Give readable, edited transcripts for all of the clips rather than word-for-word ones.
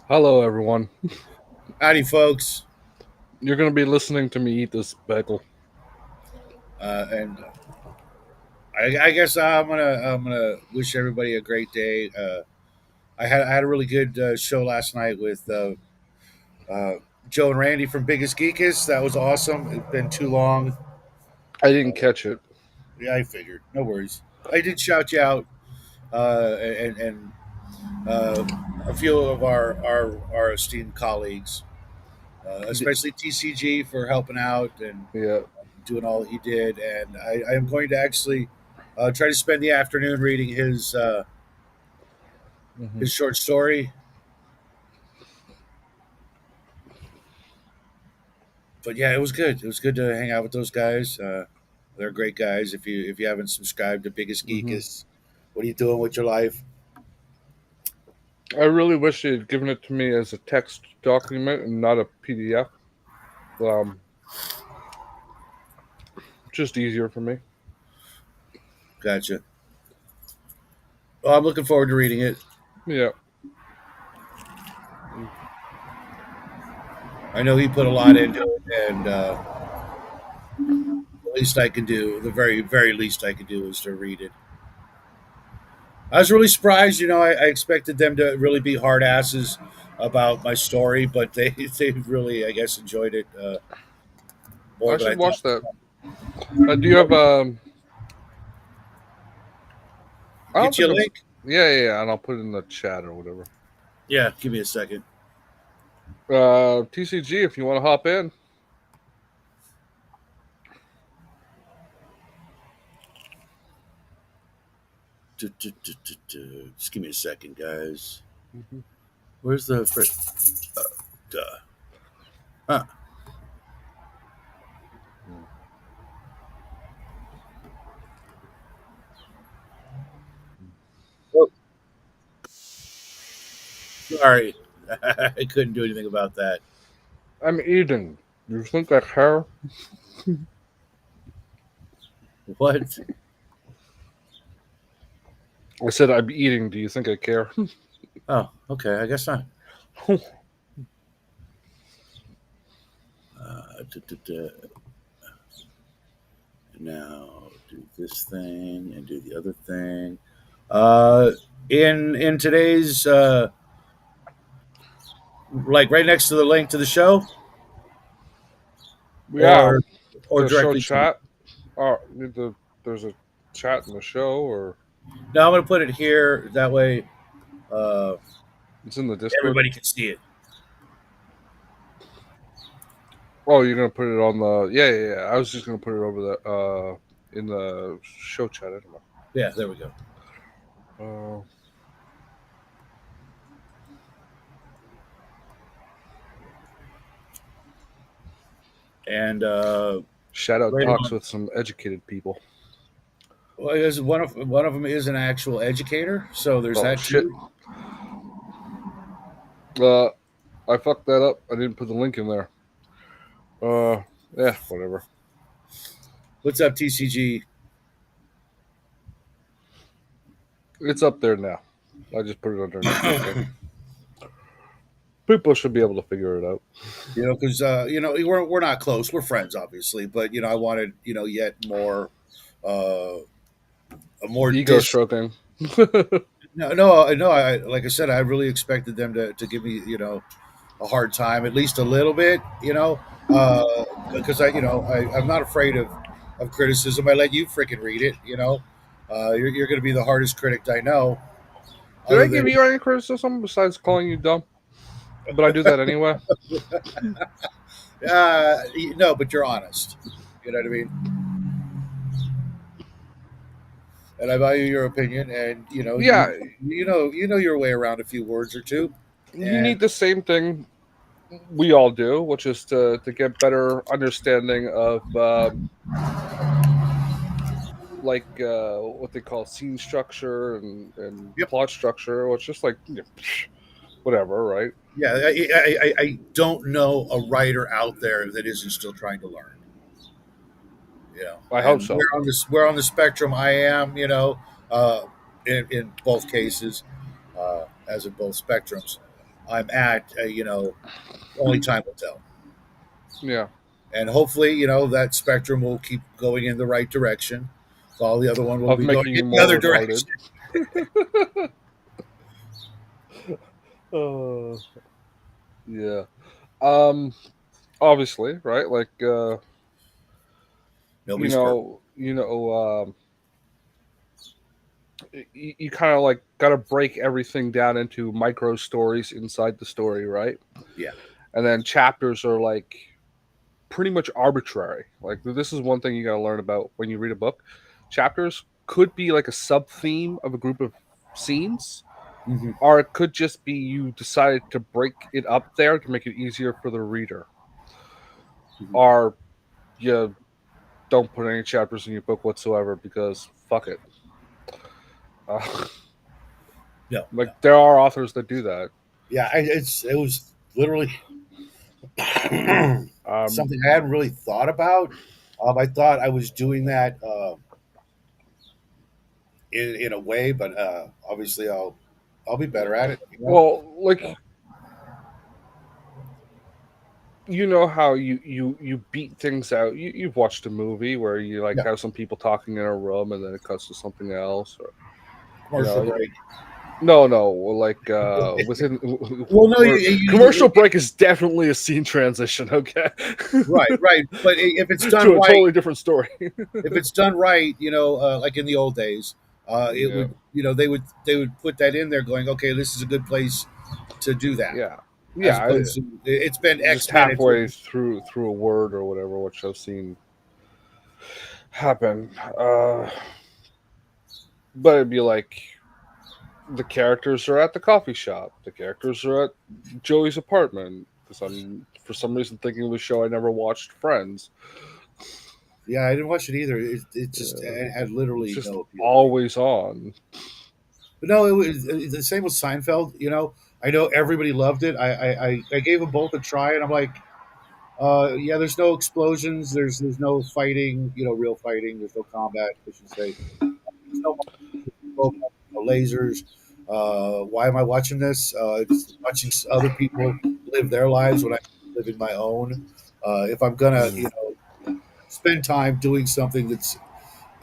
Hello, everyone. Howdy, folks. You're going to be listening to me eat this bagel. And I guess I'm gonna wish everybody a great day. I had a really good show last night with uh, Joe and Randy from Biggest Geekus. That was awesome. It's been too long. I didn't catch it. Yeah, I figured. No worries. I did shout you out, and uh, a few of our esteemed colleagues, especially TCG for helping out and Yeah. doing all he did. And I am going to actually try to spend the afternoon reading Hmm. his short story. But yeah, it was good. It was good to hang out with those guys. They're great guys. If you haven't subscribed to Biggest Hmm. Geekus, what are you doing with your life? I really wish you had given it to me as a text document and not a PDF. Um, just easier for me. Gotcha. Well, I'm looking forward to reading it. Yeah. I know he put a lot into it, and the least I can do, the very least I could do, is to read it. I was really surprised. I expected them to really be hard asses about my story, but they really, I guess, enjoyed it more I than I should thought. watch that. Do you have. I don't Get you think a it's. link? Yeah, and I'll put it in the chat or whatever. Yeah, give me a second. TCG, if you want to hop in. Just give me a second, guys. Hmm. Where's the frick? Duh. Huh. Oh, sorry. I couldn't do anything about that. I'm eating. You think I care? What? I said I'm eating. Do you think I care? Oh, okay. I guess not. Now do this thing and do the other thing. Uh, in today's like right next to the link to the show, Yeah. or The show directly to. chat. Oh, there's a chat in the show, or No, I'm gonna put it here. That way, uh, it's in the Discord. everybody can see it. Oh, you're gonna put it on the yeah. I was just gonna put it over the in the show chat anyway. Yeah, there we go. Uh, And Shout out right talks on. with some educated people. Well, is one of them is an actual educator, so there's Oh that shit! too. Uh, I fucked that up. I didn't put the link in there. Uh, yeah, whatever. What's up, TCG? It's up there now. I just put it underneath the thing. People should be able to figure it out. Because we're not close. We're friends, obviously, but I wanted yet more a more Ego dis. stroking. No, no, no. I like I said, I really expected them to give me a hard time, at least a little bit. Because I'm not afraid of criticism. I let you freaking read it. You're going to be the hardest critic I know. Did I Other give than you any criticism besides calling you dumb? But I do that anyway. no, but you're honest. You know what I mean? And I value your opinion, and Yeah, you know your way around a few words or two, you and need the same thing we all do, which is to get better understanding of what they call scene structure and yep, plot structure, which is like whatever, right? yeah. I don't know a writer out there that isn't still trying to learn. I hope And so. we're on the spectrum. I am, uh, in both cases, as in both spectrums. I'm at, only time will tell. Yeah, And hopefully, that spectrum will keep going in the right direction, while the other one will of be going making in you the more other retarded. direction. uh, yeah. Um. Obviously, right? Like, Nobody's perfect. you kind of like got to break everything down into micro stories inside the story, right? Yeah. And then chapters are like pretty much arbitrary. Like, this is one thing you got to learn about when you read a book. Chapters could be like a sub theme of a group of scenes, Hmm. or it could just be you decided to break it up there to make it easier for the reader, Hmm. or you don't put any chapters in your book whatsoever because fuck it. Uh, No, no. like, there are authors that do that. Yeah, it was literally Um, something I hadn't really thought about. I thought I was doing that in a way, but obviously I'll be better at it. well, like, you know how you beat things out. You've watched a movie where you like Yeah, have some people talking in a room and then it cuts to something else, or you commercial know, break. no, like within Well, no, where commercial break is definitely a scene transition. Okay, right, right. But if it's done to a right, totally different story. if it's done right, like in the old days, it Yeah, would, they would put that in there, going, okay, this is a good place to do that, yeah, as yeah. opposed to it's been Just X minutes. halfway through a word or whatever, which I've seen happen. But it'd be like the characters are at the coffee shop. The characters are at Joey's apartment because I'm for some reason thinking of a show I never watched, Friends. Yeah, I didn't watch it either. It just Yeah, it had it's literally just no appeal to me. always on. But no, it's the same with Seinfeld. I know everybody loved it. I gave them both a try, and I'm like, yeah, there's no explosions. There's no fighting. Real fighting. There's no combat, I should say. There's no lasers. Why am I watching this? It's watching other people live their lives when I'm living my own. If I'm gonna, Mm. spend time doing something that's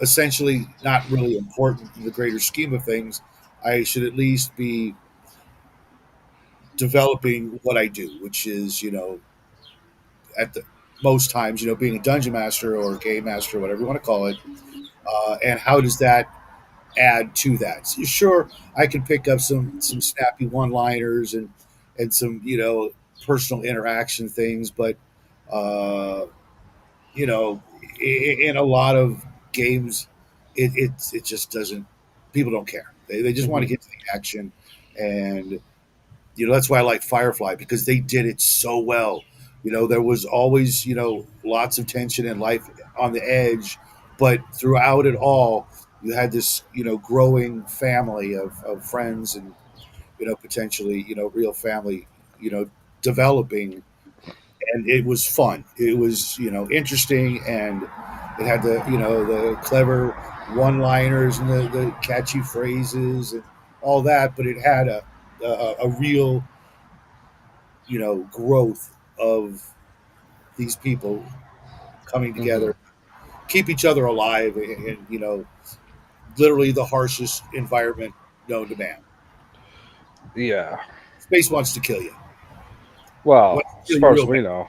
essentially not really important in the greater scheme of things, I should at least be developing what I do, which is, at the most times, being a dungeon master or a game master, whatever you want to call it. And how does that add to that? So sure, I can pick up some snappy one-liners and some, personal interaction things, but uh, you know, in a lot of games, it just doesn't. People don't care. They just want to Hmm. get to the action, and that's why I like Firefly, because they did it so well. There was always, lots of tension and life on the edge, but throughout it all, you had this, growing family of friends and, potentially, real family, you know, developing, and it was fun. It was, interesting, and it had the clever one-liners and the catchy phrases and all that, but it had a real, growth of these people coming Hmm. together, keep each other alive in, literally the harshest environment known to man. Yeah. Space wants to kill you. Well, Wants to as kill you far as real we bad. know,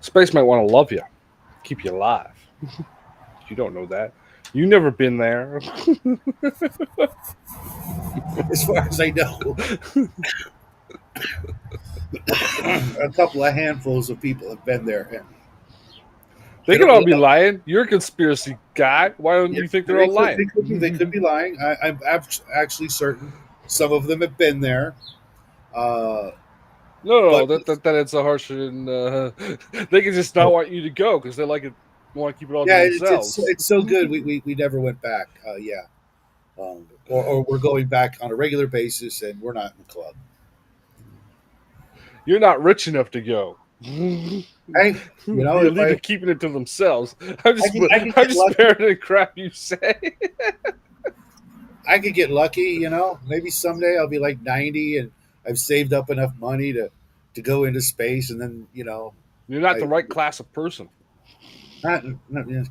space might want to love you, keep you alive. You don't know that. You never been there. As far as I know, a couple of handfuls of people have been there, and They they could don't all be realize. lying. You're a conspiracy guy. Why don't Yeah, you think they're they all could, they lying? could be, they could be lying. I'm actually certain some of them have been there. Uh, No, but that it's a harsh and they can just not want you to go because they like it, want to keep it all to yeah, it's themselves. it's so good. We never went back. Yeah, or we're going back on a regular basis, and we're not in the club. You're not rich enough to go. The Hey, if elite are keeping it to themselves. I'm I just can, I can I'm get just lucky. parroting crap you say. I could get lucky. Maybe someday I'll be like 90 and I've saved up enough money to go into space, and then You're not the I right class of person. not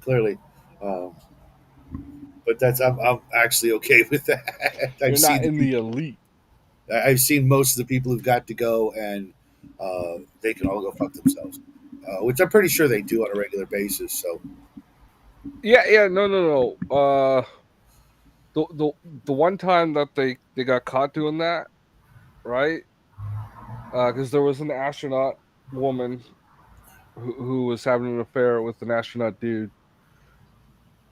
clearly, um, but I'm actually okay with that. You're not in the elite. I've seen most of the people who've got to go, and they can all go fuck themselves, which I'm pretty sure they do on a regular basis. So Yeah, yeah, no, no, no. The one time that they got caught doing that, right? Because there was an astronaut woman who was having an affair with an astronaut dude,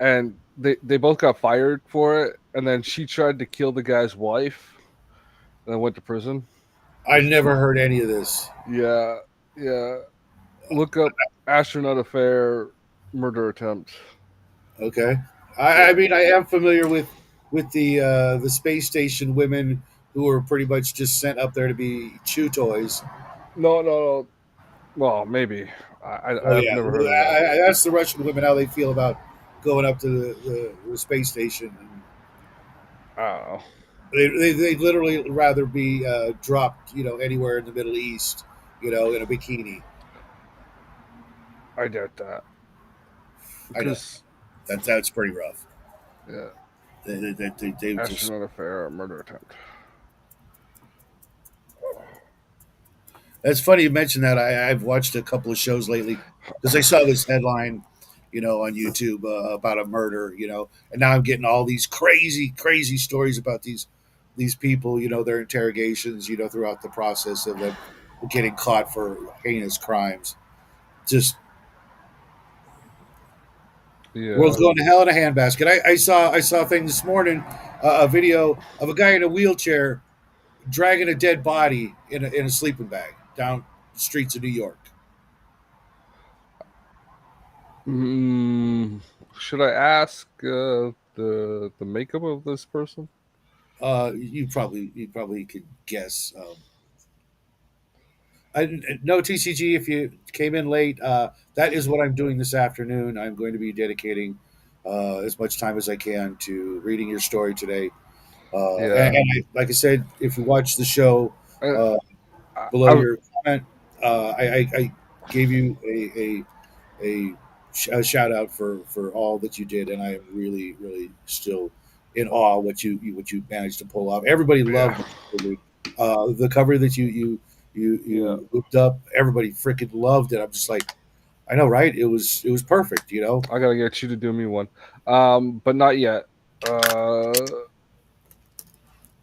and they both got fired for it. And then she tried to kill the guy's wife, and then went to prison. I never heard any of this. Yeah, yeah. Look up astronaut affair murder attempt. Okay, I Yeah. mean I am familiar with the space station women who were pretty much just sent up there to be chew toys. No, no, no. Well, maybe. Oh I've yeah, never heard of that. that's the Russian women how they feel about going up to the space station. I don't know. They literally rather be dropped, anywhere in the Middle East, in a bikini. I doubt that I know because that's pretty rough. yeah, They just. astronaut affair murder attempt. That's funny you mentioned that. I've watched a couple of shows lately because I saw this headline, on YouTube about a murder, and now I'm getting all these crazy, crazy stories about these people, their interrogations, throughout the process of them getting caught for heinous crimes. Just world's Yeah. going to hell in a handbasket. I saw a thing this morning, a video of a guy in a wheelchair dragging a dead body in a sleeping bag down the streets of New York. Mm, should I ask the makeup of this person? You probably could guess. No TCG. If you came in late, that is what I'm doing this afternoon. I'm going to be dedicating as much time as I can to reading your story today. Yeah. Like I said, if you watch the show, I, uh, below I, your comment, I gave you a shout out for all that you did, and I am really, really still in awe what you managed to pull off. Everybody yeah. loved the cover that Yeah. you whipped up. Everybody freaking loved it. I'm just like, I know, right? It was perfect. I gotta get you to do me one. But not yet.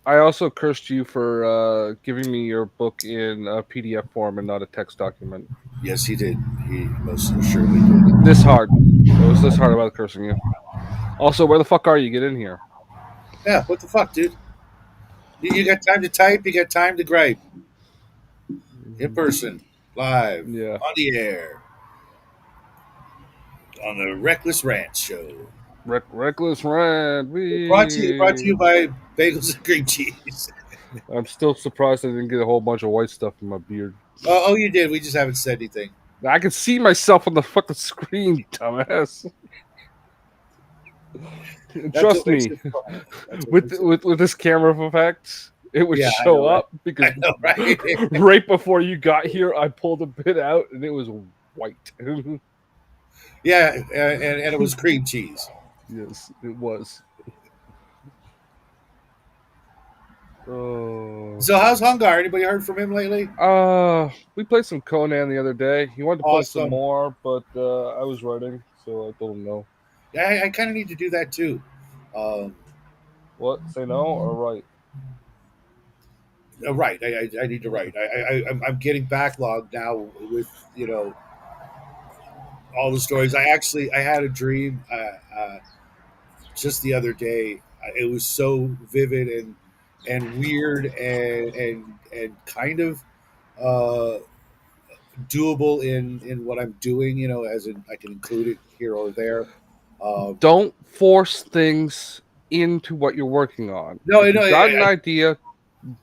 I also cursed you for giving me your book in a PDF form and not a text document. Yes, he did. He most surely did. This hard. It was this hard about cursing you. Also, where the fuck are you? Get in here. Yeah, what the fuck, dude? You got time to type. You got time to gripe. In person, live, Yeah. on the air, on the Reckless Rants show. Reckless Rant. Brought to you by Bagels and Cream Cheese. I'm still surprised I didn't get a whole bunch of white stuff in my beard. Oh, you did. We just haven't said anything. I can see myself on the fucking screen, dumbass. That's Trust what makes me, it fun. That's what with makes it. with this camera effect, it would Yeah, I know, show right? up because I know, right? right before you got here, I pulled a bit out and it was white. Yeah, and it was cream cheese. Yes, it was. Oh. So how's Hungar? Anybody heard from him lately? We played some Conan the other day. He wanted to play some Awesome. more, but I was writing, so I told him no. Yeah, I kind of need to do that too. Um, What? Say no or right? right, I need to write. I'm getting backlogged now with all the stories. I had a dream just the other day. It was so vivid and weird and kind of uh, doable in what I'm doing. As in I can include it here or there. Um, Don't force things into what you're working on. no, If no, you've got an idea,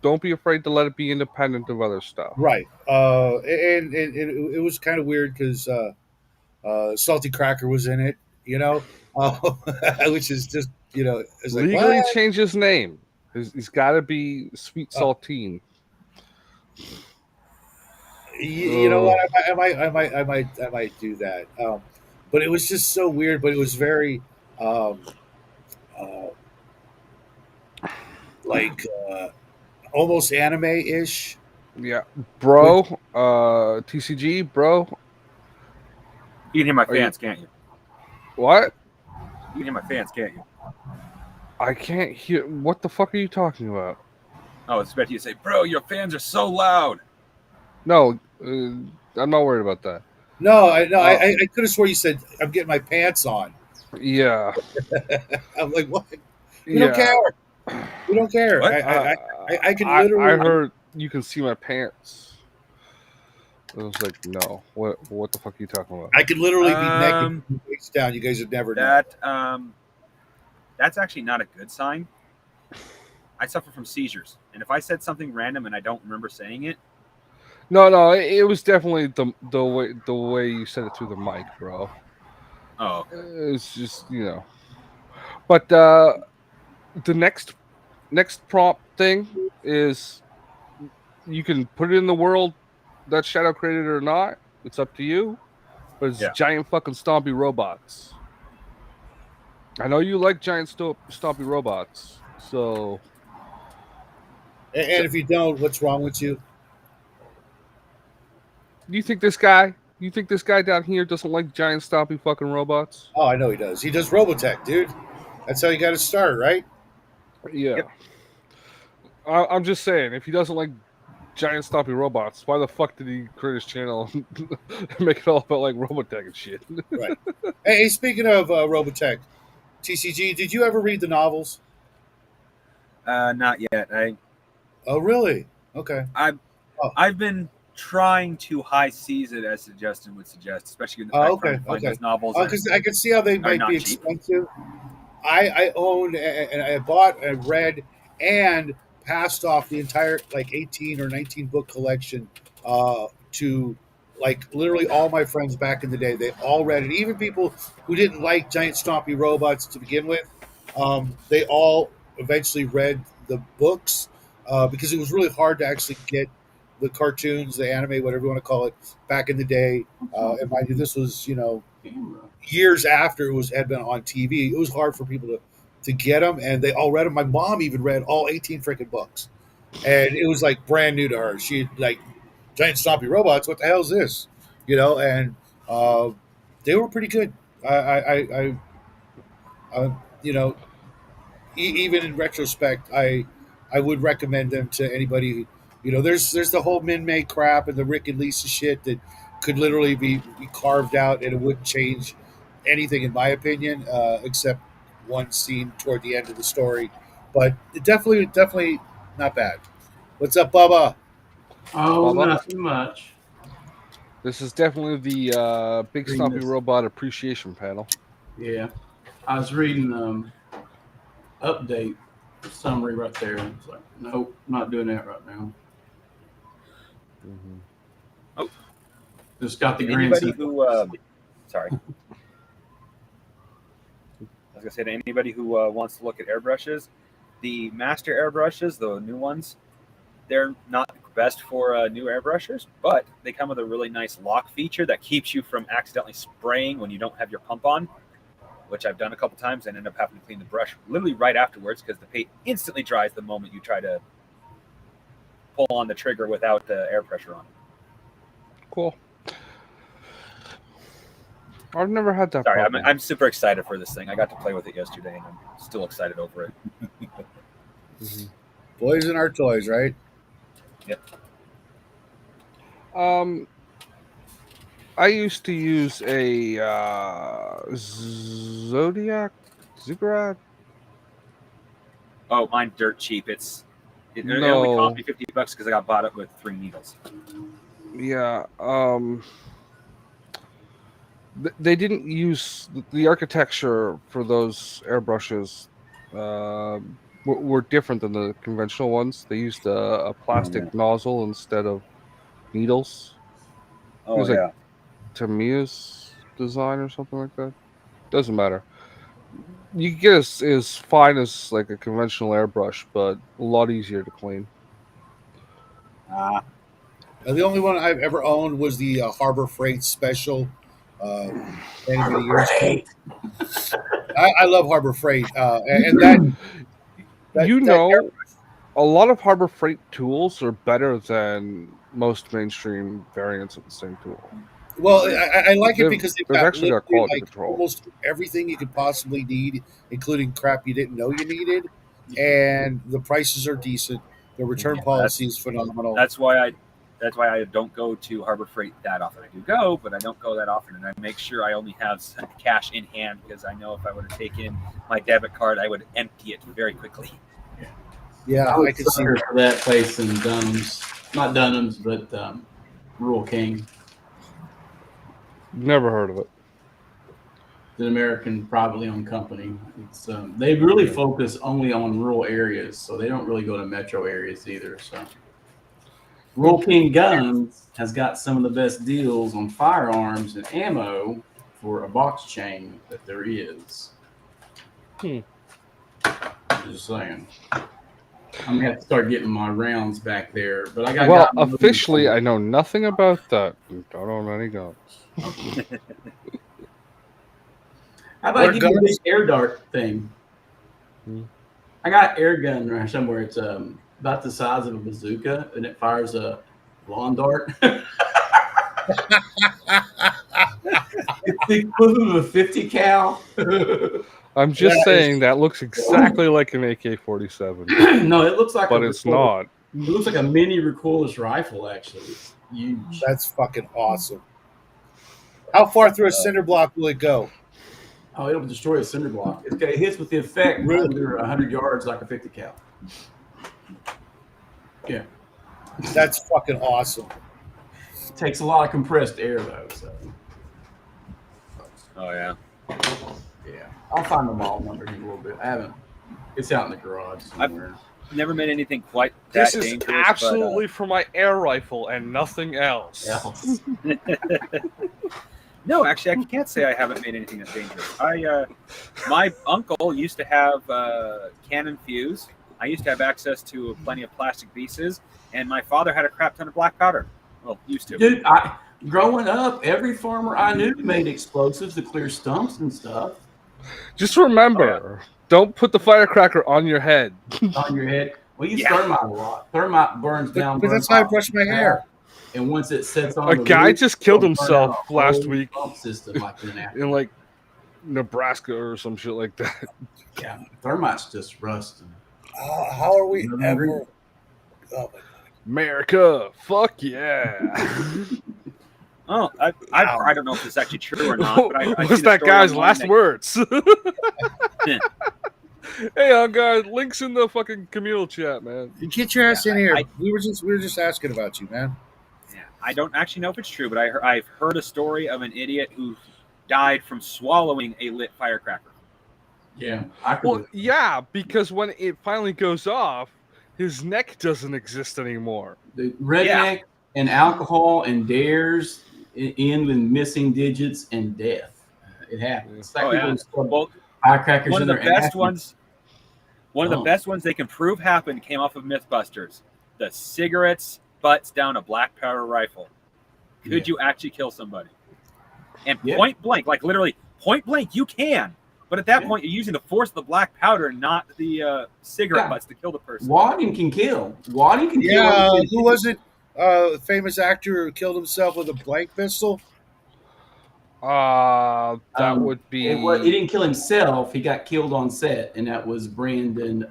don't be afraid to let it be independent of other stuff. right. And it was kind of weird because Salty Cracker was in it. Uh, which is just it's like what? Legally change his name. He's got to be Sweet Uh, Saltine. You know what? Oh, I might do that. But it was just so weird. But it was very um, uh, like almost anime ish. yeah, Which bro. TCG, bro. You can hear my Are you fans, can't you? what? You can hear my fans, can't you? I can't hear. What the fuck are you talking about? Oh, I was expecting you to say, bro, your fans are so loud. No, I'm not worried about that. no, Uh, I could have swore you said I'm getting my pants on. yeah, I'm like, what? We don't care. yeah. We don't care. What? I can I literally heard you can see my pants. I was like, no. What the fuck are you talking about? I can literally be naked Um, from the waist down. You guys would never know. that's actually not a good sign. I suffer from seizures, and if I said something random and I don't remember saying it, No, no. It was definitely the way you said it through the mic, bro. oh, okay. It's just But the next prompt thing is you can put it in the world that Shadow created or not. It's up to you. But it's Yeah. giant fucking stompy robots. I know you like giant stompy robots. So, And if you don't, what's wrong with you? you think this guy? You think this guy down here doesn't like giant stompy fucking robots? Oh, I know he does. He does Robotech, dude. That's how you got to start, right? Yeah. Yep. I'm just saying, if he doesn't like giant stompy robots, why the fuck did he create his channel and make it all about like Robotech and shit? Right. Hey, speaking of Robotech, TCG, did you ever read the novels? Not yet. Oh, really? Okay. I've Oh, I've been trying to high seize it, as Justin would suggest, especially in the oh fact trying okay. to find Okay. those novels that Because I can see how they are might be not cheap. expensive. I owned and I bought and read and passed off the entire like 18 or 19 book collection to like literally all my friends back in the day. They all read it, even people who didn't like giant stompy robots to begin with. They all eventually read the books because it was really hard to actually get the cartoons, the anime, whatever you want to call it, back in the day. And mind you, this was years after it was had been on TV. It was hard for people to get them, and they all read them. My mom even read all 18 freaking books, and it was like brand new to her. She like giant stompy robots. What the hell is this? And uh, they were pretty good. I you know, even in retrospect, I would recommend them to anybody. There's the whole Min May crap and the Rick and Lisa shit that could literally be carved out, and it wouldn't change anything in my opinion, except one scene toward the end of the story. But it definitely not bad. What's up, Bubba? Oh, Bubba, nothing much. this is definitely the big Reading stompy this. robot appreciation panel. Yeah. I was reading update summary right there. It's like, nope, not doing that right now. Mm-hmm. Oh, Just got the to anybody grandson. who, sorry, I was gonna say to anybody who wants to look at airbrushes, the master airbrushes, the new ones, they're not best for new airbrushers, but they come with a really nice lock feature that keeps you from accidentally spraying when you don't have your pump on, which I've done a couple times and end up having to clean the brush literally right afterwards because the paint instantly dries the moment you try to pull on the trigger without the air pressure on. Cool. I've never had that Sorry, problem. I'm super excited for this thing. I got to play with it yesterday and I'm still excited over it. Mm-hmm. Boys and our toys, right? Yep. I used to use a Zodiac Ziggurat. Oh, mine's dirt cheap. It only cost No, me $50 because I got bought up with 3 needles. yeah. They didn't use the architecture for those airbrushes. Were different than the conventional ones. They used a plastic nozzle instead of needles. It Oh was like yeah. Tamiya's design or something like that. Doesn't matter. You can get as fine as like a conventional airbrush, but a lot easier to clean. Ah. The only one I've ever owned was the Harbor Freight Special. Many many years ago. I love Harbor Freight, and You that know, a lot of Harbor Freight tools are better than most mainstream variants of the same tool. well, I like it They've, because they've they've got actually got literally quality like control. almost everything you could possibly need, including crap you didn't know you needed, and the prices are decent. The return policy is phenomenal. That's why I don't go to Harbor Freight that often. I do go, but I don't go that often, and I make sure I only have some cash in hand because I know if I were to take in my debit card, I would empty it very quickly. Yeah, I I would can see sucker that. for that place in Dunham's, not Dunham's, but Rural King. Never heard of it. It's an American privately owned company. It's they really focus only on rural areas, so they don't really go to metro areas either. So Rural King Guns has got some of the best deals on firearms and ammo for a box chain that there is. Just saying. I'm gonna have to start getting my rounds back there, but I got. Well, officially, I know nothing about that. Don't own any guns. How about I give you this air dart thing? I got an air gun right somewhere. It's about the size of a bazooka, and it fires a lawn dart. It's the equivalent of a 50 cal. I'm just saying that looks exactly like an AK-47. No, it looks like, but it's not. It looks like a mini recoilless rifle. Actually, it's huge. That's fucking awesome. How far through a cinder block will it go? Oh, it'll destroy a cinder block. It hits with the effect under 100 yards like a 50 cal. Yeah. That's fucking awesome. It takes a lot of compressed air, though. So. Oh, yeah. Yeah. I'll find the model number in a little bit. I haven't. It's out in the garage somewhere. I've never made anything quite that dangerous. This is absolutely for my air rifle and nothing else. No, actually, I can't say I haven't made anything that's dangerous. My uncle used to have cannon fuse. I used to have access to plenty of plastic pieces, and my father had a crap ton of black powder. Well, used to. Dude, growing up, every farmer I knew made explosives to clear stumps and stuff. Just remember, don't put the firecracker on your head. On your head. We use thermite a lot. Thermite burns down. But that's how I brush my hair. And once it sets on, a guy just killed himself last week system like in like Nebraska or some shit like that. Yeah, thermite's just rusting. How are we ever? Oh my God. America, fuck yeah! Oh, I don't know if it's actually true or not. But I was that guy's last words? Hey, guys, links in the fucking communal chat, man. Get your ass in here. We were just asking about you, man. Yeah, I don't actually know if it's true, but I've heard a story of an idiot who died from swallowing a lit firecracker. Yeah. Yeah, because when it finally goes off, his neck doesn't exist anymore. The redneck and alcohol and dares end in missing digits and death. It happens. Well, firecrackers one of the best ones. One of the best ones they can prove happened came off of MythBusters. The cigarettes butts down a black powder rifle. Could you actually kill somebody? And point blank, like literally point blank, you can. But at that point, you're using the force of the black powder, not the cigarette butts to kill the person. Wadding can kill. Wadding can kill. Yeah, who was it? Famous actor who killed himself with a blank pistol? That would be. He didn't kill himself. He got killed on set, and that was Brandon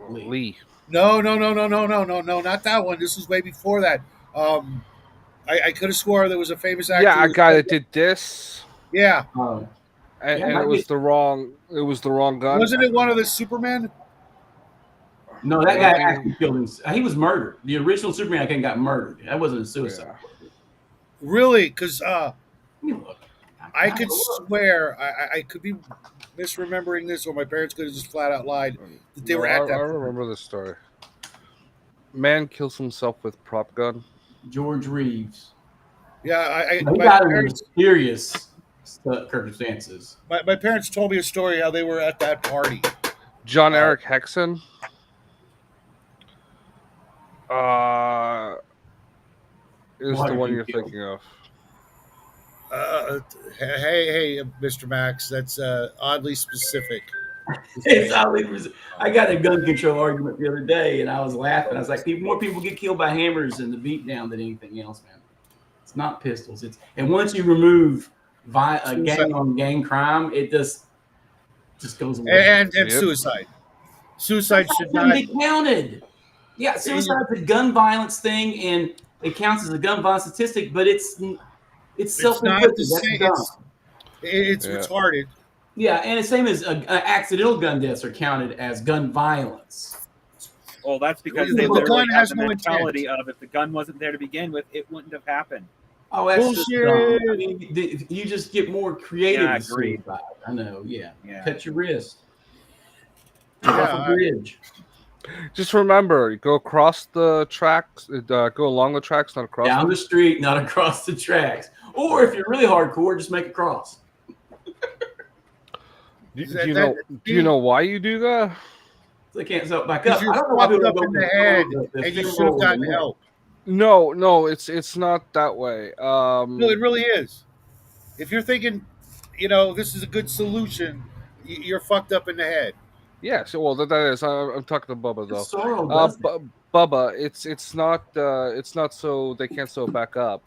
Lee. No, not that one. This was way before that. I could have swore there was a famous actor. Yeah, a guy that did this. Yeah. And it was the wrong. It was the wrong gun. Wasn't it one of the Supermen? No, that guy actually killed himself. He was murdered. The original Superman guy got murdered. That wasn't a suicide. Yeah. Really? Because I could swear I could be misremembering this, or my parents could have just flat out lied that they were at that. I remember this story. Man kills himself with prop gun. George Reeves. Yeah, he got in mysterious circumstances. My parents told me a story how they were at that party. John Eric Hexon. is Water the one can you're kill. thinking of. Hey, Mr. Max, that's oddly specific. It's always, I got a gun control argument the other day, and I was laughing. I was like, more people get killed by hammers in the beatdown than anything else, man. It's not pistols. And once you remove gang on gang crime, it just goes away. And Yep. suicide. Suicide should Shouldn't not be counted. Yeah, suicide's a gun violence thing, and it counts as a gun violence statistic, but it's It's not self-inflicted. the That's same. dumb. It's retarded. Yeah, and the same as accidental gun deaths are counted as gun violence. Well, that's because The they gun literally have has the no mentality intent. of if the gun wasn't there to begin with, it wouldn't have happened. Oh, that's just Bullshit. dumb. I mean, you just get more creative. Yeah, with agreed. suicide. I know. Yeah. Yeah. Cut your wrist. Jump off a bridge. Just remember, go across the tracks, go along the tracks, not across Down them. the street, not across the tracks. Or if you're really hardcore, just make a cross. Do you know why you do that? So they can't back up. Because you're I don't know why people fucked up go in the head, and you should have gotten help. help. No, it's not that way. No, it really is. If you're thinking, this is a good solution, you're fucked up in the head. Yeah, so well that is. I'm talking to Bubba though. Sorrow does it. Bubba, it's not so they can't sew it back up.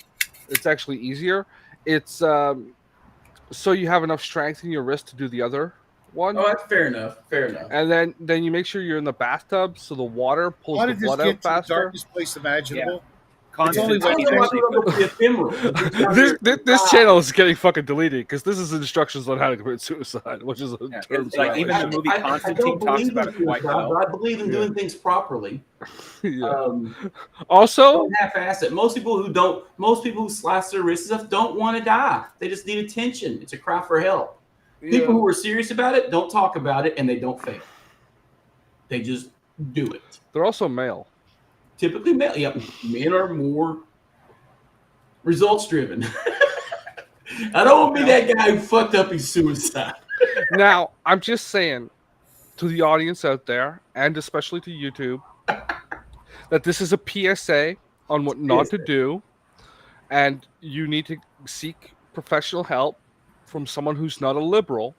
It's actually easier. It's so you have enough strength in your wrist to do the other one. Oh, that's fair enough. Fair enough. And then you make sure you're in the bathtub so the water pulls How the did this blood get out to the faster. darkest place imaginable? It's only when you actually this channel is getting fucking deleted because this is instructions on how to commit suicide, which is a term. it's like even the movie Constantine talks about it quite well. I believe in doing things properly. Yeah. Also, half-ass it. Most people who slice their wrists and stuff don't want to die. They just need attention. It's a cry for help. People who are serious about it don't talk about it, and they don't fail. They just do it. They're also male. Typically male. Yeah, men are more results driven. I don't want to be that guy who fucked up his suicide. Now, I'm just saying to the audience out there, and especially to YouTube, that this is a PSA on what not to do, and you need to seek professional help from someone who's not a liberal.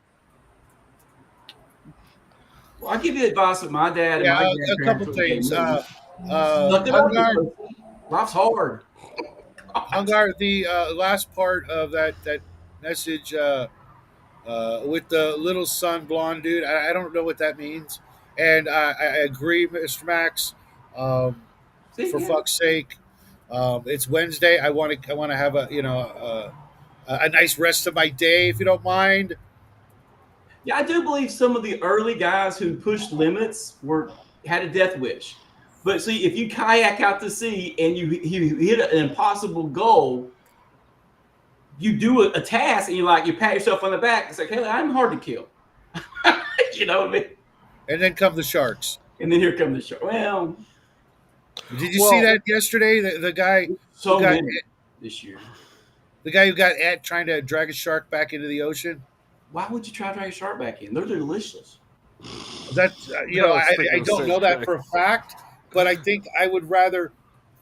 Well, I'll give you advice with my dad and my grandparents. A couple things. Life's hard. Hungar, the last part of that message with the little son blonde dude, I don't know what that means, and I agree, Mr. Max. For fuck's sake, it's Wednesday. I want to have a nice rest of my day, if you don't mind. Yeah, I do believe some of the early guys who pushed limits had a death wish. But see, if you kayak out to sea and you hit an impossible goal, you do a task and you pat yourself on the back. It's like, hey, I'm hard to kill. You know what I mean? And then come the sharks. And then here come the shark. Well, did you see that yesterday? The guy so many this year. The guy who got trying to drag a shark back into the ocean. Why would you try to drag a shark back in? They're delicious. That's I don't know that for a fact, but I think I would rather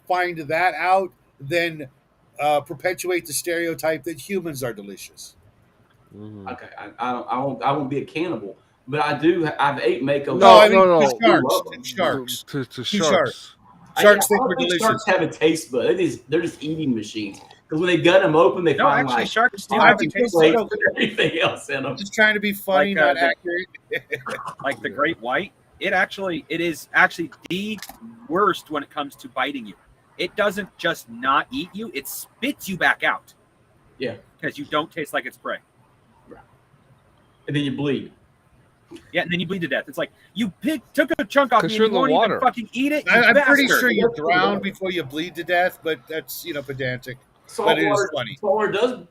find that out than perpetuate the stereotype that humans are delicious. Mm-hmm. Okay, I won't be a cannibal, but I've ate mako. No, sharks. To sharks. Sharks think we're delicious. Sharks have a taste bud. They're just eating machines. Because when they gut them open, they find sharks do have a taste bud. Everything else in them. Just trying to be funny, not accurate. Like the great white, it is actually the worst when it comes to biting you. It doesn't just not eat you; it spits you back out. Yeah, because you don't taste like its prey. Right. And then you bleed. Yeah, and then you bleed to death. It's like you took a chunk off me and you won't even fucking eat it. I'm pretty sure you drown before you bleed to death, but that's pedantic. But it is funny. Saltwater does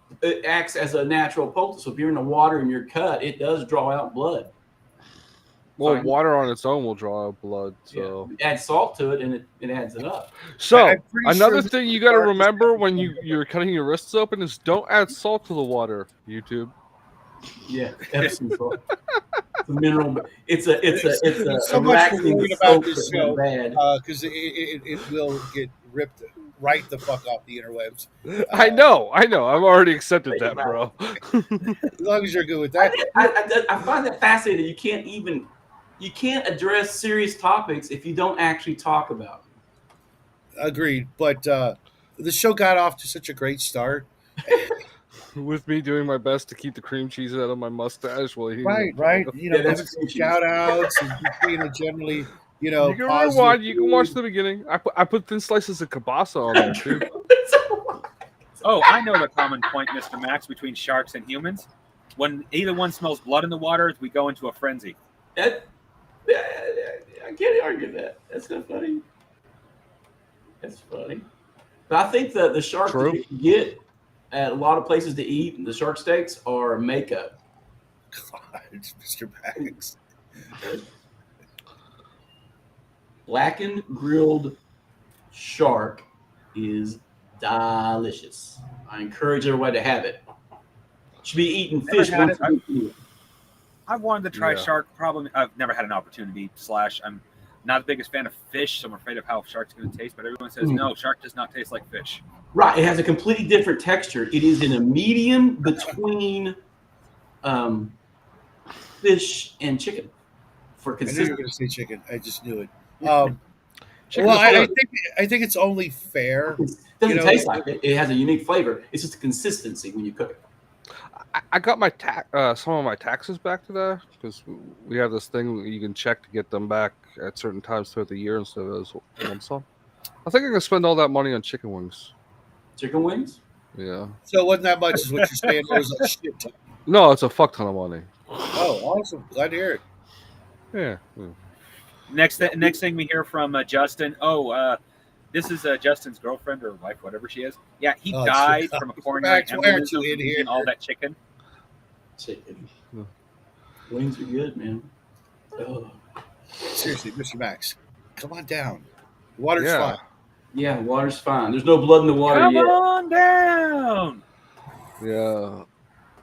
acts as a natural poultice. So if you're in the water and you're cut, it does draw out blood. Well, water on its own will draw out blood. So add salt to it, and it adds it up. So another thing you got to remember when you're cutting your wrists open is don't add salt to the water. YouTube. Yeah, Epsom salt. It's a mineral. It's a so much for worrying about this show because it will get ripped right the fuck off the interwebs. I know. I've already accepted that, bro. As long as you're good with that. I find that fascinating. You can't address serious topics if you don't actually talk about them. Agreed. But the show got off to such a great start. With me doing my best to keep the cream cheese out of my mustache while he Right. You know, Yeah, that's giving some cream cheese. shout outs and generally, You can positive rewind. You can watch food. the beginning. I put thin slices of kielbasa on there too. Oh, I know the common point, Mr. Max, between sharks and humans. When either one smells blood in the water, we go into a frenzy. I can't argue that. That's not funny. That's funny. But I think the shark that you can get at a lot of places to eat, the shark steaks, are makeup. God, Mr. Max. Blackened grilled shark is delicious. I encourage everybody to have it. Should be eating fish Never had once it. a week. I've wanted to try Yeah. shark. I've never had an opportunity. I'm not the biggest fan of fish, so I'm afraid of how shark's going to taste. But everyone says no, shark does not taste like fish. Right, it has a completely different texture. It is in a medium between fish and chicken for I knew you were consistency. going to say chicken. I just knew it. Chicken Well, is I good. think it's only fair. It doesn't You know, taste like it. It has a unique flavor. It's just a consistency when you cook it. I got my some of my taxes back today because we have this thing where you can check to get them back at certain times throughout the year instead of as one sum. I think I'm gonna spend all that money on chicken wings. Chicken wings? Yeah. So it wasn't that much, is what you're saying. It was a shit ton. No, it's a fuck ton of money. Oh, awesome! Glad to hear it. Yeah. Next thing we hear from Justin. This is Justin's girlfriend or wife, whatever she is. Yeah, he Oh, died shit. from a coronary Max, why aren't embolism you from in here? eating all that chicken. Chicken. Yeah. Wings are good, man. Oh. Seriously, Mr. Max, come on down. The water's Yeah. fine. Yeah, water's fine. There's no blood in the water Come yet. on down. Yeah.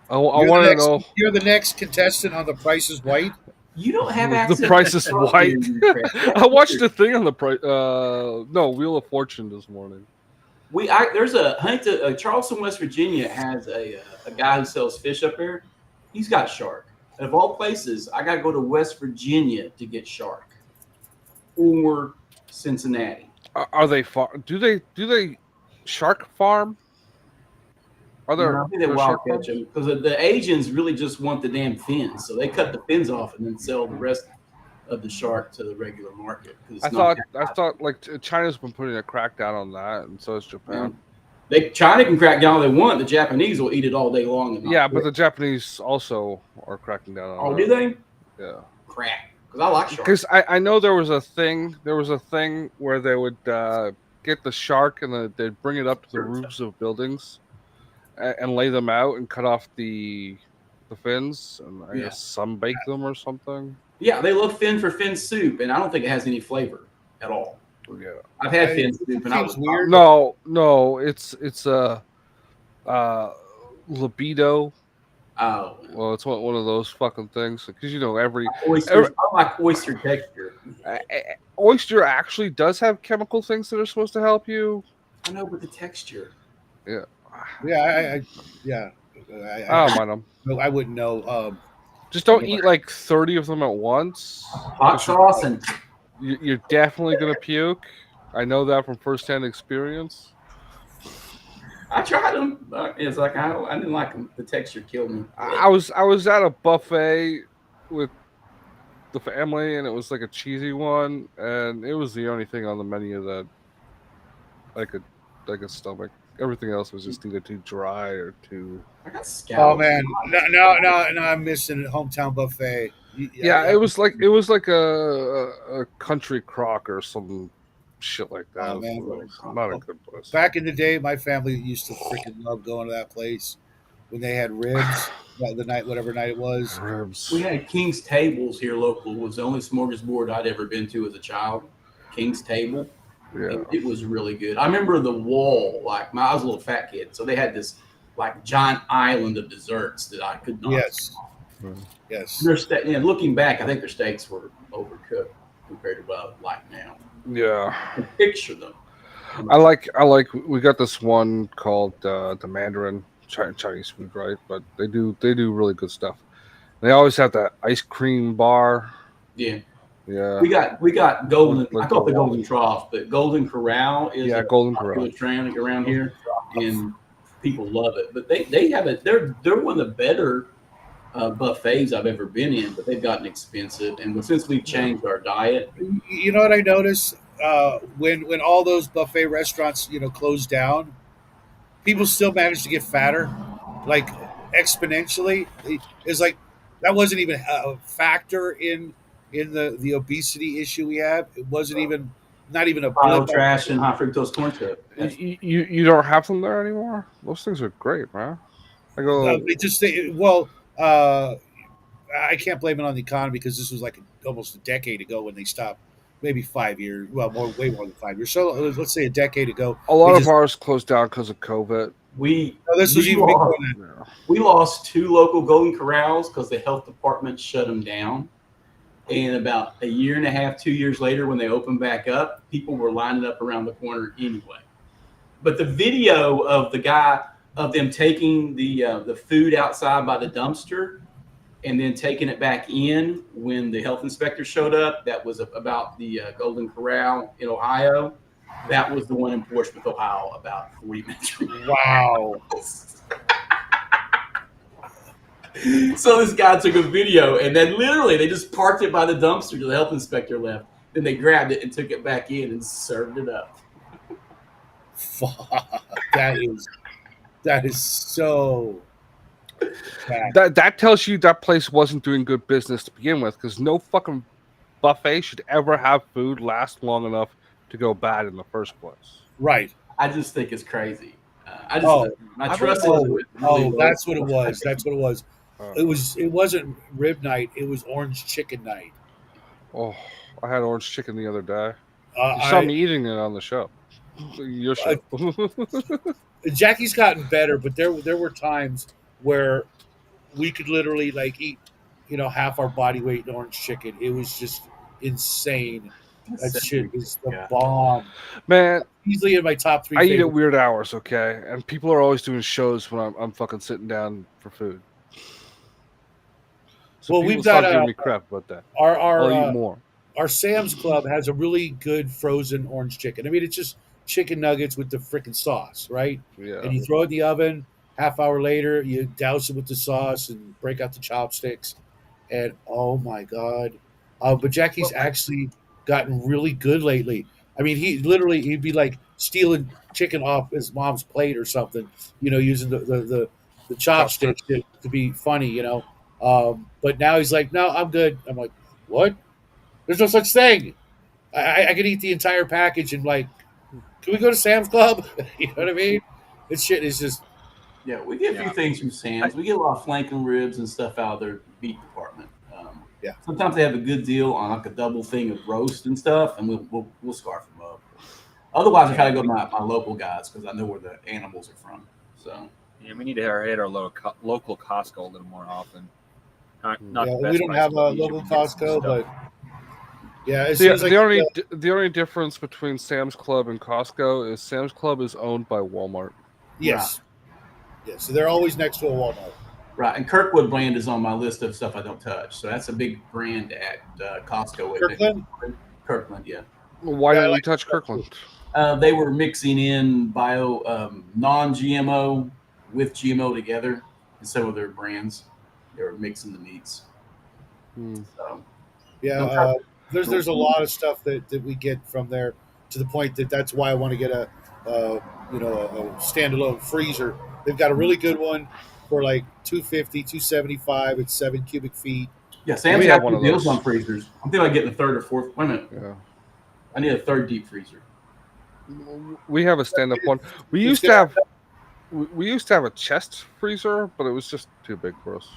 I want to know. You're the next contestant on The Price is White. You don't have The access. Price to is shark White. fin, Chris. I watched the thing on the price. No, Wheel of Fortune this morning. There's Charleston, West Virginia has a guy who sells fish up there. He's got shark. And of all places, I got to go to West Virginia to get shark, or Cincinnati. Are they do they shark farm? Are there? No, I think they there wild shark catch farms? them because the Asians really just want the damn fins, so they cut the fins off and then sell the rest of the shark to the regular market. 'Cause it's I not thought like China's been putting a crackdown on that, and so is Japan. China can crack down all they want. The Japanese will eat it all day long. And not Yeah, but quit. the Japanese also are cracking down on Oh, that. do they? Yeah. Crack. Because I like shark. Because I know there was a thing where they would get the shark and they'd bring it up to the roofs of buildings and lay them out and cut off the fins and I guess sunbake them or something. Yeah, they love fin for fin soup, and I don't think it has any flavor at all. Yeah. I've had fin soup, and I was weird. No, it's libido. Oh, Well, it's one of those fucking things because every oysters. I like oyster texture. oyster actually does have chemical things that are supposed to help you. I know, but the texture. Yeah. Yeah, I don't mind them. I wouldn't know. Just don't eat like 30 of them at once. Hot sauce and You're definitely gonna puke. I know that from firsthand experience. I tried them. It's like I didn't like them. The texture killed me. I was at a buffet with the family, and it was like a cheesy one, and it was the only thing on the menu that I could like a stomach. Everything else was just either too dry or too. I got Oh scalloped. man, no! I'm missing a hometown buffet. Yeah, it was like a country crock or some shit like that. Oh, man. It was not a good place. Back in the day, my family used to freaking love going to that place when they had ribs. The night, whatever night it was. Ribs. We had King's Tables here local. It was the only smorgasbord I'd ever been to as a child. King's Table. Yeah. It was really good. I remember the wall. Like I was a little fat kid, so they had this like giant island of desserts that I could not. Yes. Mm. Yes. Looking back, I think their steaks were overcooked compared to what I like now. Yeah. I can picture them. I like. We got this one called the Mandarin Chinese food, right? But they do really good stuff. They always have that ice cream bar. Yeah. Yeah, We got Golden. I like call it the the Golden Trough, but Golden Corral is yeah a Golden popular Corral. trend around here, and people love it. But they have it. They're one of the better buffets I've ever been in, but they've gotten expensive. And since we've changed our diet, You know what I noticed? When all those buffet restaurants, closed down, people still managed to get fatter, like exponentially. It's like that wasn't even a factor in the obesity issue we have. It wasn't even not even a pile blip. trash and high fructose corn syrup. You don't have them there anymore. Those things are great, man. I go. They just say, well, I can't blame it on the economy because this was like almost a decade ago when they stopped. Maybe 5 years. Well, way more than 5 years. So let's say a decade ago. A lot of bars closed down because of COVID. This was even before that. Yeah. We lost 2 local Golden Corrals because the health department shut them down. And about a year and a half, 2 years later, when they opened back up, people were lining up around the corner anyway. But the video of the guy of them taking the food outside by the dumpster and then taking it back in when the health inspector showed up, that was about the Golden Corral in Ohio. That was the one in Portsmouth, Ohio, about 40 minutes from here. Wow. So this guy took a video, and then literally they just parked it by the dumpster till the health inspector left. Then they grabbed it and took it back in and served it up. Fuck. That is so bad. That tells you that place wasn't doing good business to begin with, because no fucking buffet should ever have food last long enough to go bad in the first place. Right. I just think it's crazy. My trust trust is really low. That's what it was. That's what it was. Oh. It wasn't rib night. It was orange chicken night. Oh, I had orange chicken the other day. You saw me eating it on the show. Your show. Jackie's gotten better, but there were times where we could literally like eat, half our body weight in orange chicken. It was just insane. That shit is the bomb. Man, easily in my top 3. I eat at weird hours, okay? And people are always doing shows when I'm fucking sitting down for food. So well, we've got giving me crap about that. I'll eat more. Our Sam's Club has a really good frozen orange chicken. I mean, it's just chicken nuggets with the freaking sauce, right? Yeah. And you throw it in the oven. Half hour later, you douse it with the sauce and break out the chopsticks. And oh my god! But Jackie's actually gotten really good lately. I mean, he'd be like stealing chicken off his mom's plate or something, using the chopsticks to be funny, But now he's like, no, I'm good. I'm like, what? There's no such thing. I could eat the entire package and like, can we go to Sam's Club? You know what I mean? This shit is just. Yeah, we get a few things from Sam's. We get a lot of flanking ribs and stuff out of their beef department. Yeah. Sometimes they have a good deal on like a double thing of roast and stuff, and we'll scarf them up. Otherwise, I try to go to my local guys because I know where the animals are from. So yeah, we need to hit our local Costco a little more often. Not we don't have a local Costco, but yeah, the only difference between Sam's Club and Costco is Sam's Club is owned by Walmart. Yes. Right. Yeah, so they're always next to a Walmart. Right, and Kirkwood brand is on my list of stuff I don't touch. So that's a big brand at Costco. Kirkland, yeah. Why don't you touch Kirkland? They were mixing in non-GMO with GMO together in some of their brands. They were mixing the meats. So, yeah, there's a lot of stuff that we get from there to the point that's why I want to get a standalone freezer. They've got a really good one for like $250, $275. It's 7 cubic feet. Yeah, Sam's got one of deals on freezers. I'm thinking about getting a third or fourth. Wait a minute. Yeah. I need a third deep freezer. We have a stand-up one. We used to have a chest freezer, but it was just too big for us.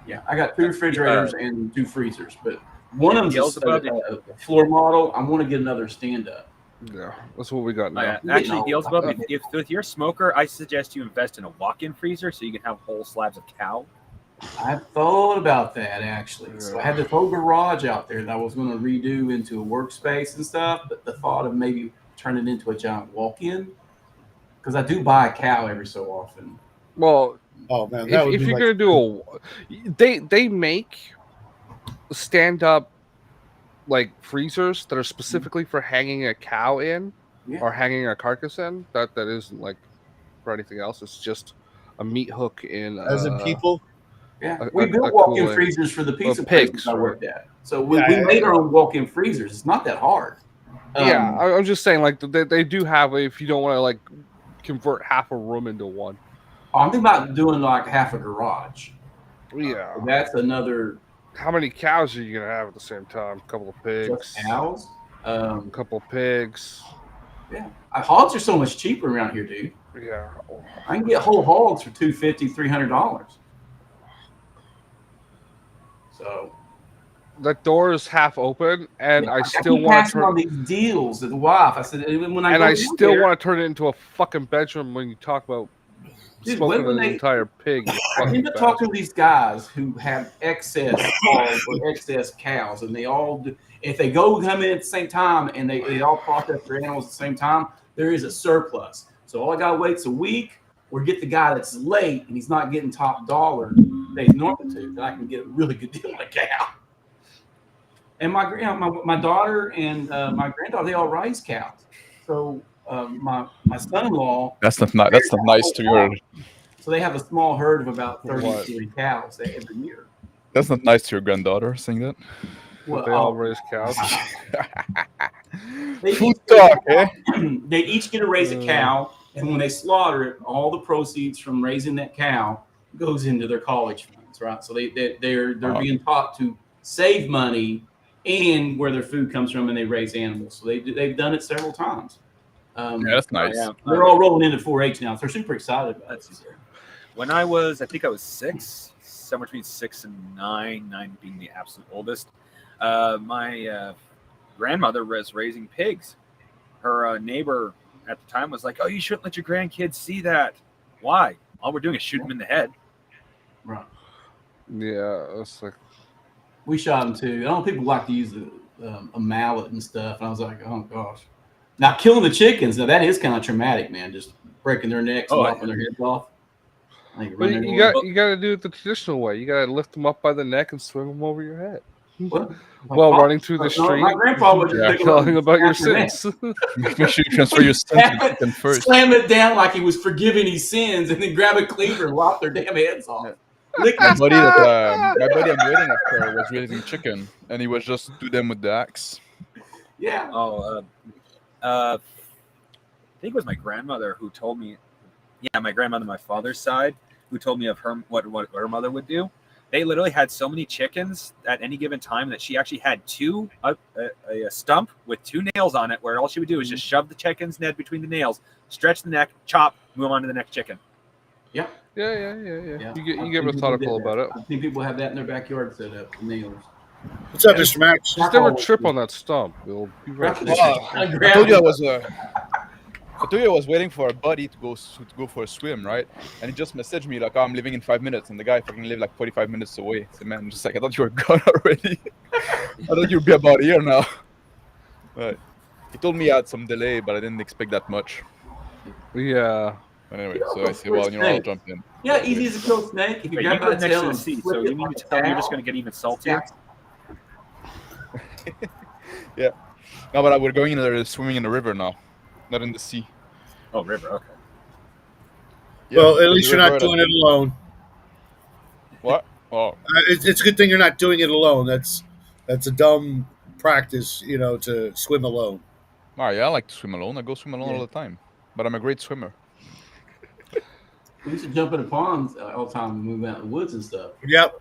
Yeah, I got 2 refrigerators and 2 freezers, but one of them is a floor model. I want to get another stand-up. Yeah, that's what we got now. Actually, Beelzebub, if with your smoker, I suggest you invest in a walk-in freezer so you can have whole slabs of cow. I thought about that actually. Yeah. So I had this whole garage out there that I was going to redo into a workspace and stuff. But the thought of maybe turn it into a giant walk-in, because I do buy a cow every so often. Well, Oh man, that would if be you're like gonna do they make stand up like freezers that are specifically for hanging a cow in or hanging a carcass in. That isn't like for anything else. It's just a meat hook in as in people. Yeah, we built a walk-in cooling freezers for the pizza pigs, places I right? worked at. So we made our own walk-in freezers. It's not that hard. Yeah, I'm just saying, like they do have if you don't want to like convert half a room into one. I'm thinking about doing like half a garage. Yeah, that's another. How many cows are you gonna have at the same time? A couple of pigs. Just cows. A couple of pigs. Yeah, hogs are so much cheaper around here, dude. Yeah, I can get whole hogs for $250, $300. So that door is half open, and I still keep want to passing on these deals to the wife. I said when I and go I still there, want to turn it into a fucking bedroom when you talk about smoking an entire pig. I end up talking to these guys who have excess hogs or excess cows, and they all do, if they come in at the same time and they all process their animals at the same time, there is a surplus. So all I gotta wait is a week, or get the guy that's late and he's not getting top dollar they normally do, that I can get a really good deal on a cow. And my daughter and my granddaughter, they all raise cows. So my son-in-law, that's not nice to hear. So they have a small herd of about 30 cows every year. That's not nice to your granddaughter saying that. Well, they all raise cows. Food talk, eh? They each get to raise a cow, and when they slaughter it, all the proceeds from raising that cow goes into their college funds, right? So they're being taught to save money and where their food comes from, and they raise animals. So they've done it several times. Yeah, that's nice. They're all rolling into 4-H now, so they're super excited about it. When I was 6, somewhere between 6 and 9, 9 being the absolute oldest, my grandmother was raising pigs. Her neighbor at the time was like, "Oh, you shouldn't let your grandkids see that." Why? All we're doing is shoot them in the head. Right. Yeah, it's like we shot them too. I know people like to use a mallet and stuff, and I was like, "Oh gosh." Now killing the chickens, now that is kind of traumatic, man. Just breaking their necks and knocking their heads off. But you got to do it the traditional way. You got to lift them up by the neck and swing them over your head. While running through the street, my grandpa was telling about your sins. Make sure you transfer your sins to the chicken first. Slam it down like he was forgiving his sins, and then grab a cleaver and lop their damn heads off. My buddy I'm waiting after was raising chicken, and he was just do them with the axe. Yeah. I think it was my grandmother who told me. Yeah, my grandmother, my father's side, who told me of her what her mother would do. They literally had so many chickens at any given time that she actually had a stump with 2 nails on it, where all she would do is just shove the chicken's head between the nails, stretch the neck, chop, move on to the next chicken. Yeah. Yeah. You get methodical about it. I think people have that in their backyard set up, the nails. What's up, Mr. Max? Just never trip on that stump. You'll be right. I told you I was waiting for a buddy to go for a swim, right? And he just messaged me like, "Oh, I'm leaving in 5 minutes," and the guy fucking lived like 45 minutes away. So man, I'm just like, I thought you were gone already. I thought you'd be about here now. But he told me he had some delay, but I didn't expect that much. Yeah. But anyway, so I said, well, I'll jump in. Yeah, easy as a kill snake. If you grab grab it next to the seat, so you mean to tell me you're just going to get even saltier? Yeah. No, but we're going in there, swimming in the river now, not in the sea. Oh, river. Okay. Yeah, well, at least you're not doing it alone. What? Oh, it's a good thing you're not doing it alone. That's a dumb practice, to swim alone. Oh yeah, I like to swim alone. I go swim alone all the time, but I'm a great swimmer. We used to jump in the ponds all the time when we went out in the woods and stuff. Yep.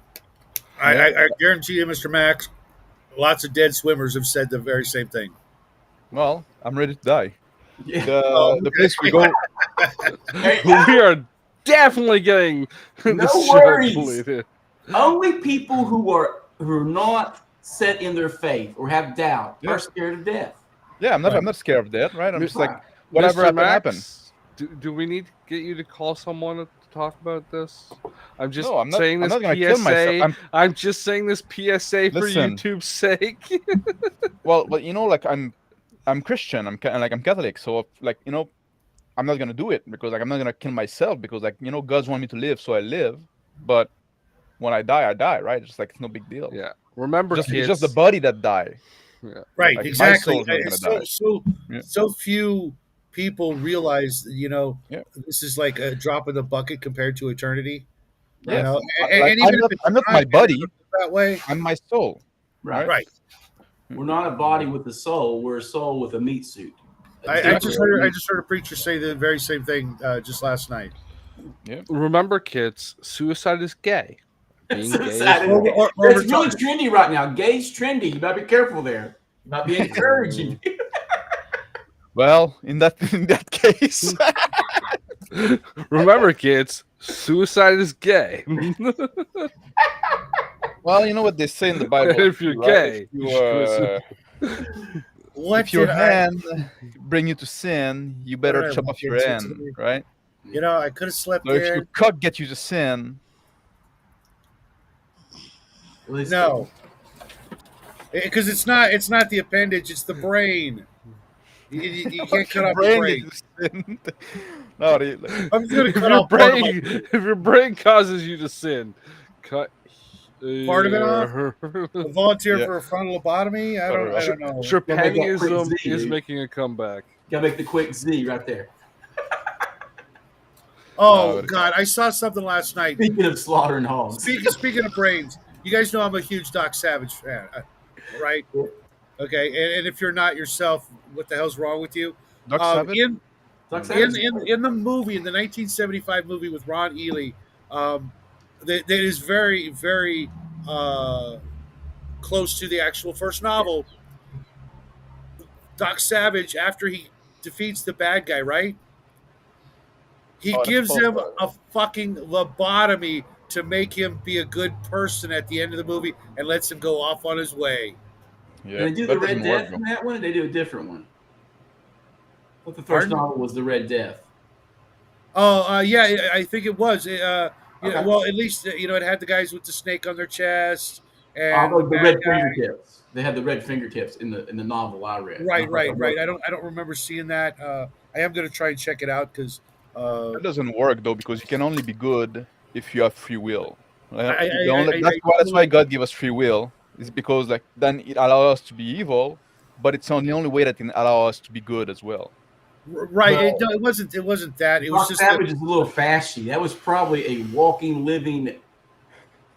I guarantee you, Mr. Max, lots of dead swimmers have said the very same thing. Well, I'm ready to die. Yeah. The place we go. We are definitely getting no show worries. deleted. Only people who are not set in their faith or have doubt are scared of death. Yeah, I'm not scared of death, right? I'm just like, whatever happens. Do we need to get you to call someone to talk about this? I'm just I'm not saying this gonna kill myself. I'm just saying this PSA for Listen. YouTube's sake. Well, like I'm Christian. I'm Catholic. So like I'm not gonna do it because like I'm not gonna kill myself because like God's want me to live, so I live. But when I die, right? It's like it's no big deal. Yeah. Remember, It's kids. just the body that die. Yeah. Right, Like my exactly. soul's not gonna So die. so Yeah. so few people realize, Yeah. this is like a drop in the bucket compared to eternity. You Yes. know, Like and even if it's I'm not not my body. that way, I'm my soul. Right. right? We're not a body with a soul. We're a soul with a meat suit. I Exactly. just heard a preacher say the very same thing just last night. Remember, kids, suicide is gay. Being gay is Suicide is wrong. gay. It's really trendy right now. Gay's trendy. You gotta be careful there. You might be encouraging. Well, in that case, Remember, kids, suicide is gay. well, you know what they say in the Bible. If you're right? gay, you should What If your did hand bring you to sin, you better did I chop walk off your into hand, today? right? I could have slept So if there. your cock get you to sin, No, because it's not the appendage; it's the brain. You can't cut off your brain. gets you to sin. No, I'm just gonna cut off part of my if your brain causes you to sin, cut Part of it off? your- volunteer Yeah. for a frontal lobotomy. I don't know. Trepannism quick Z, is dude. making a comeback. Gotta make the quick Z right there. Oh No, God, I saw something last night. Speaking of slaughtering hogs. Speaking of brains, you guys know I'm a huge Doc Savage fan, right? Okay, and if you're not yourself, what the hell's wrong with you? Doc Savage? In the movie, in the 1975 movie with Ron Ely, that is very, very close to the actual first novel. Doc Savage, after he defeats the bad guy, right? He that's gives him called, a fucking lobotomy to make him be a good person at the end of the movie and lets him go off on his way. Yeah, Did they do that the Red doesn't work, Death though. in that one? Or did they do a different one? But the first Pardon? novel was the Red Death. Oh, yeah, I think it was. Okay. Well, at least it had the guys with the snake on their chest and Although the bad red guy. fingertips. They had the red fingertips in the novel I read. Right. I don't remember seeing that. I am going to try and check it out because That doesn't work though because you can only be good if you have free will. I That's why God gave us free will. Is because like then it allows us to be evil, but it's the only way that can allow us to be good as well. right. Well, It wasn't that. It was Doc just Savage is a little fashy. That was probably a walking, living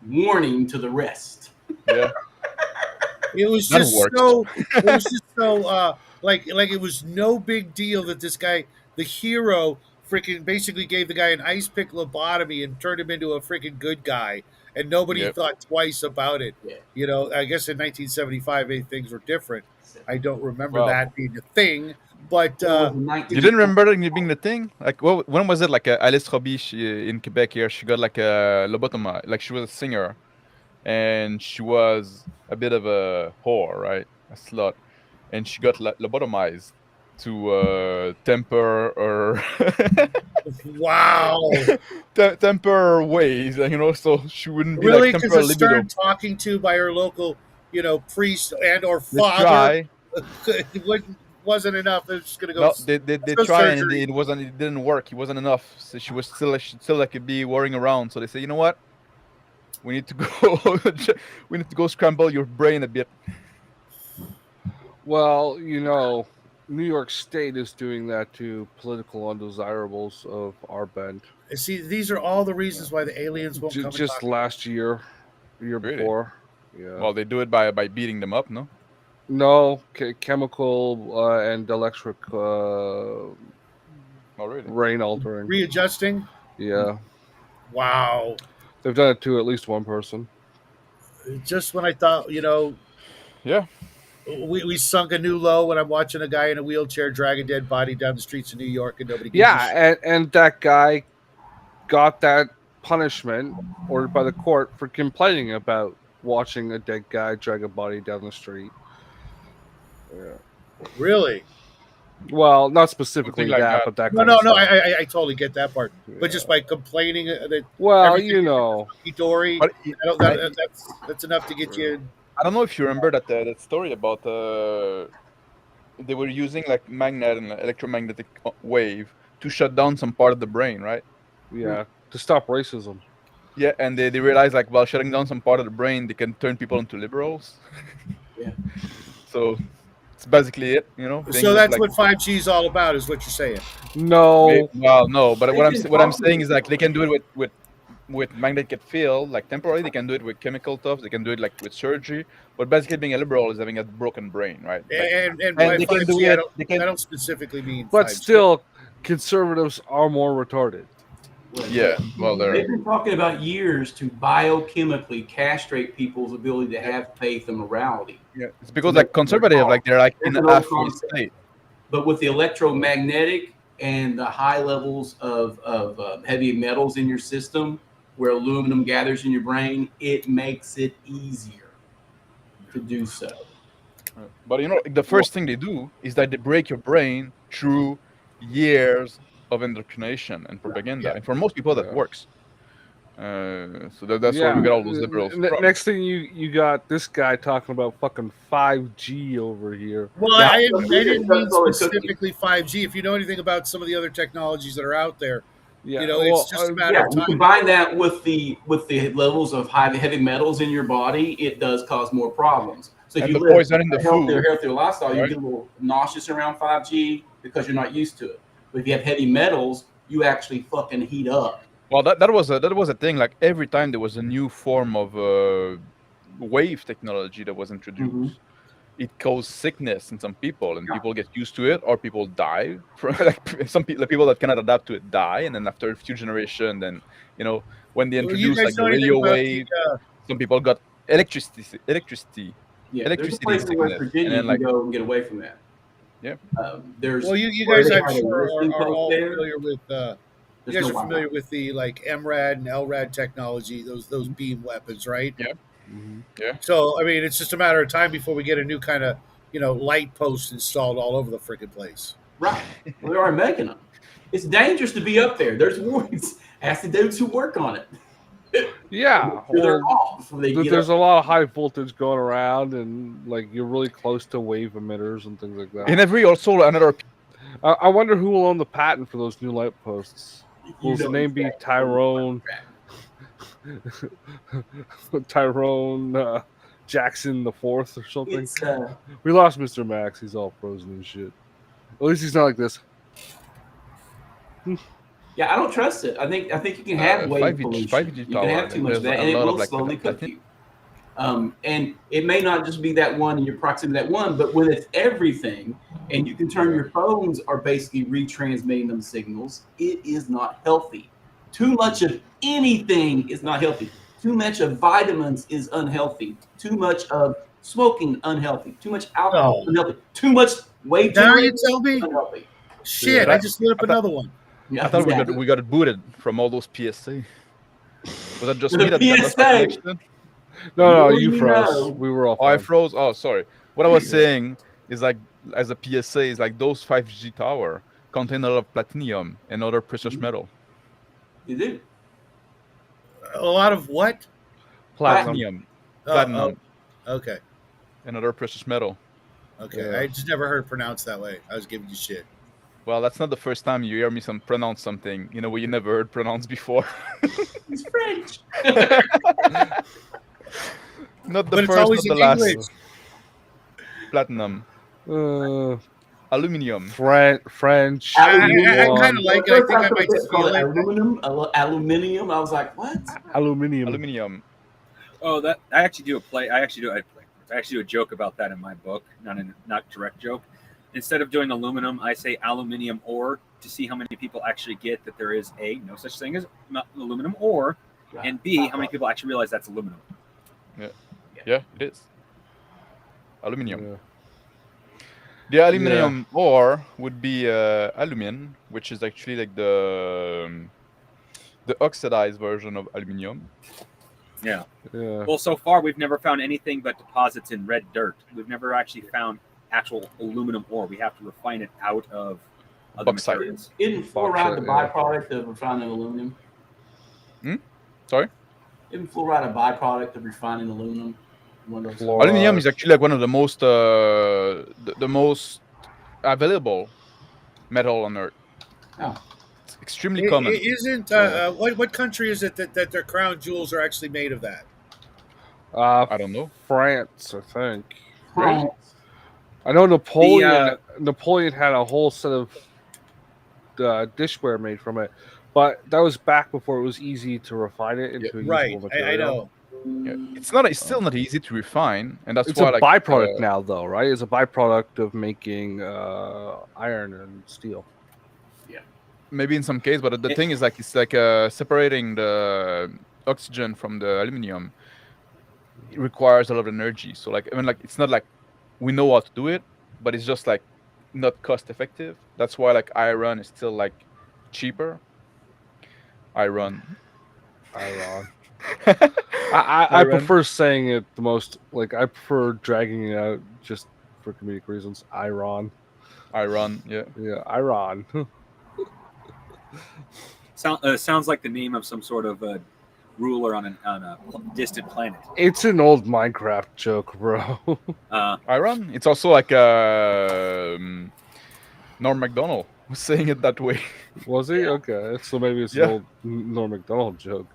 warning to the rest. Yeah, it was That just works. so it was just so like it was no big deal that this guy, the hero, freaking basically gave the guy an ice pick lobotomy and turned him into a freaking good guy, and nobody Yep. thought twice about it. Yeah. I guess in 1975 things were different. I don't remember Well, that being a thing, but you didn't remember it being the thing? Like, when was it? Like, Alice Robbie in Quebec here, she got like a lobotomy. Like, she was a singer, and she was a bit of a whore, right? A slut, and she got lobotomized to temper her wow, temper her ways, so she wouldn't be really? like Because temper her a libido. stern talking to by her local, priest and or They father, try. it wasn't enough. It was just gonna go. No, they go try and surgery. it didn't work. It wasn't enough. So she still like be worrying around. So they say, you know what? We need to go. We need to go scramble your brain a bit. Well, New York State is doing that to political undesirables of our bend. See, these are all the reasons why the aliens won't come. and Just talk. last year, year Really? before. Yeah. Well, they do it by beating them up, no? No, chemical and electric Oh, really? rain altering. Readjusting. Yeah, Wow. they've done it to at least one person. Just when I thought, Yeah. we sunk a new low when I'm watching a guy in a wheelchair drag a dead body down the streets of New York and nobody gives a shit. Yeah, and that guy got that punishment ordered by the court for complaining about watching a dead guy drag a body down the street. Yeah. Really? Well, not specifically Something like that, that. but that No, kind no, of no. stuff. I totally get that part, but just by complaining that Well, everything Dory, But that's enough to get you. I don't know if you remember that story about they were using like magnet and electromagnetic wave to shut down some part of the brain, right? Yeah, to stop racism. Yeah, and they realized like while shutting down some part of the brain, they can turn people into liberals. Yeah. So it's basically it, you know. So Being that's like, what 5G is all about, is what you're saying. No, well, no, but They've been what I'm talking saying to is like they can do it with magnetic field, like temporarily. They can do it with chemical stuff. They can do it like with surgery. But basically, being a liberal is having a broken brain, right? Like, And and by they can do 5G, it. They I can, don't specifically mean but 5G. still, conservatives are more retarded. yeah. Well, They've they're been talking about years to biochemically castrate people's ability to have faith and morality. yeah. It's To because make like them their conservative, cause. like they're like in It's a an old half-free concept. state. But with the electromagnetic and the high levels of heavy metals in your system, where aluminum gathers in your brain, it makes it easier to do so. But you know, the first thing they do is that they break your brain through years of indoctrination and propaganda, Yeah. and for most people that Yeah. works. So that's why we got all those liberals. Next thing you got this guy talking about fucking 5G over here. Well, Yeah, I didn't mean that's all it took you. specifically 5G. If you know anything about some of the other technologies that are out there, Yeah, you know, well, it's just a matter Yeah, of you time. combine that with the levels of heavy metals in your body, it does cause more problems. So if And you the live poison in the a healthier food, lifestyle, you right? get a little nauseous around 5G because you're not used to it. But if you have heavy metals, you actually fucking heat up. Well, that was a thing. Like every time there was a new form of wave technology that was introduced, it caused sickness in some people, and people get used to it, or people die. From like some people, the people that cannot adapt to it die, and then after a few generations, then you know when they Well, you introduced guys like know the anything radio about the? wave, some people got electricity Yeah, there's a place in West sickness, Virginia and you then can like go and get away from that. yeah, There's Well, you where guys, they I'm had a sure, listening are post all there. familiar with. You There's guys no are Wi-Fi. familiar with the like MRAD and LRAD technology, those beam weapons, right? yeah, mhm. yeah. So I mean, it's just a matter of time before we get a new kind of light post installed all over the freaking place. Right. Well, they are making them. It's dangerous to be up there. There's warnings. Ask the dudes who work on it. Yeah, Make sure they're well, off before they get there's up. a lot of high voltage going around, and like you're really close to wave emitters and things like that. In every also another I wonder who will own the patent for those new light posts. Will You his know name be exactly. Tyrone? Tyrone Jackson the Fourth or something? It's We lost Mr. Max. He's all frozen and shit. At least he's not like this. yeah, I don't trust it. I think you can have wave 5G pollution. 5G You can tower. have too much of There's that, a and it lot will of like slowly cook platinum. you. And it may not just be that one in your proximity to that one, but when it's everything, and you can turn your phones are basically retransmitting them signals, it is not healthy. Too much of anything is not healthy. Too much of vitamins is unhealthy. Too much of smoking unhealthy. Too much alcohol unhealthy. Too much way too Now much you tell me? unhealthy. Shit, Yeah. I just lit up another one. Yeah, I thought exactly. we got booted from all those PSA. Was that just The me that lost my PSA. connection? No, You you froze. know. We were all Oh, I fine. froze. Oh, sorry. What I was saying is like, as a PSA, is like those 5G tower contain a lot of platinum and other precious metal. You do. A lot of what? Platinum. Platinum, Okay, and other precious metal. okay. Yeah. I just never heard it pronounced that way. I was giving you shit. Well, that's not the first time you hear me pronounce something, you know, what you never heard pronounced before. It's French. Not the But it's first, always not the in last. English. Platinum, aluminium. French. I Yuan, kind of like it. I think I might steal it. Aluminium. I was like, what? aluminium. Aluminium. Oh, that I actually do a play. I actually do a joke about that in my book, not direct joke. Instead of doing aluminum, I say aluminium ore to see how many people actually get that there is A, no such thing as aluminum ore, and B, how many people actually realize that's aluminum. Yeah, it is. Aluminium. Yeah. The aluminium ore would be aluminum, which is actually like the oxidized version of aluminium. Yeah. Yeah. Well, so far we've never found anything but deposits in red dirt. We've never actually found actual aluminum ore. We have to refine it out of other Bauxite. materials. Isn't fluoride the byproduct of refining aluminum? Sorry? Isn't fluoride a byproduct of refining aluminum? One of those. Aluminium is actually like one of the most available metal on Earth. Oh. It's extremely common. Isn't what country is it that their crown jewels are actually made of that? I don't know. France, I think. Really? I know Napoleon. The, Napoleon had a whole set of dishware made from it, but that was back before it was easy to refine it into a Right, usable material. I know. Yeah. It's still not easy to refine, and that's It's why a byproduct now, though, right? It's a byproduct of making iron and steel. Yeah. Maybe in some case, but the thing is, like, it's like separating the oxygen from the aluminum. It requires a lot of energy. So, like, I mean, like, it's not like we know how to do it, but it's just like not cost effective. That's why, like, iron is still like cheaper. Iron. I prefer saying it the most. Like, I prefer dragging it out just for comedic reasons. Iron. Yeah. Yeah, Iron. sounds like the name of some sort of ruler on a distant planet. It's an old Minecraft joke, bro. Iron. It's also like Norm Macdonald was saying it that way. Was he? Okay, so maybe it's an old Norm Macdonald joke.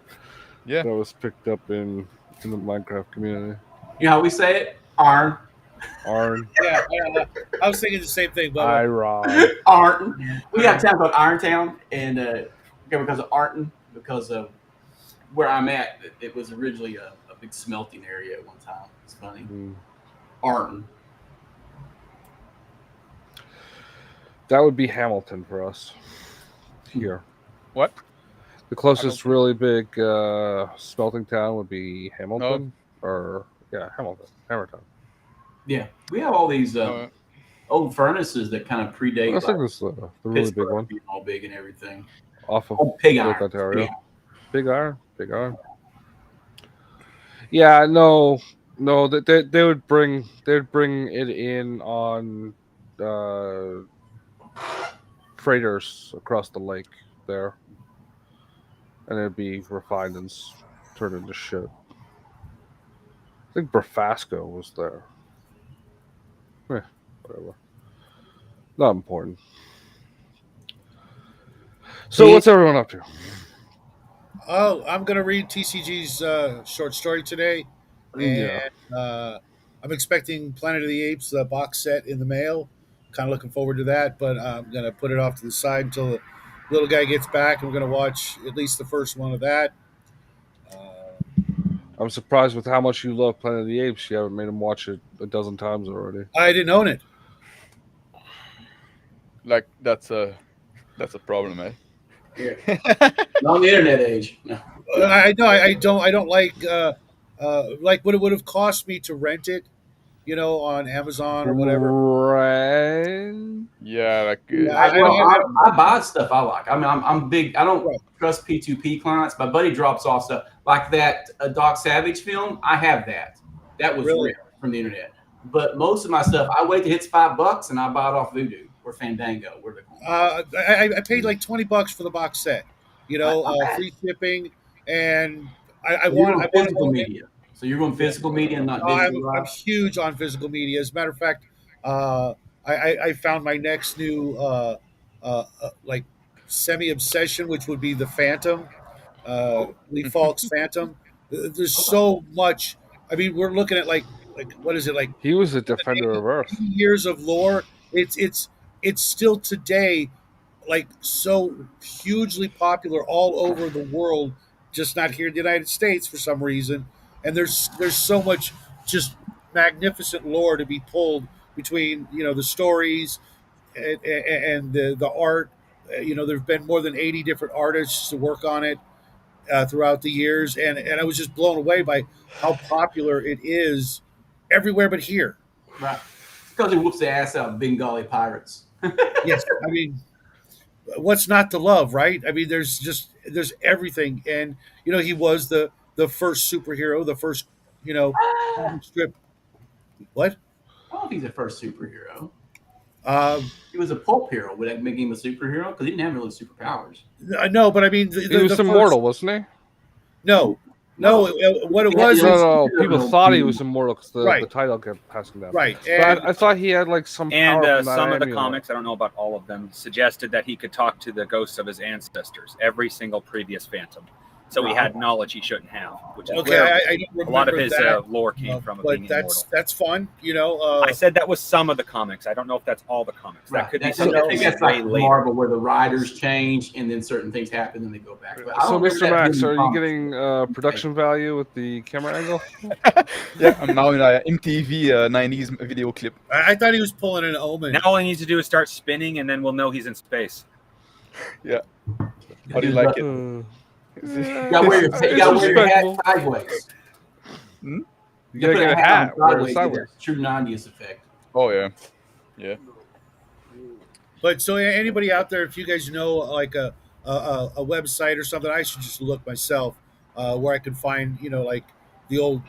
Yeah, that was picked up in the Minecraft community. You know how we say it? Arn. Yeah, I was thinking the same thing. But Arn. We have a town called Irontown, and because of Arton, because of where I'm at, it was originally a big smelting area at one time. It's funny. Arton. That would be Hamilton for us here. What? The closest really big smelting town would be Hamilton, Hamilton. Yeah, we have all these old furnaces that kind of predate. I think this the really big one, being all big and everything. Off of Pig Lake Iron. Ontario. Big Iron. Yeah, no. They would bring it in on freighters across the lake there, and it'd be refined and turned into shit. I think Brafasco was there. Whatever. Not important. So what's everyone up to? Oh, I'm gonna read TCG's short story today, and I'm expecting Planet of the Apes box set in the mail. Kind of looking forward to that, but I'm gonna put it off to the side until the little guy gets back, and we're gonna watch at least the first one of that. I'm surprised with how much you love Planet of the Apes. You haven't made him watch it a dozen times already. I didn't own it. Like that's a problem, eh? Yeah. Not on the internet age. No. I know. I don't like what it would have cost me to rent it, on Amazon or whatever. Right. Yeah, like I buy stuff I like. I mean, I'm big. I don't trust P2P clients. My buddy drops off stuff like that. A Doc Savage film. I have that. That was real from the internet. But most of my stuff, I wait till it hits $5 and I buy it off Voodoo or Fandango. I paid like $20 for the box set. Free shipping, and I want physical media. So you're going physical media and not digital. I'm huge on physical media. As a matter of fact, I found my next new like semi-obsession, which would be the Phantom, Lee Falk's Phantom. There's so much. I mean, we're looking at like what is it like? He was a defender of Earth. Years of lore. It's still today like so hugely popular all over the world, just not here in the United States for some reason. And there's so much just magnificent lore to be pulled between the stories and the art. There've been more than 80 different artists to work on it throughout the years, and I was just blown away by how popular it is everywhere but here. Right, because it whoops the ass out of Bengali pirates. Yes, I mean, what's not to love, right? I mean, there's everything, and he was the first superhero, the first comic strip. What? I don't think he's the first superhero. He was a pulp hero. Would that make him a superhero? Because he didn't have really superpowers. No, but I mean, he was immortal, wasn't he? No, No, what it was is No. People thought he was immortal because the Right. title kept passing down. right, But and I thought he had like some And power from that some of the amulet. comics, I don't know about all of them, suggested that he could talk to the ghosts of his ancestors, every single previous Phantom. So he had knowledge he shouldn't have, which is okay, where I don't remember a lot of his that, lore came from of but being that's immortal. fun. I said that was some of the comics. I don't know if that's all the comics. Right. That could be I something think that's way like later. Marvel, where the writers change and then certain things happen and they go back. But I So, don't remember Mr. that Max, being are you comics. getting production value with the camera angle? Yeah, I'm now in a MTV 90s video clip. I thought he was pulling an Omen. Now all he needs to do is start spinning, and then we'll know he's in space. Yeah. How do you like it? You gotta wear your hat sideways. Hmm? You gotta get a hat. Wear it sideways. True 90s effect. Oh yeah, yeah. But so anybody out there, if you guys know like a website or something, I should just look myself where I can find like the old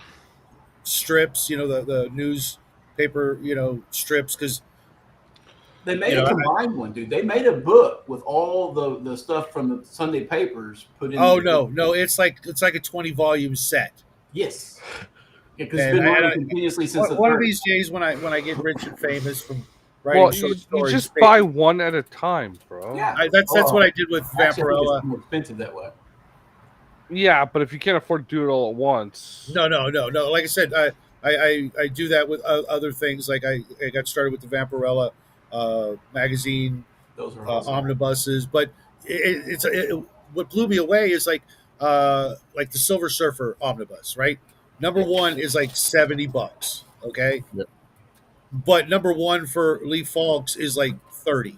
strips, the newspaper strips, because They made a combined one, dude. They made a book with all the stuff from the Sunday papers put in. oh no, it's like a 20-volume set. Yes. Because And it's been running continuously since the one of 30s. these days when I get rich and famous from writing Well, short you stories, just buy one at a time, bro. Yeah. that's what I did with Actually, I think Vampirella. it's more expensive that way. Yeah, but if you can't afford to do it all at once, No. Like I said, I do that with other things. Like I got started with the Vampirella magazine, Those are awesome. omnibuses. But what blew me away is like the Silver Surfer omnibus, right? Number one is like $70. Okay. Yep. But number one for Lee Falks is like 30.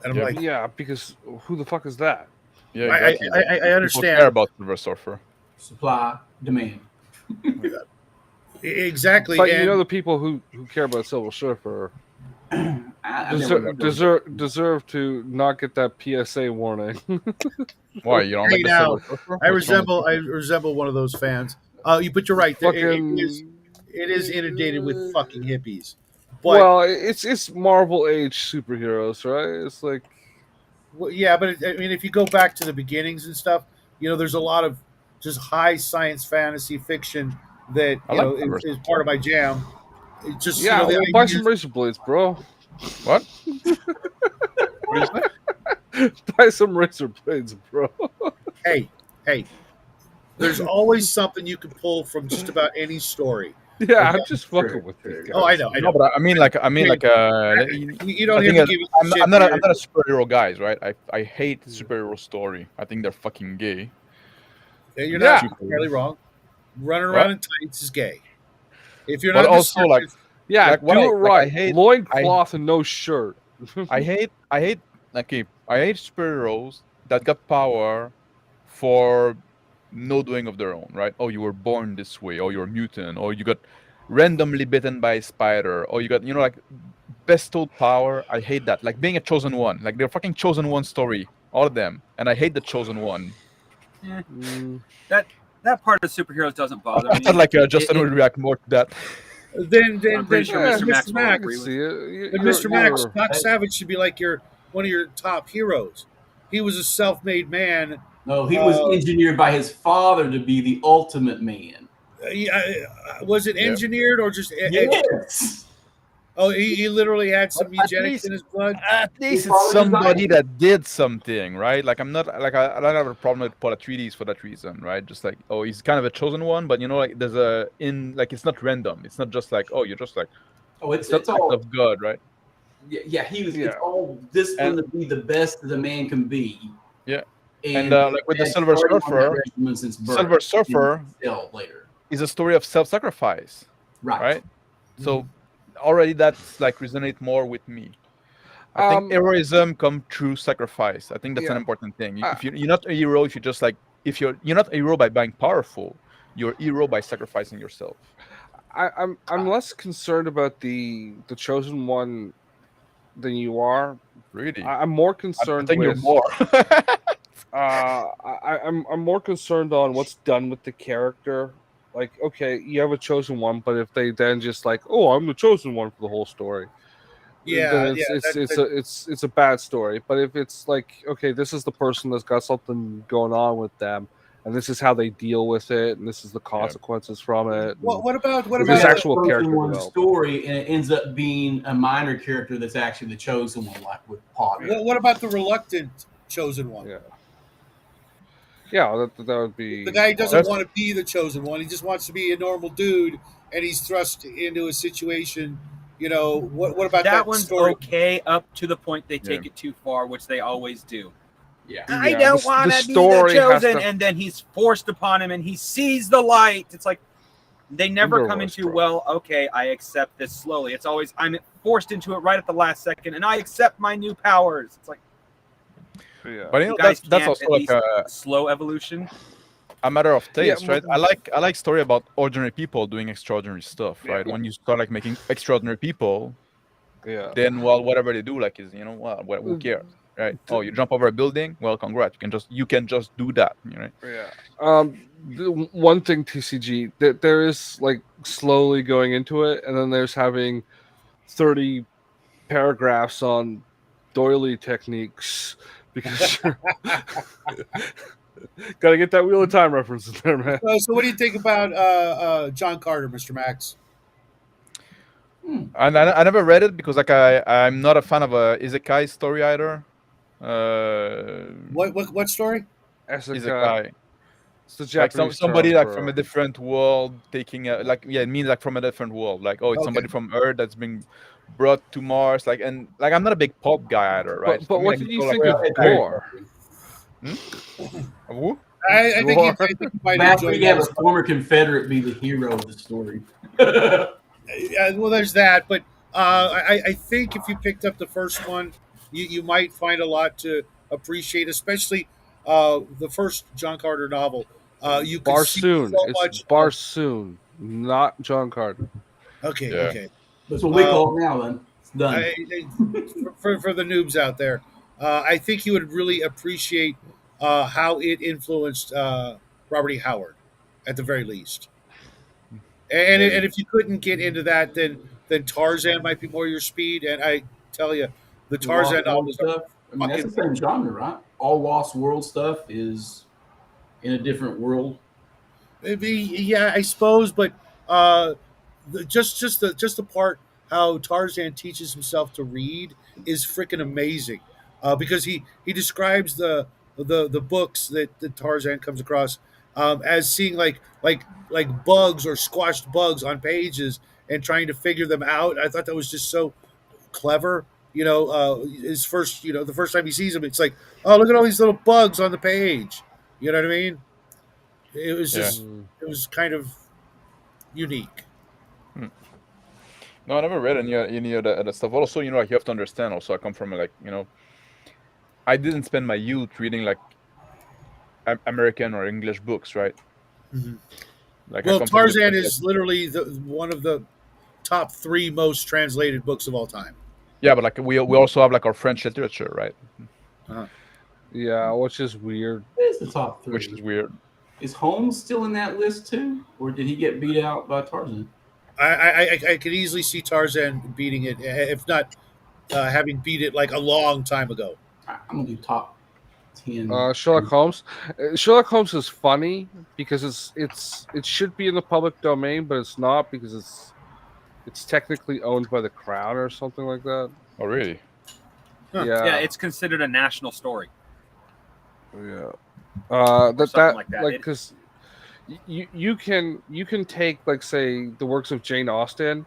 And I'm Yeah. like, yeah, because who the fuck is that? Yeah, I exactly. I People understand. care about Silver Surfer. Supply, demand. Exactly. But and you know the people who care about Silver Surfer I've never deserve to not get that PSA warning. Why you don't Hey, like the now, Silver Surfer? I What's wrong with resemble one of those fans. But you're right. Fucking It is inundated with fucking hippies. But well, it's Marvel age superheroes, right? It's like yeah, but I mean, if you go back to the beginnings and stuff, there's a lot of just high science fantasy fiction that I like Silver is part of my jam. It just yeah, the well, buy ideas- some razor blades, bro. What? What do you say? Buy some razor blades, bro. hey, there's always something you can pull from just about any story. Yeah, I'm just fucking with you guys. Oh, I know. No, but I mean like You don't I hear think me give you I'm, shit. I'm not a, here. I'm not a superhero guys, right? I hate superhero story. I think they're fucking gay. You're Yeah. not entirely wrong. Running What? around in tights is gay. If you're But not also like Yeah, Like, what do I- it like, right. I hate- Loincloth and no shirt. I hate okay, I hate superheroes that got power for no doing of their own, right? Oh, you were born this way, or you're a mutant, or you got randomly bitten by a spider, or you got like bestowed power. I hate that. Like being a chosen one. Like they're fucking chosen one story, all of them, and I hate the chosen one. Mm, That part of superheroes doesn't bother I me. thought like Justin would react more to that. then I'm pretty sure Yeah, Mr. Max will I agree can with see it. Then Mr. Max, Doc Savage should be like one of your top heroes. He was a self-made man. No, he was engineered by his father to be the ultimate man. Was it engineered or just? Yes. Oh, he literally had some At eugenics least- in his blood. At least His father it's somebody designed that did something, right? Like I'm not like I don't have a problem with Paul Atreides for that reason, right? Just like he's kind of a chosen one, but like there's it's not random. It's not just like you're just like Oh, it's not all. of God, right? Yeah, he was. Yeah. It's all this And- going to be the best that a man can be. Yeah. And, like with the that's Silver already on Surfer, that regimen since birth. Silver Surfer Still later. is a story of self-sacrifice, right? So already that's like resonate more with me. I think heroism come through sacrifice. I think that's an Yeah. important thing. If you're not a hero, if you just like if you're not a hero by being powerful, you're a hero by sacrificing yourself. I'm less concerned about the chosen one than you are. Really, I'm more I concerned think you're with. more. I'm more concerned on what's done with the character. Like, okay, you have a chosen one, but if they then just like, oh, I'm the chosen one for the whole story, then it's a bad story. But if it's like, okay, this is the person that's got something going on with them, and this is how they deal with it, and this is the consequences from it. What about There's You have actual a character one development. story, and it ends up being a minor character that's actually the chosen one, like with Potter. what about the reluctant chosen one? Yeah, that would be The guy doesn't want to be the chosen one. He just wants to be a normal dude, and he's thrust into a situation. You know, what about that one's story? okay up to the point they take it too far, which they always do. Yeah. I don't want to be the chosen, and then he's forced upon him, and he sees the light. It's like they never come into, well, okay, I accept this slowly. It's always I'm forced into it right at the last second, and I accept my new powers. It's like, but you know, that's also like a slow evolution. A matter of taste, right? I like story about ordinary people doing extraordinary stuff, right? When you start like making extraordinary people, then whatever they do, like is who cares, right? Oh, you jump over a building, well, congrats, you can just do that, right? The one thing TCG that there is like slowly going into it, and then there's having 30 paragraphs on doily techniques because gotta get that Wheel of Time reference in there, man. So what do you think about John Carter, Mr. Max? And I never read it because like I'm not a fan of a isekai story either. What story? Isekai. It's the Japanese like somebody term like from a different world taking it means like from a different world. Like, oh, it's somebody from Earth that's being brought to Mars. Like, and like I'm not a big pop guy either, right? But what did you think of Gore? Who? I think you might enjoy we have a former Confederate be the hero of the story. Well, there's that, but I think if you picked up the first one, you might find a lot to appreciate, especially the first John Carter novel. You could Barsoon. see so It's much Barsoon, not John Carter. Okay, Yeah. okay. That's what we call it now. Then it's done. For the noobs out there, I think you would really appreciate how it influenced Robert E. Howard, at the very least. And if you couldn't get into that, then Tarzan might be more your speed. And I tell you, the Tarzan World stuff. I mean, that's the same genre, right? All Lost World stuff is in a different world. Maybe, yeah, I suppose, but just the part how Tarzan teaches himself to read is freaking amazing, because he describes the books that Tarzan comes across as seeing like bugs or squashed bugs on pages and trying to figure them out. I thought that was just so clever. His first, the first time he sees him, it's like, oh, look at all these little bugs on the page. You know what I mean? It was just, it was kind of unique. No, I never read any of the stuff. Also, like you have to understand. Also, I come from I didn't spend my youth reading like American or English books, right? Mm-hmm. Like, well, Tarzan is literally one of the top 3 most translated books of all time. Yeah, but like we also have like our French literature, right? Uh-huh. Yeah, which is weird. It's the top 3. Which is weird. Is Holmes still in that list too, or did he get beat out by Tarzan? I could easily see Tarzan beating it, if not having beat it like a long time ago. I'm gonna do top 10. Sherlock Holmes. Sherlock Holmes is funny because it should be in the public domain, but it's not because it's technically owned by the Crown or something like that. Oh, really? Huh. Yeah, it's considered a national story. Yeah. Because you can take, like, say, the works of Jane Austen,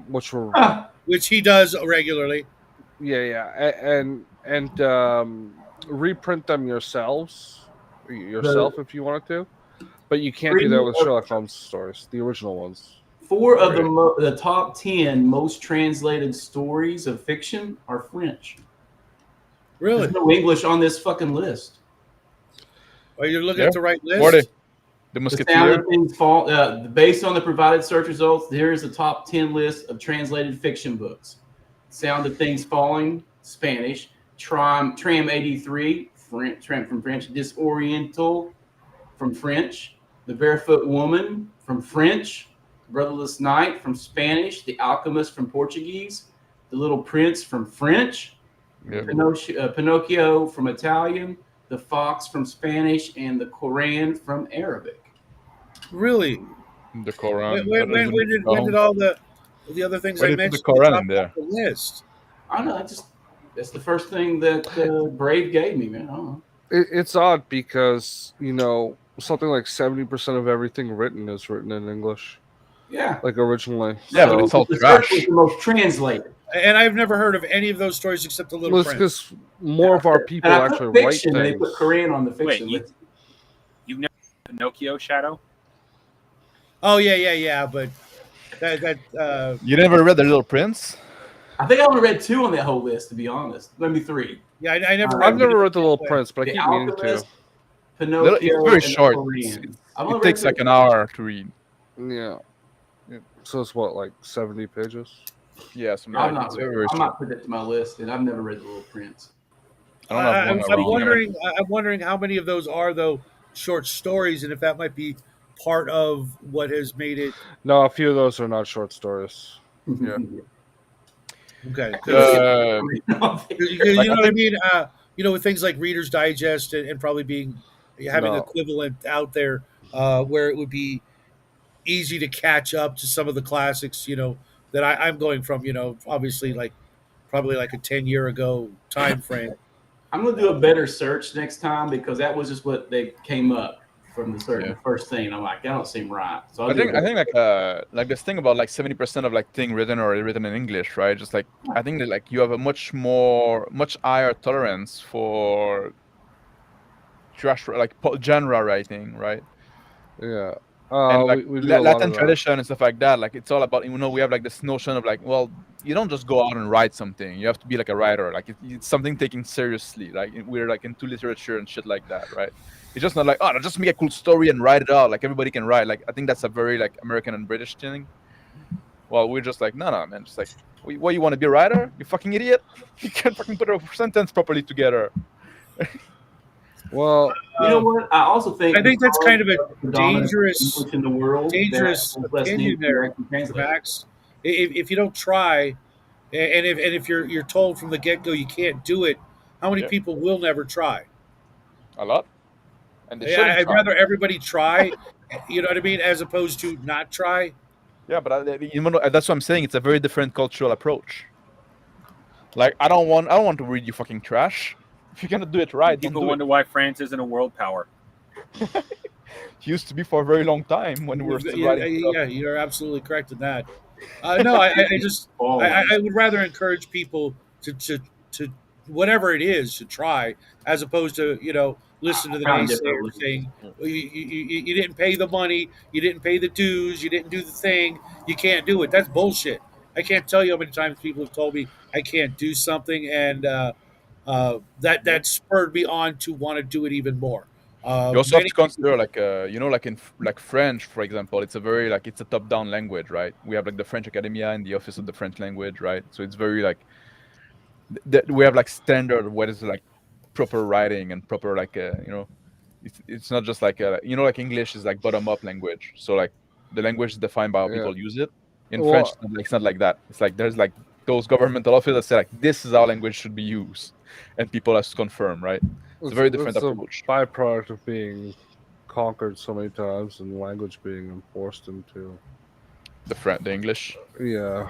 which he does regularly. And reprint them yourself if you wanted to, but you can't do that with Sherlock Holmes stories, the original ones. 4 of the top 10 most translated stories of fiction are French. Really? There's no English on this fucking list. Are you looking at the right list? Morty. The Sound of Things Fall. Based on the provided search results, here is the top 10 list of translated fiction books. Sound of Things Falling, Spanish. Tram 83, French, from French. Disoriental, from French. The Barefoot Woman, from French. Brotherless Night, from Spanish. The Alchemist, from Portuguese. The Little Prince, from French. Yep. Pinocchio, from Italian. the Fox from Spanish, and the Quran from Arabic. Really? The Quran. When did all the other things Why I did you put the mentioned Quran drop in there? off the list? I don't know. That's the first thing that Brave gave me, man. I don't know. It's odd because something like 70% of everything written is written in English, Yeah. like originally. Yeah, but So it's all the trash. was the most translated. And I've never heard of any of those stories except the Little well, it's Prince. because more of our people And I actually put write fiction, and they things. put Korean on the fiction Wait, list. you've never read Pinocchio, Shadow? Oh yeah. But that You never read The Little Prince? I think I only read 2 on that whole list, to be honest. Maybe 3. yeah, I never. I've read never read The Little Pinocchio. Prince, but I The keep meaning to. Alchemist, It's Pinocchio, very and short. the Korean. I've only It read takes like 2. an hour to read. Yeah. So it's what, like 70 pages? Yeah, something I'm like that. It's very, very I'm short. not putting it to my list, and I've never read The Little Prince. I don't have one. I'm wondering how many of those are though short stories, and if that might be part of what has made it No, a few of those are not short stories. Yeah. okay. Uh, You know what I mean? With things like Reader's Digest and probably having No. equivalent out there where it would be easy to catch up to some of the classics, that I'm going from, obviously probably like a 10-year ago time frame. I'm gonna do a better search next time because that was just what they came up from the search. Yeah. The first thing I'm like, that don't seem right. So I think like this thing about like 70% of like thing written in English, right? Just like I think that like you have a much higher tolerance for trash like genre writing, right? Yeah. And like we do a lot Latin of that. tradition and stuff like that. Like it's all about we have like this notion of like, well, you don't just go out and write something. You have to be like a writer. Like it's something taken seriously. Like we're like into literature and shit like that, right? It's just not like, oh, just make a cool story and write it out. Like everybody can write. Like I think that's a very like American and British thing. Well, we're just like, no, man. Just like, what, you want to be a writer? You fucking idiot! You can't fucking put a sentence properly together. Well, you know what? I also think that's kind of a dangerous English in the world. Opinion there, Max. If you don't try, and if you're told from the get go you can't do it, how many people will never try? A lot. And I'd rather everybody try, you know what I mean, as opposed to not try. Yeah, but that's what I'm saying. It's a very different cultural approach. Like I don't want to read you fucking trash. If you're gonna do it right, people wonder why France isn't a world power. Used to be for a very long time when we were still writing stuff. Yeah, you're absolutely correct in that. No, I would rather encourage people to whatever it is to try, as opposed to listen to the naysayer saying you didn't pay the money, you didn't pay the dues, you didn't do the thing, you can't do it. That's bullshit. I can't tell you how many times people have told me I can't do something, and that spurred me on to want to do it even more. You also have to consider like like in like French, for example, it's a very like it's a top-down language, right? We have like the French Academia and the Office of the French Language, right? So it's very like we have like standard what is like proper writing and proper like it's not just like like English is like bottom-up language. So like the language is defined by how people use it. In French, it's not like that. It's like there's like those governmental officers that say like this is how language should be used, and people have to confirm, right? It's a very different approach. A byproduct of being conquered so many times and language being enforced into the English. Yeah.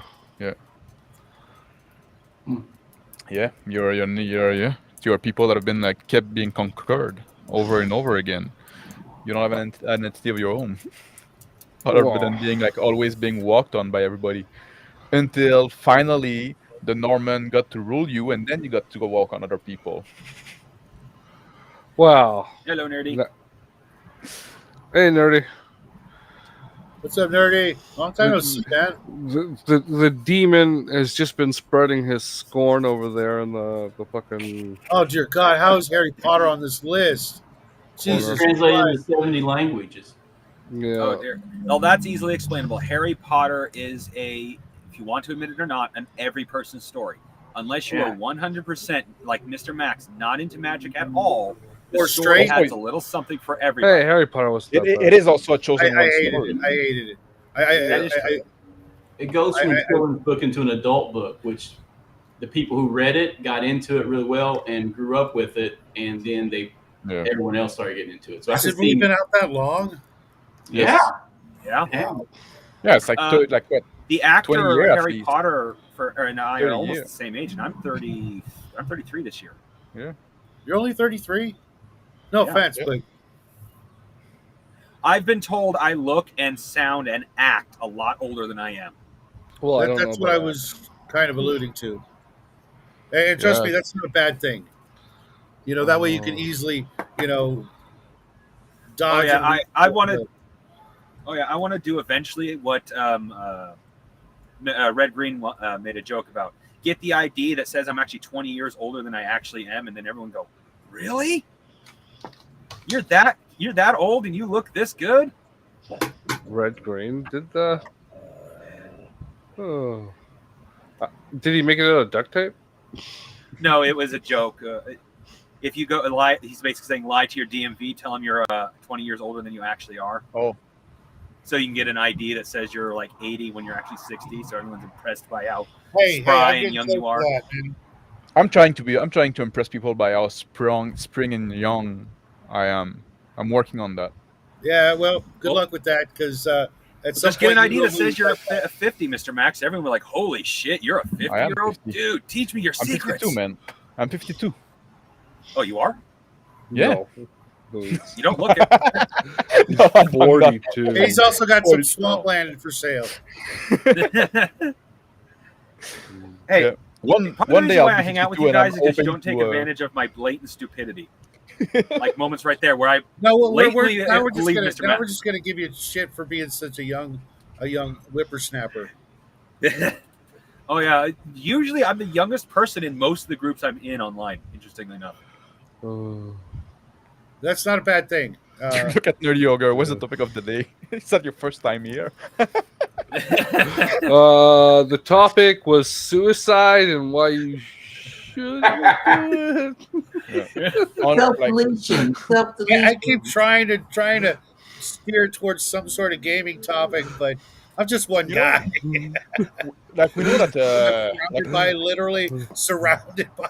Yeah, you're people that have been like kept being conquered over and over again. You don't have an identity of your own, other than being like always being walked on by everybody, until finally the Norman got to rule you, and then you got to go walk on other people. Wow. Hello, Nerdy. Hey, Nerdy. What's up, Nerdy? Long time no see, man. The demon has just been spreading his scorn over there in the fucking. Oh dear God! How is Harry Potter on this list? Jesus, translated into 70 languages. Yeah. Oh dear. Well, that's easily explainable. Harry Potter is if you want to admit it or not, an every person's story. Unless you are 100% like Mr. Max, not into magic at all. Or straight has a little something for everybody. Hey, Harry Potter was. It is also a chosen one story. I hated it. It goes from a children's book into an adult book, which the people who read it got into it really well and grew up with it, and then they Yeah. everyone else started getting into it. So Has I it could really see. been out that long? Yeah. Yeah. Yeah, it's like like what? The 20 actor years at Harry least. Potter and I are 30 almost years. the same age, and I'm 30. I'm 33 this year. Yeah. You're only 33. No Yeah. offense, Yeah. but I've been told I look and sound and act a lot older than I am. Well, I don't know that's what about I was kind of alluding to. And trust Yeah. me, that's not a bad thing. That way you can easily, dodge. Oh yeah, and I want to. Oh yeah, I want to do eventually what Red Green made a joke about. Get the ID that says I'm actually 20 years older than I actually am, and then everyone go, "Really? You're that old and you look this good?" Red Green did the. Oh. Did he make it out of duct tape? No, it was a joke. If you go lie, he's basically saying lie to your DMV, tell him you're 20 years older than you actually are. Oh. So you can get an ID that says you're like 80 when you're actually 60. So everyone's impressed by how Hey, spry I'm and getting young close you are. to that, man. I'm trying to impress people by how spring and young I am. I'm working on that. Yeah, well, good Well, luck with that, because at some Just get an point ID you that will says lose you're that. a 50, Mr. Max. Everyone will be like, holy shit, you're a 50-year-old? 50. Dude, teach me your I'm secrets. 52, man. I'm 52. Oh, you are? Yeah. No. You don't look it. No, I'm not. 42. And he's also got some 42. swampland for sale. Hey, Yeah. One part of the day reason I'll why I be hang out with 52 you and I'm guys is because you open don't take to, advantage of my blatant stupidity. Like moments right there where I No, blatantly now we're just believe gonna Mr. Max. give you shit for being such a young whippersnapper. Oh yeah, usually I'm the youngest person in most of the groups I'm in online. Interestingly enough. That's not a bad thing. Look at Nerdy Ogre. What's the topic of the day? Is that your first time here? The topic was suicide and why you should do it. Self-deletion. I keep trying to steer towards some sort of gaming topic, but I'm just one guy. Like we know that Literally surrounded by.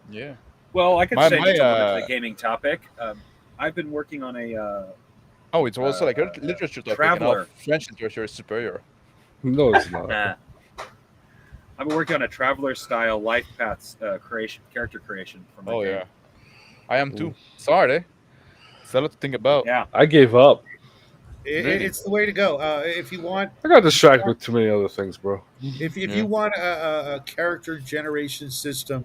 yeah. Well, I could My- say my, just a little bit of the gaming topic. I've been working on a Oh, it's also like a literature topic. And Traveler. our French literature is superior. No, it's not. I've been working on a traveler style life paths character creation for my Oh game. yeah, I am too. Sorry, it's a lot to think about. Yeah. I gave up. Really? It's the way to go. If you want, I got distracted with too many other things, bro. if Yeah. you want a character generation system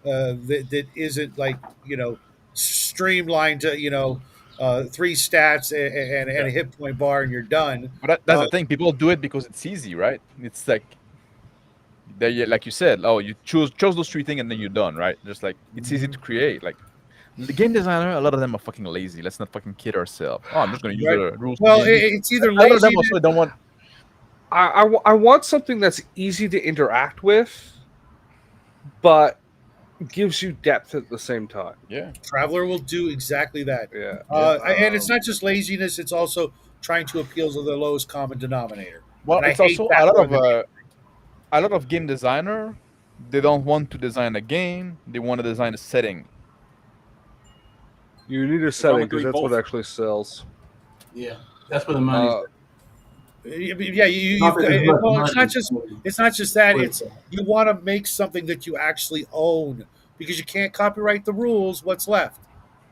that isn't like streamlined to 3 stats and a hit point bar and you're done. But that's the thing. People do it because it's easy, right? It's like they, like you said. Oh, you chose those 3 things and then you're done, right? Just like it's easy to create. Like the game designer, a lot of them are fucking lazy. Let's not fucking kid ourselves. Oh, I'm just gonna use the rules. Well, it's either a lot of lazy. them also don't want. I want something that's easy to interact with, but gives you depth at the same time. Yeah. Traveler will do exactly that. Yeah. And it's not just laziness; it's also trying to appeal to the lowest common denominator. Well, And I it's hate also that a lot of game designer. They don't want to design a game. They want to design a setting. You need a wrong setting with because doing that's what both? actually sells. Yeah, that's where the money's. Yeah, Not that it's worth well, money. it's not just that. It's you want to make something that you actually own because you can't copyright the rules. What's left?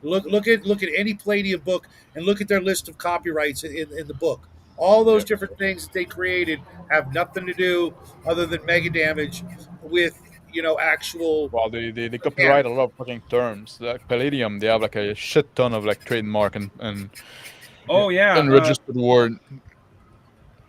Look at any Palladium book and look at their list of copyrights in the book. All those different things that they created have nothing to do other than mega damage with actual. Well, they copyright a lot of fucking terms. Like Palladium, they have like a shit ton of like trademark and Oh yeah. unregistered word.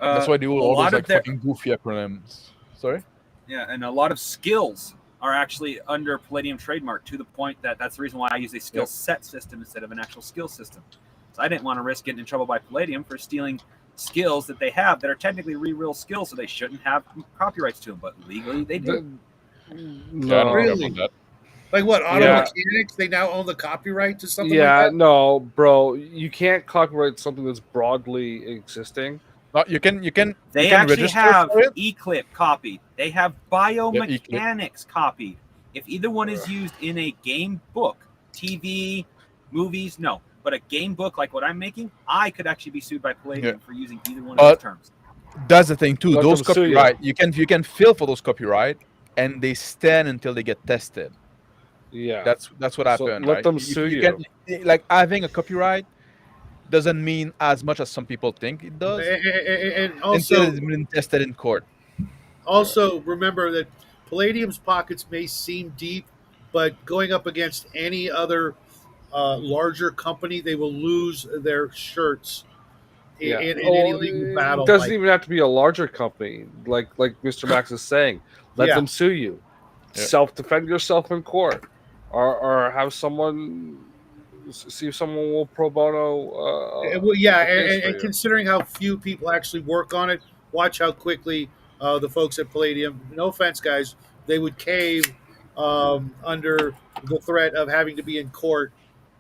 That's why they will a always lot of like their, fucking goofy acronyms. Sorry. yeah, and a lot of skills are actually under Palladium trademark to the point that that's the reason why I use a skill set system instead of an actual skill system. So I didn't want to risk getting in trouble by Palladium for stealing skills that they have that are technically real skills, so they shouldn't have copyrights to them, but legally they do. Yeah, I don't No. care Really? about that. Like what auto Yeah. mechanics? They now own the copyright to something Yeah, like that. no, bro. You can't copyright something that's broadly existing. No, you can They you can actually register have for it. Eclip copied. They have biomechanics copied. If either one is used in a game, book, TV, Movies, no. But a game book like what I'm making, I could actually be sued by Palladium for using either one of those terms. That's the thing too. Let Those them sue you. copyright, you can feel for those copyright, and they stand until they get tested. Yeah. That's what happened. Let right? them If sue you you. can, like having a copyright doesn't mean as much as some people think it does And until also, it's been tested in court. also remember that Palladium's pockets may seem deep, but going up against any other larger company, they will lose their shirts Yeah. in any legal It battle. doesn't Like, even have to be a larger company. Like Mr. Max is saying, let Yeah. them sue you. Yeah. Self-defend yourself in court, or have someone see if someone will pro bono. well, yeah, a case for and you. considering how few people actually work on it, watch how quickly the folks at Palladium, no offense, guys, they would cave under the threat of having to be in court.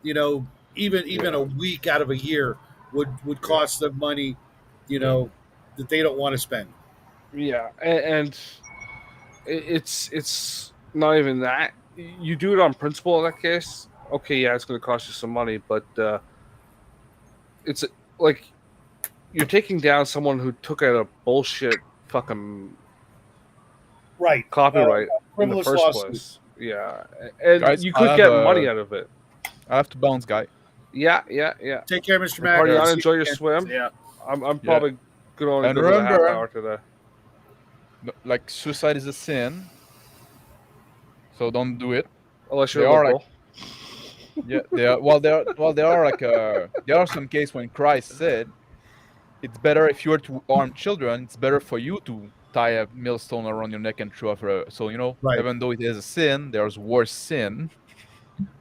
You know, even Yeah. a week out of a year would cost them money. You know, that they don't want to spend. Yeah, and it's not even that. You do it on principle in that case. Okay, yeah, it's going to cost you some money, but it's like you're taking down someone who took out a bullshit fucking Right. copyright in the Frivolous first lawsuit. place. Yeah, and Guys, you I could have get money out of it. I have to bounce, guy. Yeah. Take care, Mr. Mac. Party I'll on, see enjoy you your again. swim. Yeah. I'm probably gonna only And go to the half remember- hour today. Like suicide is a sin, so don't do it. Unless you're They are liberal. Yeah, they are. There are like there are some cases when Christ said, "It's better if you were to harm children. It's better for you to tie a millstone around your neck and throw off a." So Right. even though it is a sin, there's worse sin.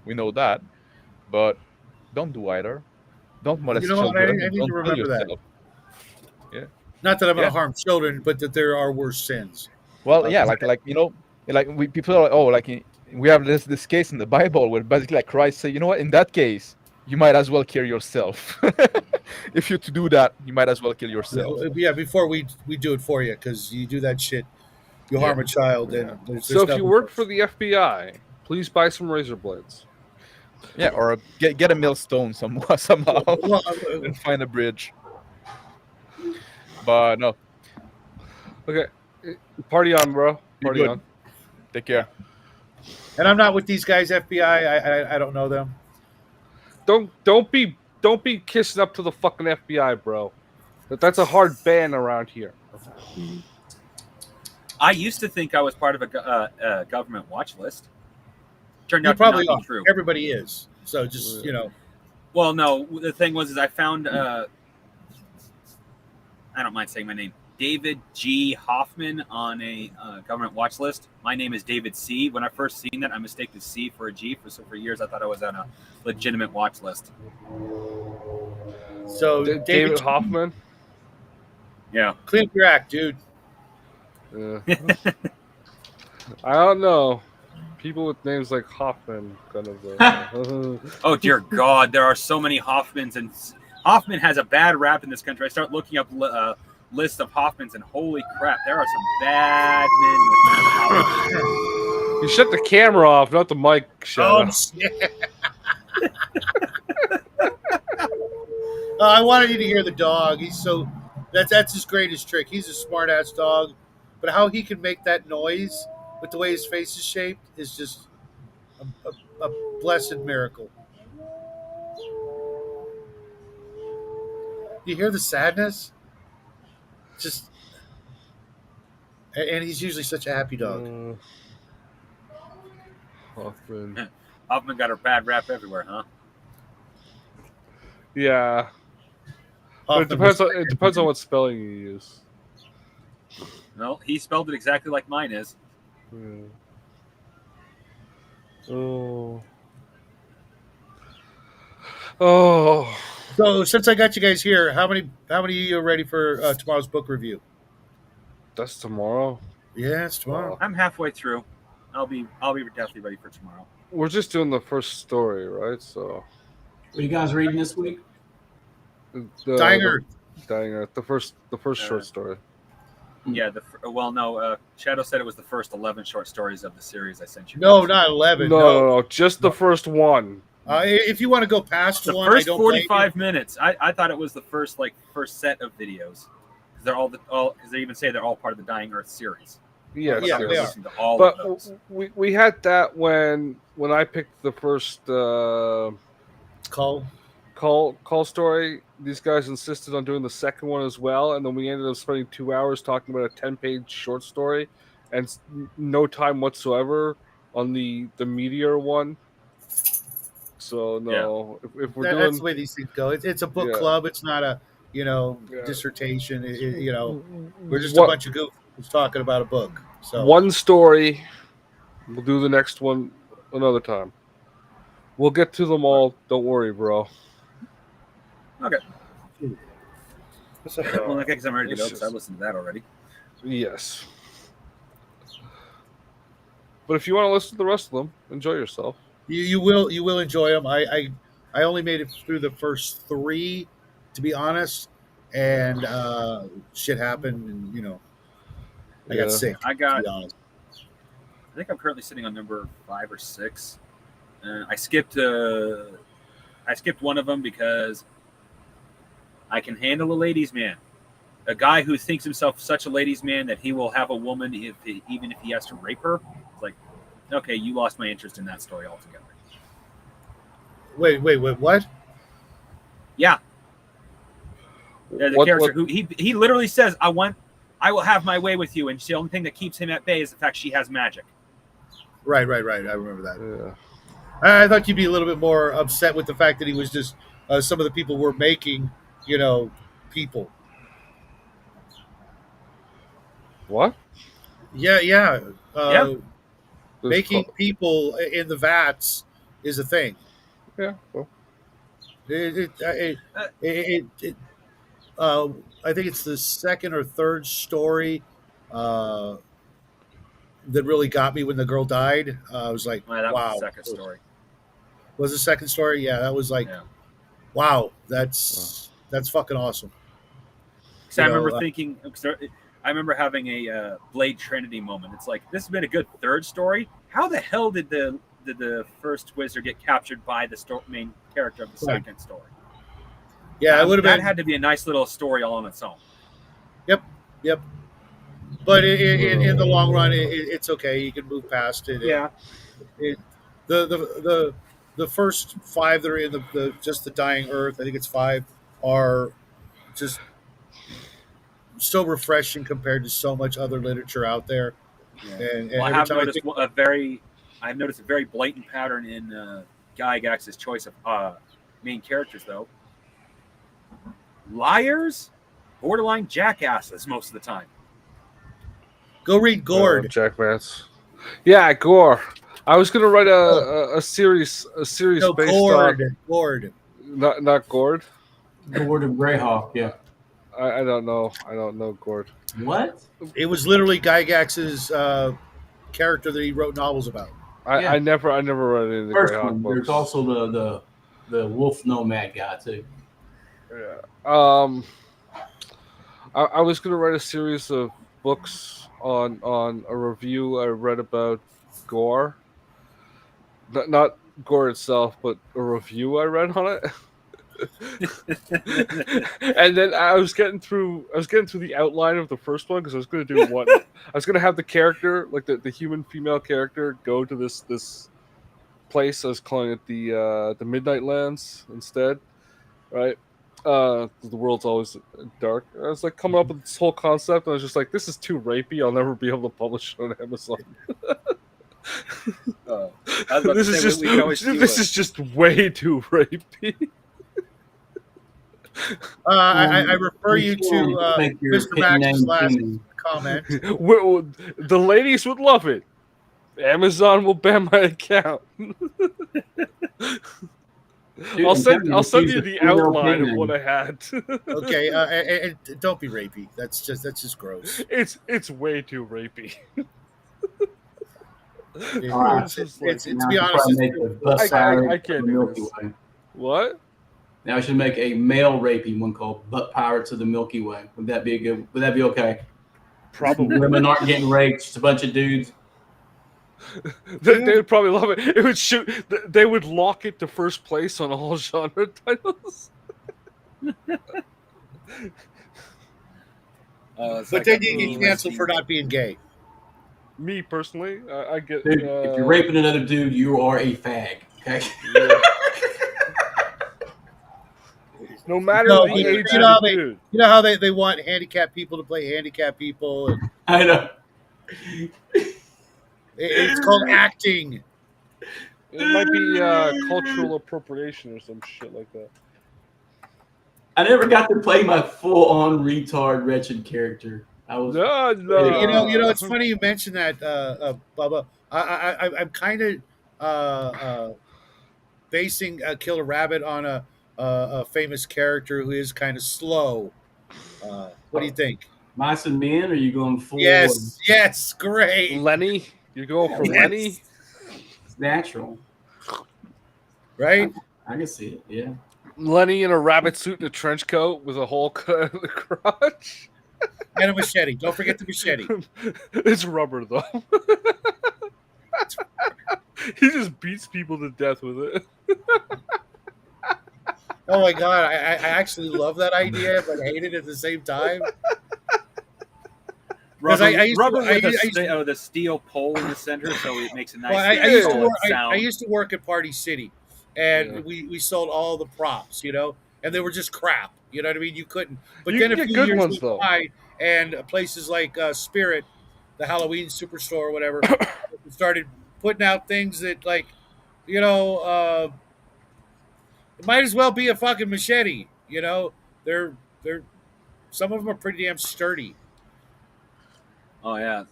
We know that, but don't do either. Don't molest You know what? children. I need Don't to kill remember that. yourself. Not that I'm going Yeah. to harm children, but that there are worse sins. Well, yeah, like people are we have this case in the Bible where basically like Christ said, you know what, in that case, you might as well kill yourself. If you to do that, you might as well kill yourself. Yeah, before we do it for you, because you do that shit, you harm a child, and there's So if you nothing work worse. for the FBI, please buy some razor blades. Yeah, or get a millstone somehow Well, and find a bridge. But no, Okay, party on, bro. Be Party good. on. take care. and I'm not with these guys, FBI. I don't know them. Don't be kissing up to the fucking FBI, bro. That's a hard ban around here. I used to think I was part of a government watch list. Turned You out to probably not are. be true. Everybody is. So just Well, no. The thing was, I found. I don't mind saying my name. David G. Hoffman on a government watch list. My name is David C. When I first seen that, I mistaken C for a G. For years, I thought I was on a legitimate watch list. So David Hoffman. Yeah. clean up your act, dude. Yeah. I don't know. People with names like Hoffman kind of. Oh dear God, there are so many Hoffmans, and Hoffman has a bad rap in this country. I start looking up list of Hoffmans, and holy crap, there are some bad men with Hoffman. You shut the camera off, not the mic. Shut Shit. I wanted you to hear the dog. He's so that's his greatest trick. He's a smart ass dog, but how he can make that noise with the way his face is shaped is just a blessed miracle. You hear the sadness? Just, and he's usually such a happy dog. Hoffman. Hoffman got a bad rap everywhere, huh? Yeah. But it depends on what spelling you use. No, he spelled it exactly like mine is. Yeah. Oh. Oh. So since I got you guys here, how many of you are ready for tomorrow's book review? That's tomorrow. Yeah, it's tomorrow. I'm halfway through. I'll be definitely ready for tomorrow. We're just doing the first story, right? So. What are you guys reading this week? Dying Earth. Dying Earth. The first short story. Yeah. Shadow said it was the first 11 short stories of the series I sent you. No, not 11. No. Just the first one. If you want to go past The one, I first don't blame you. 45 minutes, I thought it was the first set of videos. Because they're all because they even say they're all part of the Dying Earth series. Yes, Yeah, I they was are. listening to all but of those. we had that when I picked the first Call. call story. These guys insisted on doing the second one as well, and then we ended up spending 2 hours talking about a 10-page short story, and no time whatsoever on the meteor one. So no, if we're That's doing the way these things go. It's a book Yeah. club. It's not a Yeah. dissertation. We're just a What- bunch of goofs talking about a book. So one story, we'll do the next one another time. We'll get to them all. Don't worry, bro. Okay. what's up? Well, okay, because I'm ready to It's go because I just- listened to that already. Yes. But if you want to listen to the rest of them, enjoy yourself. You will enjoy them. I only made it through the first 3, to be honest, and shit happened, and I got sick. I To be honest. think I'm currently sitting on number 5 or 6. I skipped one of them because I can handle a ladies' man. A guy who thinks himself such a ladies' man that he will have a woman even if he has to rape her. It's like, okay, you lost my interest in that story altogether. Wait, what? Yeah. There's a character who he literally says, I will have my way with you, and the only thing that keeps him at bay is the fact she has magic. Right. I remember that. Yeah. I thought you'd be a little bit more upset with the fact that he was just some of the people were making, people. What? Yeah. Yeah. Making people in the vats is a thing. Yeah. Well, I think it's the second or third story that really got me when the girl died. I was like, That wow. was the second story. Was the second story? Yeah, that was like, Yeah. wow, that's fucking awesome. Because I remember thinking, I remember having a Blade Trinity moment. It's like, this has been a good third story. How the hell did the first wizard get captured by the main character of the second story? Yeah, it would have been. That had to be a nice little story all on its own. Yep. But in the long run, it's okay. You can move past it. Yeah. The first 5 that are in the just the Dying Earth, I think it's 5, are just so refreshing compared to so much other literature out there. Yeah. And Well, I every have time noticed I've noticed a very blatant pattern in Guy Gax's choice of main characters, though. Liars, borderline jackasses most of the time. go read Gord. Jack Vance. Yeah, Gore. I was gonna write a series No, based Gord. on not Gord. Gord of Greyhawk, yeah. I don't know Gord. What? It was literally Guy Gax's character that he wrote novels about. I never read any of the First Greyhawk one. books. There's also the Wolf Nomad guy too. Yeah. I was gonna write a series of books on a review I read about Gore. Not Gore itself, but a review I read on it. And then I was getting through the outline of the first one because I was going to do one. I was going to have the character, like the human female character, go to this place. I was calling it the Midnight Lands instead, right? The world's always dark. I was like coming up with this whole concept, and I was just like, this is too rapey. I'll never be able to publish it on Amazon. This is just way too rapey. I refer you to Make your Mr. pen Max's name last king. comment. The ladies would love it. Amazon will ban my account. Dude, I'll send choose you a the female outline pen of what name. I had. Okay, and don't be rapey. That's just gross. It's way too rapey. All right. It's to Now be I should honest, probably make a bus pirate I of can't the do Milky this. Way. What? Now I should make a male rapey one called Butt Pirates of the Milky Way. Would that be okay? Probably. Women aren't getting raped, just a bunch of dudes. They would probably love it. It would shoot. They would lock it to first place on all genre titles. But then you get canceled for not being gay. Me personally, I get. Dude, if you're raping another dude, you are a fag. Okay. Yeah. No matter the age you know of the dude. You know how they want handicapped people to play handicapped people. And I know. it's called acting. It might be cultural appropriation or some shit like that. I never got to play my full-on retard wretched character. I was No. You know, it's funny you mentioned that, Bubba. I'm kind of basing Killer Rabbit on a famous character who is kind of slow. What do you think? Mice and Men, or are you going full? Yes, great. Lenny, you're going for Lenny. It's natural, right? I can see it. Yeah. Lenny in a rabbit suit and a trench coat with a hole cut in the crotch. And a machete. Don't forget the machete. It's rubber, though. He just beats people to death with it. Oh my god, I actually love that idea, but hate it at the same time. Rubber, the steel pole in the center, so it makes a nice I used to work at Party City, and we sold all the props, you know, and they were just crap. You know what I mean? You couldn't. But then a few years went by, and places like Spirit, the Halloween Superstore or whatever, started putting out things that, like, you know, it might as well be a fucking machete. You know, they're some of them are pretty damn sturdy. Oh yeah,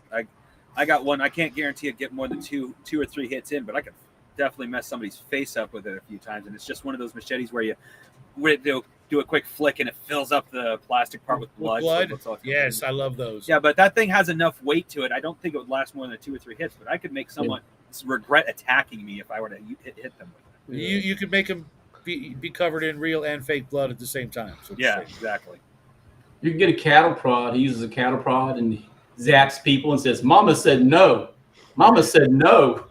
I got one. I can't guarantee it get more than two or three hits in, but I could definitely mess somebody's face up with it a few times. And it's just one of those machetes where they'll do a quick flick and it fills up the plastic part with blood. So yes, I love those. Yeah, but that thing has enough weight to it. I don't think it would last more than 2 or 3 hits, but I could make someone regret attacking me if I were to hit them with it. You could make them be covered in real and fake blood at the same time. So yeah, exactly. You can get a cattle prod. He uses a cattle prod and zaps people and says, "Mama said no. Mama said no."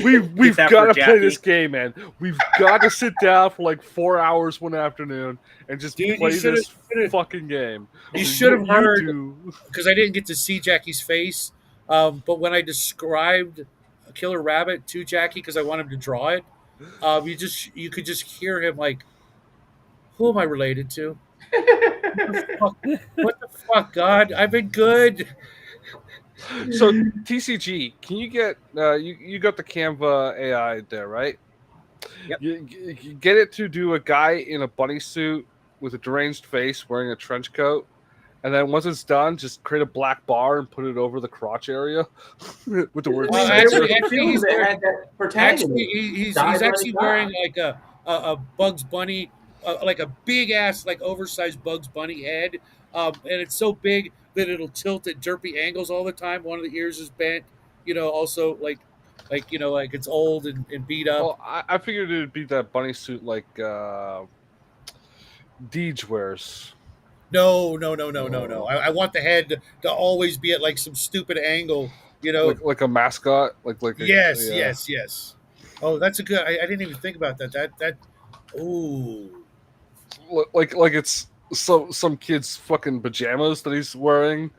We've got to play this game, man. We've got to sit down for like 4 hours one afternoon and just play this fucking game. You should have heard, because I didn't get to see Jackie's face, but when I described Killer Rabbit to Jackie, because I want him to draw it, you could just hear him like, who am I related to? What the fuck, God? I've been good. So TCG, can you get you got the Canva AI there, right? Yep. You get it to do a guy in a bunny suit with a deranged face wearing a trench coat, and then once it's done, just create a black bar and put it over the crotch area with the word. He's actually wearing like a Bugs Bunny, like a big ass, like oversized Bugs Bunny head, and it's so big that it'll tilt at derpy angles all the time. One of the ears is bent, you know. Also, like you know, like it's old and beat up. Well, I figured it'd be that bunny suit like Deej wears. No. I want the head to always be at like some stupid angle, you know, like a mascot, yes. Oh, that's a good. I didn't even think about that. That. Ooh. Like it's some kid's fucking pajamas that he's wearing.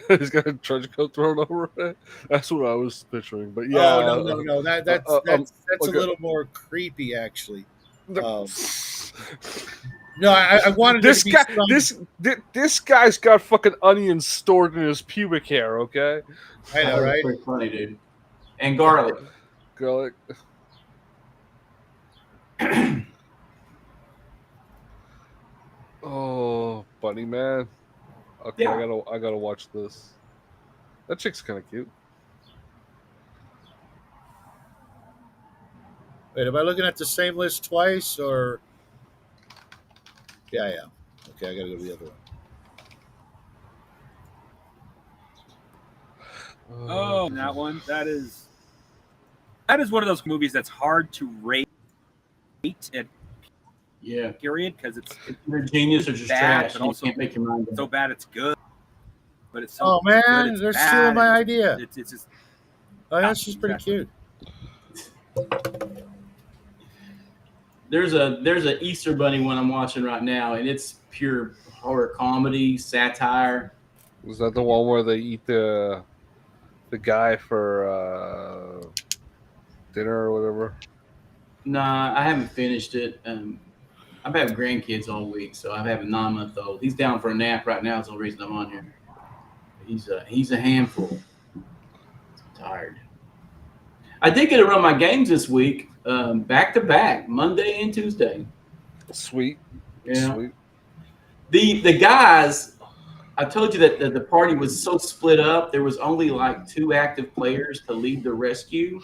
He's got a trench coat thrown over it. That's what I was picturing. But yeah. Oh no. That's like a little more creepy, actually. No, I wanted this guy. This guy's got fucking onions stored in his pubic hair. Okay. I know, right? Pretty funny, dude. And garlic. Oh, Bunny Man. Okay, yeah. I gotta watch this. That chick's kind of cute. Wait, am I looking at the same list twice, or? Yeah. Okay, I gotta go to the other one. Oh, that one. That is one of those movies that's hard to rate. Yeah, period, because it's either genius or just bad, trash. but And you also can't make your mind up. so bad it's good. But it's so Oh good man, it's they're bad. stealing my and idea. It's just Oh, that's just pretty exactly. cute. There's a Easter Bunny one I'm watching right now, and it's pure horror comedy satire. Was that the one where they eat the guy for dinner or whatever? Nah, I haven't finished it. I've had grandkids all week, so I have a 9-month-old. He's down for a nap right now. Is the only reason I'm on here. He's a handful. I'm tired. I did get to run my games this week, back to back, Monday and Tuesday. Sweet. Yeah. Sweet. The guys, I told you that the party was so split up. There was only like 2 active players to lead the rescue,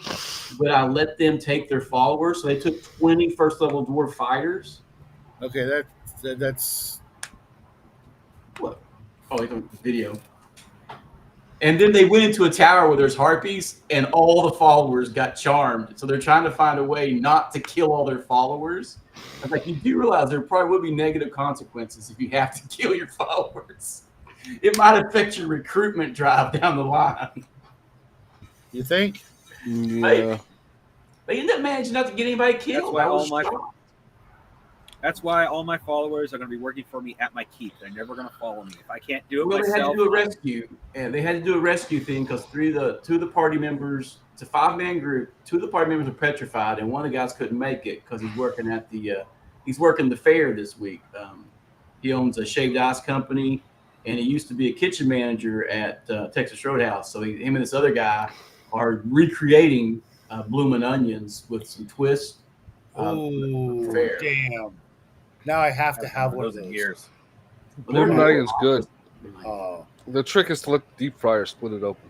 but I let them take their followers. So they took 20 first level dwarf fighters. Okay, that's What? Oh, it's on video. And then they went into a tower where there's harpies, and all the followers got charmed. So they're trying to find a way not to kill all their followers. I was like, you do realize there probably will be negative consequences if you have to kill your followers. It might affect your recruitment drive down the line. you think? Yeah. They end up managing not to get anybody killed. That's why all my followers are going to be working for me at my keep. They're never going to follow me. If I can't do it Well, myself, they had to do a rescue, and they had to do a rescue thing because 2 of the party members, it's a 5-man group. 2 of the party members are petrified, and one of the guys couldn't make it because he's working at he's working the fair this week. He owns a shaved ice company, and he used to be a kitchen manager at Texas Roadhouse. So him and this other guy are recreating Bloomin' Onions with some twists. Oh, fair. damn! Now I have to have one of those. in years. Bloomin' Onion's good. Oh, The trick is to let the deep fryer split it open.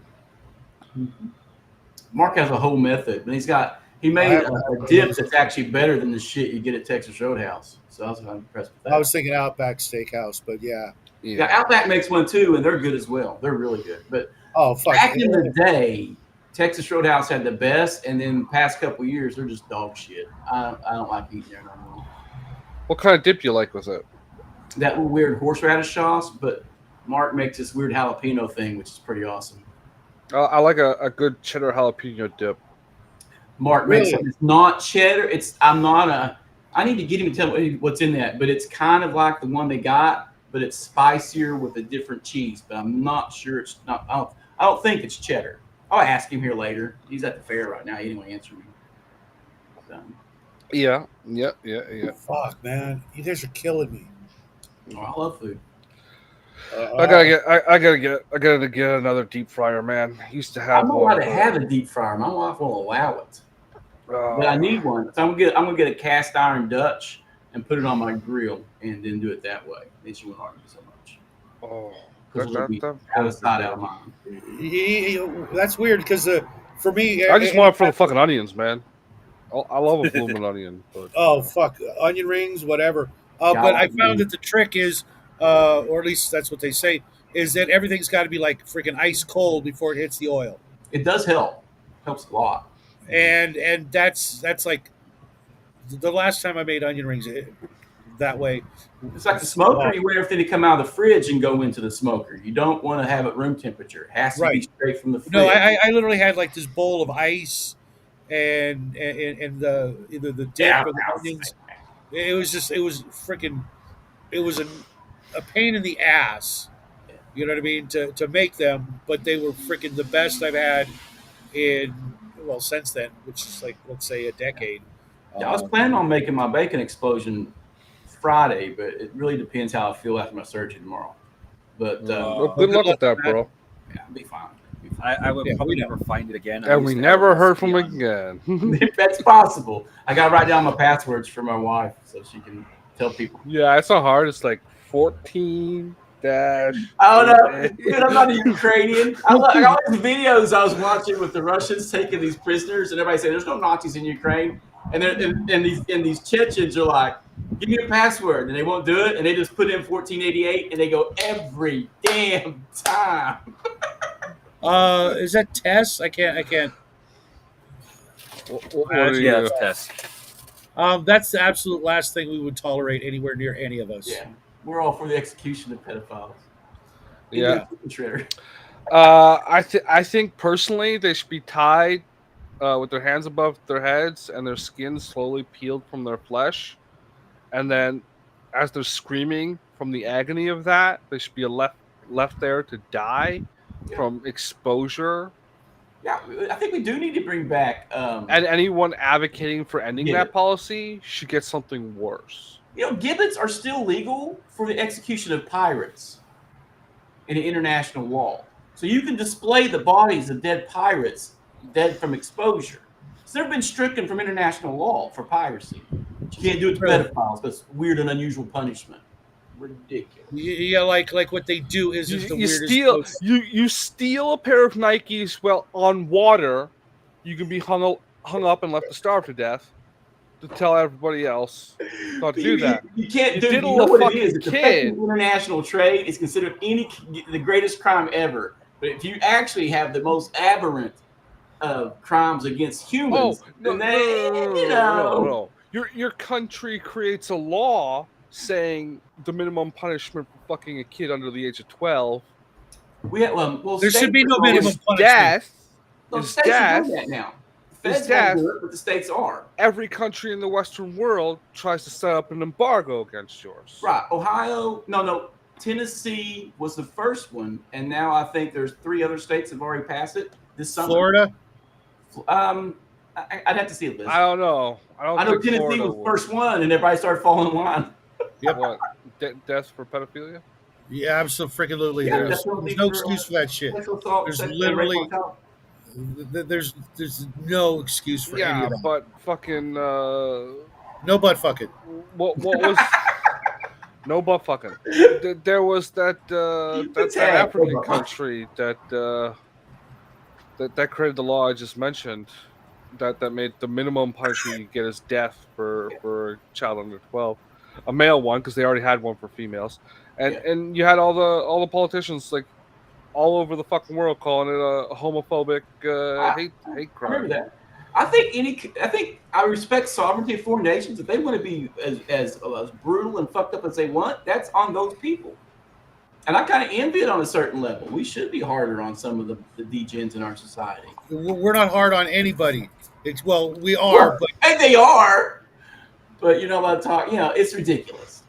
Mark has a whole method, and he made a dip that's actually better than the shit you get at Texas Roadhouse. So I was impressed with that. I was thinking Outback Steakhouse, but yeah. Yeah, Outback makes one too, and they're good as well. They're really good. But Oh, fuck. back in the day, Texas Roadhouse had the best, and then the past couple of years, they're just dog shit. I don't like eating there no more. What kind of dip you like with it? That weird horseradish sauce, but Mark makes this weird jalapeno thing, which is pretty awesome. I like a good cheddar jalapeno dip. Mark makes it. It's not cheddar. I need to get him to tell me what's in that, but it's kind of like the one they got, but it's spicier with a different cheese. But I'm not sure it's not. I don't think it's cheddar. I'll ask him here later. He's at the fair right now. He didn't want to answer me. So. Yeah. Fuck, man, you guys are killing me. Oh, I love food. I gotta get another deep fryer, man. I used to have I'm not one. allowed to have a deep fryer. My wife won't allow it. But I need one. So I'm gonna get a cast iron Dutch and put it on my grill and then do it that way. Then she won't argue so much. Oh, Because it'll be out of sight, out of mind. That's weird because for me, I just want it for the fucking onions, man. I love a blooming onion. But, oh fuck, onion rings, whatever. But I found that the trick is, or at least that's what they say, is that everything's got to be like freaking ice cold before it hits the oil. It does help. Helps a lot. And that's like the last time I made onion rings that way. It's like the smoker. You want everything to come out of the fridge and go into the smoker. You don't want to have it room temperature. It has to be straight from the fridge. No, I literally had like this bowl of ice and the either the dip or the onions. It was freaking. It was a pain in the ass. You know what I mean to make them, but they were freaking the best I've had since then, which is like let's say a decade. Yeah, I was planning on making my bacon explosion Friday, but it really depends how I feel after my surgery tomorrow. But good luck with that, bro. Yeah, I'll be fine. I would probably never find it again. And we never heard from him again. That's possible. I got to write down my passwords for my wife so she can tell people. Yeah, it's not hard. It's like 14 dash. Oh no, dude, I'm not a Ukrainian. I got these videos I was watching with the Russians taking these prisoners, and everybody saying there's no Nazis in Ukraine, and these Chechens are like, give me a password, and they won't do it, and they just put in 1488, and they go every damn time. Is that Tess? I can't. Yeah, it's Tess. That's the absolute last thing we would tolerate anywhere near any of us. Yeah, we're all for the execution of pedophiles. Yeah. Shredder. I think personally they should be tied with their hands above their heads and their skin slowly peeled from their flesh, and then as they're screaming from the agony of that, they should be left there to die Yeah. from exposure. Yeah, I think we do need to bring back. And anyone advocating for ending Yeah. that policy should get something worse. Gibbets are still legal for the execution of pirates in the international law. So you can display the bodies of dead pirates dead from exposure. It's never been stricken from international law for piracy. But you can't do it to pedophiles because it's weird and unusual punishment. Ridiculous. Yeah, like what they do is the You weirdest. steal you steal a pair of Nikes well on water, you can be hung up and left to starve to death. To tell everybody else not to do that. You can't You do. You diddle know a what it fucking is? It's kid. affecting international trade. It's considered the greatest crime ever. But if you actually have the most aberrant crimes against humans, then no. Your country creates a law saying the minimum punishment for fucking a kid under the age of 12 we have, well, there should be no minimum is punishment. death. Those Is states are death. doing that now. The Is feds won't death. do it, but the states are. Every country in the Western world tries to set up an embargo against yours. Right. Ohio, no. Tennessee was the first one, and now I think there's 3 other states have already passed it this summer. Florida. I'd have to see a list. I don't know. I know Tennessee Florida was the first one, and everybody started falling in line. Yep. What? Death for pedophilia? Yeah, absolutely. Yeah, There's no excuse for that shit. There's literally there's no excuse for any of that. But fucking No butt fucking. what was no butt fucking. There was that African country that created the law I just mentioned that made the minimum punishment you get is death for a child under 12, a male one because they already had one for females, and you had all the politicians like all over the fucking world calling it a homophobic hate crime. I remember that. I think I respect sovereignty of foreign nations. If they want to be as brutal and fucked up as they want, that's on those people. And I kind of envy it on a certain level. We should be harder on some of the degens in our society. We're not hard on anybody. We are, but and they are. But you know what I'm talking. It's ridiculous.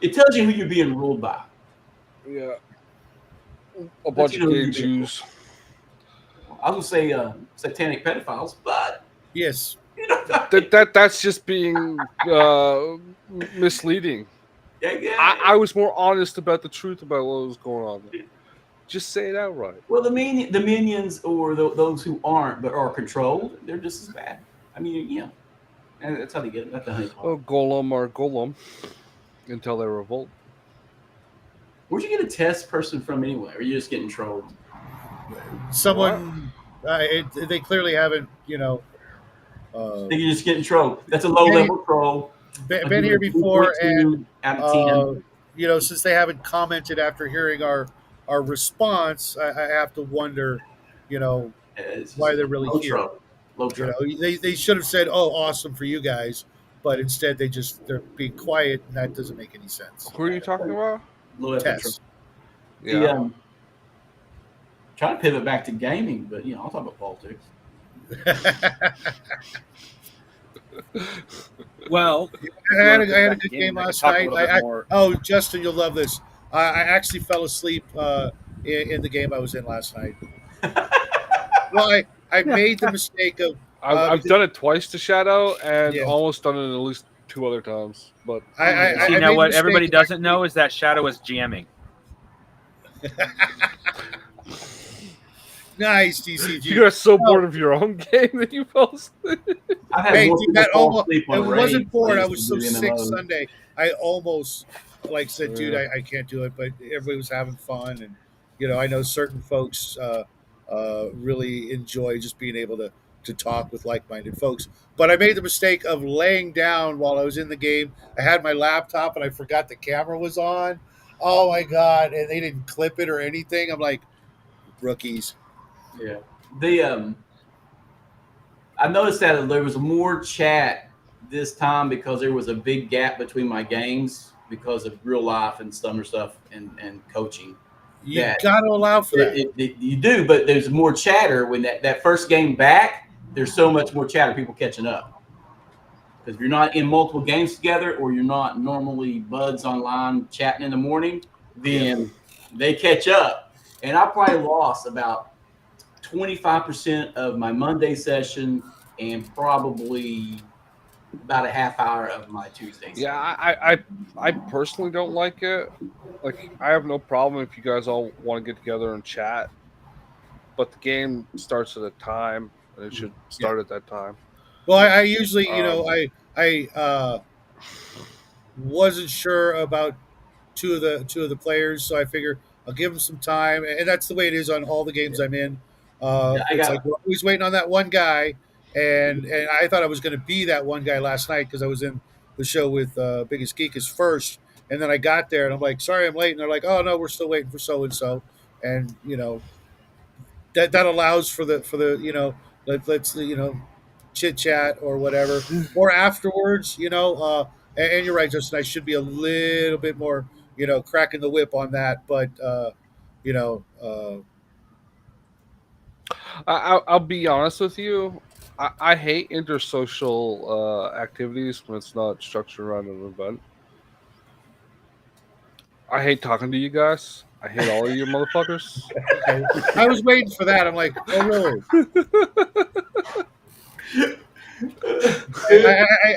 It tells you who you're being ruled by. Yeah. A bunch of gay Jews. I would say satanic pedophiles, but yes, that's just being misleading. Yeah. I was more honest about the truth about what was going on there. Just say it outright. Well, the minions or those who aren't but are controlled, they're just as bad. I mean, and that's how they get it. That's the honey. Oh, golem until they revolt. Where'd you get a test person from anyway? Or are you just getting trolled? Someone, they clearly haven't, I think you're just getting trolled. That's a low-level troll. Been here before, and out of 10. Since they haven't commented after hearing our response, I have to wonder, why they're really here. Low troll. They should have said, "Oh, awesome for you guys," but instead they're being quiet, and that doesn't make any sense. Who are you talking about? Tess. Yeah. Trying to pivot back to gaming, but I'll talk about politics. Well, I had a good game last night. Justin, you'll love this. I actually fell asleep in the game I was in last night. Well, I made the mistake of. I've done it twice to Shadow, and almost done it at least 2 other times. But what everybody doesn't know is that Shadow is jamming. Nice, DCG. You got so bored of your own game that you fell asleep. It wasn't bored. I was so sick Sunday. I almost said, dude, I can't do it. But everybody was having fun, and I know certain folks really enjoy just being able to talk with like-minded folks. But I made the mistake of laying down while I was in the game. I had my laptop and I forgot the camera was on. Oh my God. And they didn't clip it or anything. I'm like, rookies. Yeah. I noticed that there was more chat this time because there was a big gap between my games because of real life and summer stuff and coaching. You got to allow for that. You do, but there's more chatter when that first game back. There's so much more chatter, people catching up. Because if you're not in multiple games together or you're not normally buds online chatting in the morning, then they catch up. And I probably lost about 25% of my Monday session and probably about a half hour of my Tuesday session. Yeah, I personally don't like it. Like, I have no problem if you guys all want to get together and chat, but the game starts at a time, and it should start at that time. Well, I usually, I wasn't sure about two of the players, so I figure I'll give them some time, and that's the way it is on all the games I'm in. It's like we're always waiting on that one guy, and I thought I was going to be that one guy last night because I was in the show with Biggest Geekest first, and then I got there and I'm like, sorry, I'm late, and they're like, oh no, we're still waiting for so and so, and that allows for the let's chit chat or whatever, or afterwards, and you're right, Justin. I should be a little bit more, cracking the whip on that. But you know, I'll be honest with you. I hate intersocial activities when it's not structured around an event. I hate talking to you guys. I hate all of you motherfuckers. okay. I was waiting for that. I'm like, oh really?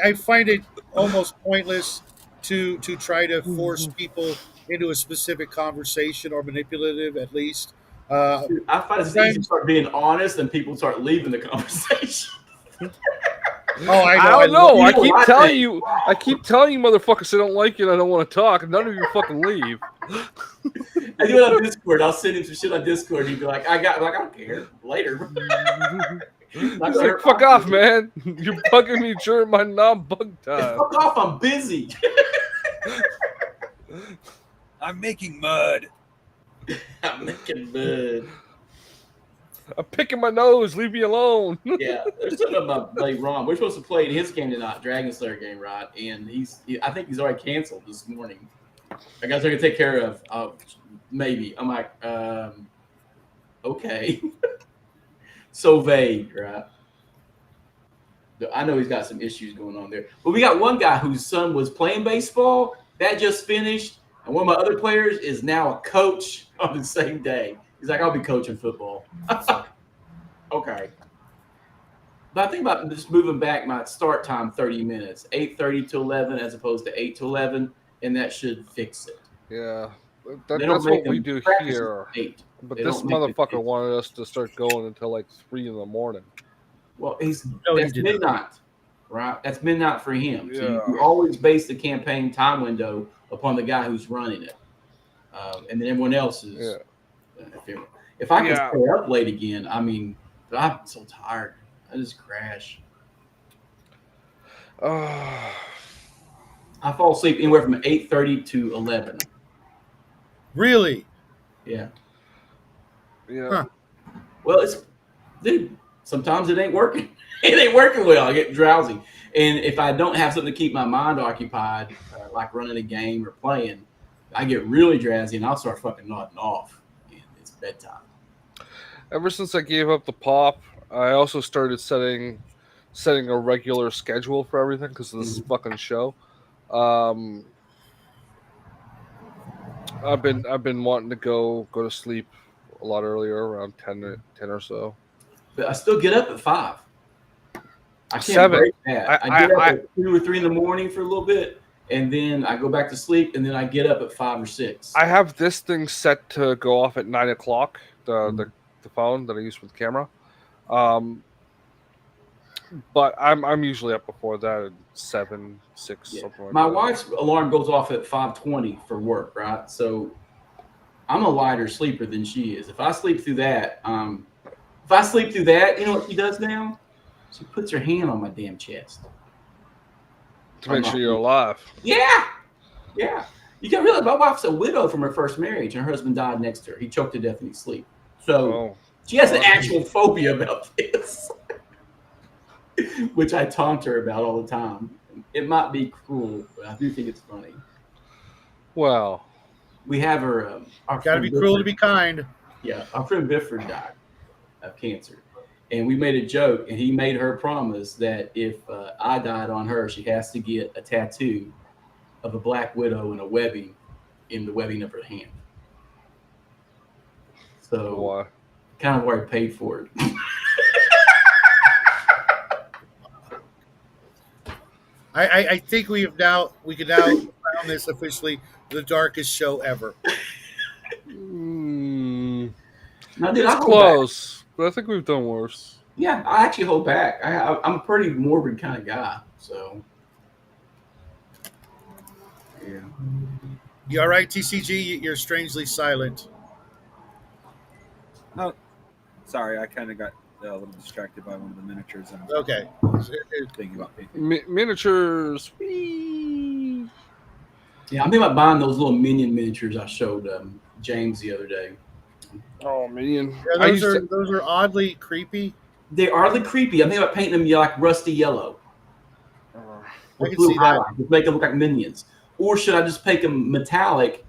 I find it almost pointless to try to force people into a specific conversation or manipulative, at least. I find it's easy to start being honest and people start leaving the conversation. Oh, I don't know. I keep telling you, motherfuckers, I don't like you and I don't want to talk. And none of you fucking leave. I do it on Discord. I'll send him some shit on Discord. He'd be like, I don't care. Later. It's like, fuck off, man. You're bugging me during my non-bug time. Fuck off, I'm busy. I'm making mud. I'm making mud. I'm picking my nose. Leave me alone. Yeah, there's something about Blake Ron. We're supposed to play in his game tonight, Dragon Slayer game, right? And I think he's already canceled this morning. I guess I can take care of maybe. I'm like, okay. So vague, right? I know he's got some issues going on there. But we got one guy whose son was playing baseball. That just finished. And one of my other players is now a coach on the same day. He's like, I'll be coaching football. Okay. But I think about just moving back my start time 30 minutes, 8:30 to 11 as opposed to 8 to 11, and that should fix it. Yeah. That's what we do here. But this motherfucker wanted us to start going until like 3 in the morning. Well, that's midnight, right? That's midnight for him. Yeah. So you always base the campaign time window upon the guy who's running it. And then everyone else is. Yeah. If I can stay up late again, I mean, I'm so tired. I just crash. I fall asleep anywhere from 8:30 to 11. Really? Yeah. Yeah. Huh. Well, dude, sometimes it ain't working. It ain't working well. I get drowsy. And if I don't have something to keep my mind occupied, like running a game or playing, I get really drowsy and I'll start fucking nodding off. And it's bedtime. Ever since I gave up the pop, I also started setting a regular schedule for everything because of this fucking show. I've been wanting to go to sleep a lot earlier, around 10 or so. But I still get up at 5. I can't 7. break that. I get up at 2 or 3 in the morning for a little bit, and then I go back to sleep, and then I get up at 5 or 6. I have this thing set to go off at 9 o'clock. The phone that I use for the camera. But I'm usually up before that at 7, 6, something like that. My wife's alarm goes off at 5:20 for work, right? So I'm a lighter sleeper than she is. If I sleep through that, you know what she does now? She puts her hand on my damn chest. To make sure you're alive. Yeah. Yeah. You can't realize my wife's a widow from her first marriage, and her husband died next to her. He choked to death in his sleep. So she has an actual phobia about this. which I taunt her about all the time. It might be cruel, but I do think it's funny. Well, We have her, our Got to friend be cruel to Bifford. be kind. Yeah, our friend Bifford died of cancer, and we made a joke, and he made her promise that if I died on her, she has to get a tattoo of a black widow and a webbing in the webbing of her hand. So why? kind of already paid for it. I think we can now crown this officially the darkest show ever. Mm, No, dude, it's I hold back. close, but I think we've done worse. Yeah, I actually hold back. I'm a pretty morbid kind of guy, so yeah. You all right, TCG? You're strangely silent. Oh, sorry, I kind of got a little distracted by one of the miniatures and Okay. thinking about painting. Miniatures. Whee! Yeah, I'm thinking about buying those little minion miniatures I showed James the other day. Oh man, Yeah, I used to. those are oddly creepy. They are the creepy. I'm thinking about painting them like rusty yellow I with can blue see that. highlights, just make them look like minions. Or should I just make them metallic,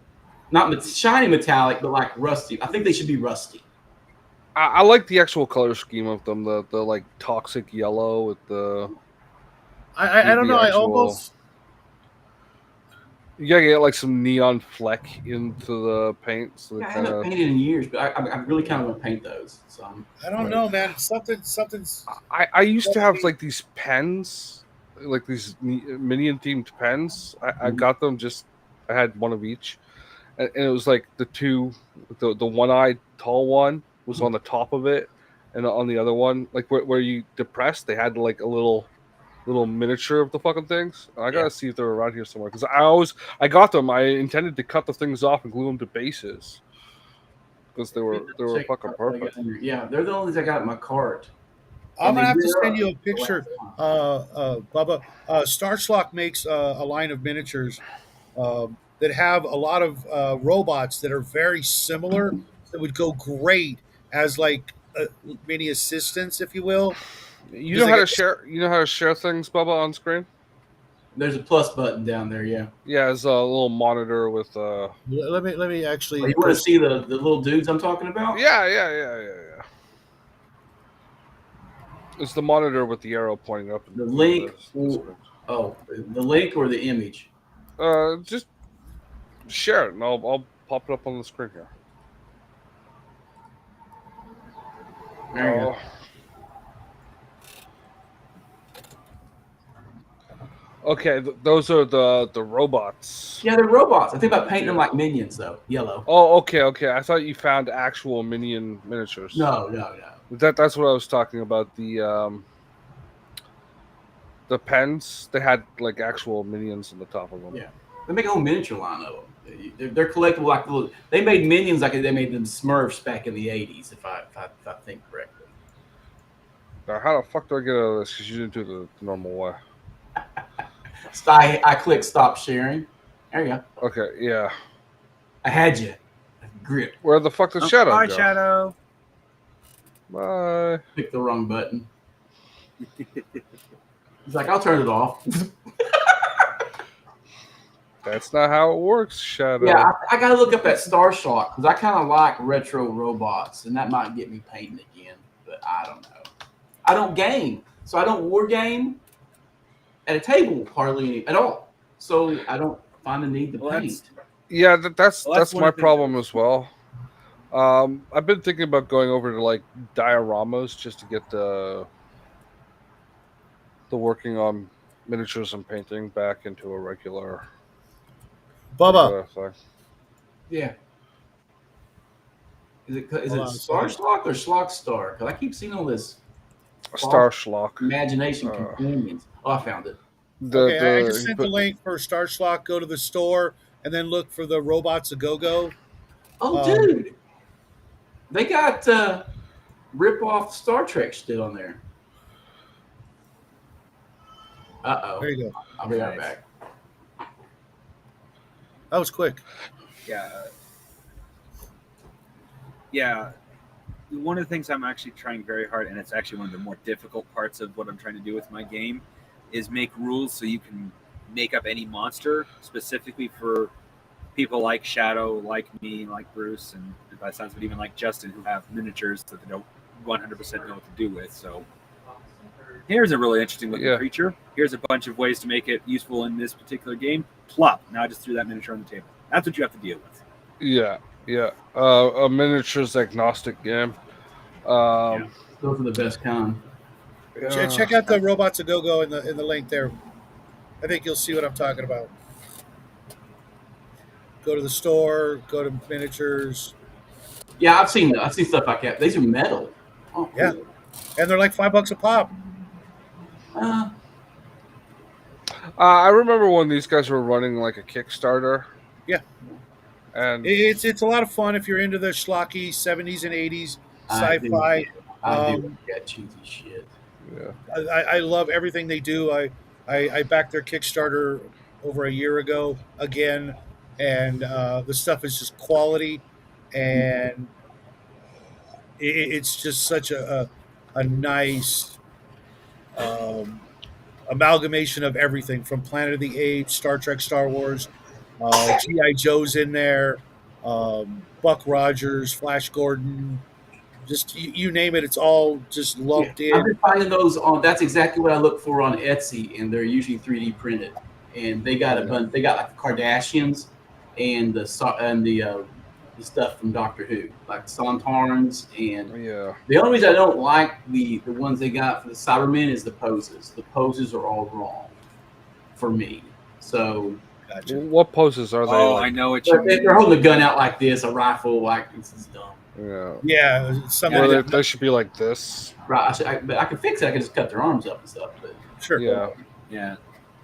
not shiny metallic, but like rusty? I think they should be rusty. I like the actual color scheme of them. The like toxic yellow with the I don't know. I actual. almost You gotta get like some neon fleck into the paint, so they Yeah, I kind haven't of. painted in years, but I really kind of want to paint those. So I don't know, man. Something's I used to have like these pens, like these minion themed pens. I got them just. I had one of each, and it was like the one eyed tall one was on the top of it, and on the other one, like where you depress, they had like a little miniature of the fucking things. I gotta see if they're around here somewhere because I got them. I intended to cut the things off and glue them to bases because they were fucking perfect. Yeah, they're the only ones I got in my cart. I'm And gonna they have to wear send up you a the last picture, time. Bubba. Starschlock makes a line of miniatures that have a lot of robots that are very similar. That would go great as like mini assistants, if you will. You Because know they how get. to share. You know how to share things, Bubba, on screen. There's a plus button down there, yeah. Yeah, it's a little monitor with Let me Oh, actually you want to post. see the little dudes I'm talking about? Yeah. It's the monitor with the arrow pointing up The into link, the screen. the link or the image? Just share it, and I'll pop it up on the screen here. There you go. Okay, those are the robots. Yeah, they're robots. I think about painting them like minions, though. Yellow. Oh, okay. I thought you found actual minion miniatures. No. That's what I was talking about. The pens, they had like actual minions on the top of them. Yeah, they make a whole miniature line of them. They're collectible like little. They made minions like they made them Smurfs back in the '80s, if I think correctly. Now, how the fuck do I get out of this? Because you didn't do the normal way. I click stop sharing. There you go. Okay, yeah. I had you. Grip. Where the fuck did Shadow Bye, go? Shadow. Bye. Click the wrong button. He's like, I'll turn it off. That's not how it works, Shadow. Yeah, I got to look up that Star Shock because I kind of like retro robots, and that might get me painting again, but I don't know. I don't game, so I don't war game at a table hardly at all. So I don't find the need to paint. Yeah, that's one my of the things problem as well. I've been thinking about going over to like dioramas just to get the working on miniatures and painting back into a regular Bubba. thing. Yeah. Is Hold it on a Star second. Schlock or Schlock Star? Because I keep seeing all this Star Schlock. imagination companions. Oh, I found it. Okay, I just sent the link for Starschlock. Go to the store and then look for the robots a go-go. Oh, dude. They got rip-off Star Trek shit on there. Uh-oh. There you go. I'll be right back. That was quick. Yeah. one of the things I'm actually trying very hard, and it's actually one of the more difficult parts of what I'm trying to do with my game, is make rules so you can make up any monster specifically for people like Shadow, like me, like Bruce, and by the sounds of it, even like Justin, who have miniatures that they don't 100% know what to do with. So here's a really interesting looking Yeah. creature. Here's a bunch of ways to make it useful in this particular game. Plop. Now I just threw that miniature on the table. That's what you have to deal with. Yeah, yeah. A miniatures agnostic game. Yeah. Those are the best kind. Check out the robots a go go in the link there. I think you'll see what I'm talking about. Go to the store. Go to miniatures. Yeah, I've seen stuff like that. These are metal. Oh, Yeah. cool. And they're like $5 a pop. I remember when these guys were running like a Kickstarter. Yeah. And It's a lot of fun if you're into the schlocky 70s and 80s sci-fi. I do that cheesy shit. yeah, I love everything they do. I backed their Kickstarter over a year ago again, and the stuff is just quality, and it's just such a nice amalgamation of everything from Planet of the Apes, Star Trek, Star Wars, GI Joe's in there, Buck Rogers, Flash Gordon, just you name it. It's all just lumped I've in. been finding those on. That's exactly what I look for on Etsy, and they're usually 3D printed. And they got a bunch. They got like the Kardashians and the stuff from Doctor Who, like Sontarans. And yeah. the only reason I don't like the ones they got for the Cybermen is the poses. The poses are all wrong for me. So Gotcha. What poses are they? Oh, like? I know what you mean. they're holding a gun out like this, a rifle, like this is dumb. Yeah. Yeah, something Well, that, they should be like this. Right, but I can fix it. I can just cut their arms up and stuff. But sure. Yeah. Yeah.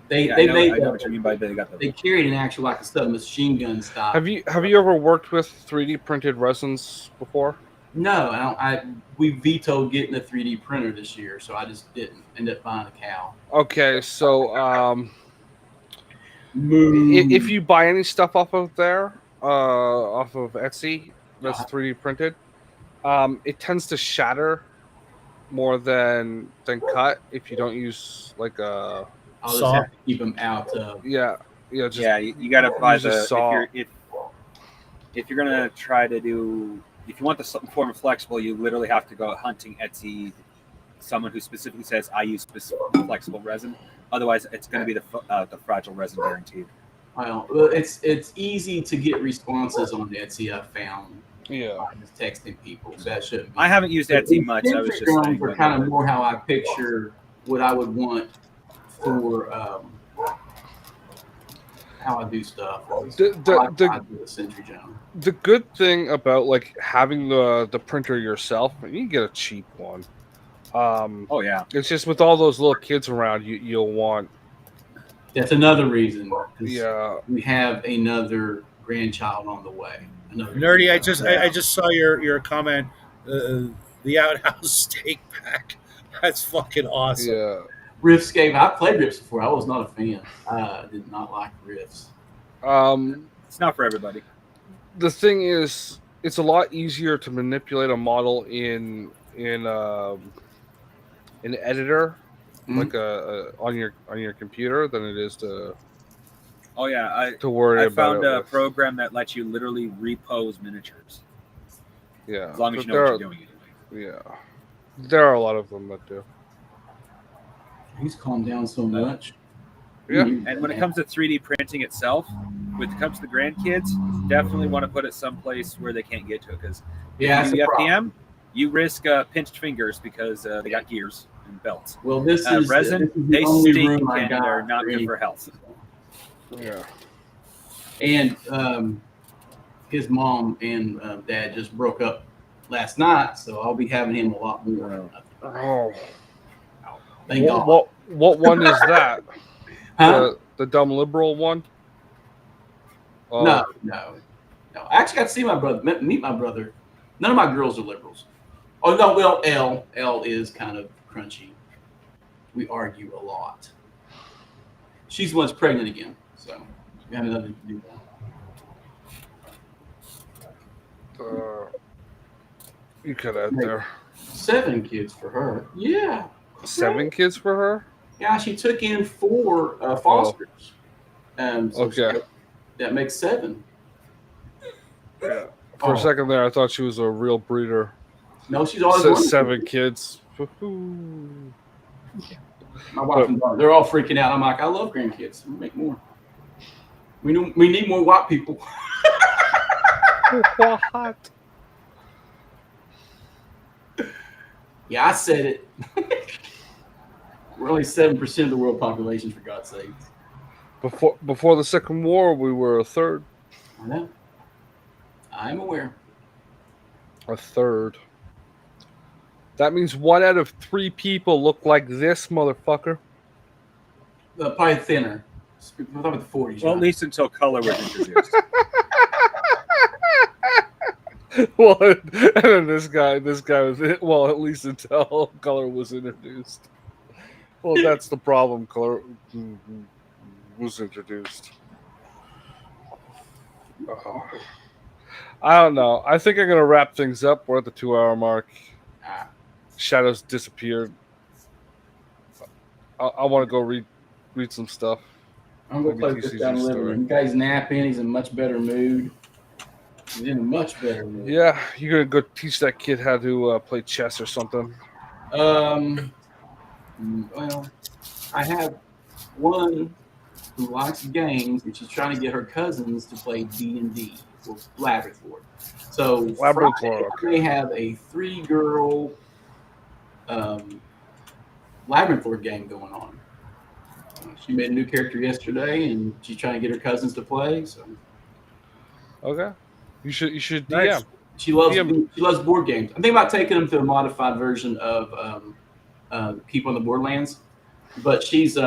they Yeah, made I know what you mean by they got the. they carried an actual like a submachine gun style. Have you ever worked with 3D printed resins before? No, we vetoed getting a 3D printer this year, so I just didn't end up buying a cow. Okay, so if you buy any stuff off of there, off of Etsy, that's 3D printed, it tends to shatter more than cut if you don't use like a. I'll just have to keep them out of. Yeah. Just, you got to buy use a the saw. if you're gonna try to do if you want the form of flexible, you literally have to go hunting Etsy. Someone who specifically says I use flexible resin. Otherwise, it's going to be the fragile resin guaranteed. Well, it's easy to get responses on Etsy. I found. Yeah. By just texting people. So that shouldn't be. I haven't used Etsy much. I was just saying. For kind of more how I picture what I would want for how I do stuff. The good thing about like having the printer yourself, you can get a cheap one. Oh yeah. It's just with all those little kids around, you'll want. That's another reason. Yeah. We have another grandchild on the way. Nerdy, I just saw your comment. The outhouse steak pack. That's fucking awesome. Yeah. Riffscape. I played Riffs before. I was not a fan. I did not like Riffs. It's not for everybody. The thing is, it's a lot easier to manipulate a model in an editor, like on your computer, than it is to. Oh yeah, to worry about. I found a program that lets you literally repose miniatures. Yeah, as long as you know what you're doing anyway. Yeah, there are a lot of them that do. He's calmed down so much. Yeah, and when it comes to 3D printing itself, when it comes to the grandkids, definitely want to put it someplace where they can't get to it, because if you do FDM, you risk pinched fingers because they got gears and belts. Well, this is resin. They stink and they're not good for health. Yeah. And his mom and dad just broke up last night, so I'll be having him a lot more. Oh. Thank God. What one is that? Huh? The dumb liberal one? No. I actually got to see my brother, meet my brother. None of my girls are liberals. Oh, no, well, L is kind of crunchy. We argue a lot. She's the one's pregnant again. So we have nothing to do with You cut out there. 7 kids for her. Yeah. 7 kids for her? Yeah, she took in 4 fosters. So Okay. that makes 7. Yeah. For a second there, I thought she was a real breeder. No, she's always wanted 7 kids. Woo-hoo. My wife and daughter, they're all freaking out. I'm like, I love grandkids. We'll make more. We need more white people. What? Yeah, I said it. We're only 7% of the world population, for God's sakes. Before the Second War, we were a third. I know. I'm aware. A third. That means 1 out of 3 people look like this motherfucker. Probably thinner. We're talking about the 40s. Well, at least until color was introduced. Well, and then this guy was, well, at least until color was introduced. Well, that's the problem. Color was introduced. I don't know. I think I'm gonna wrap things up. We're at the 2-hour mark. Shadows disappeared. I want to go read some stuff. I'm gonna play this down living room. You guys napping. He's in much better mood. He's in a much better mood. Yeah, you're gonna go teach that kid how to play chess or something. Well, I have one who likes games, and she's trying to get her cousins to play D&D or Laboratory. So Laboratory, they have a 3-girl Laboratory game going on. She made a new character yesterday, and she's trying to get her cousins to play. So, okay, you should DM. Nice. She loves board games. I'm thinking about taking them to a modified version of Keep on the Borderlands, but she's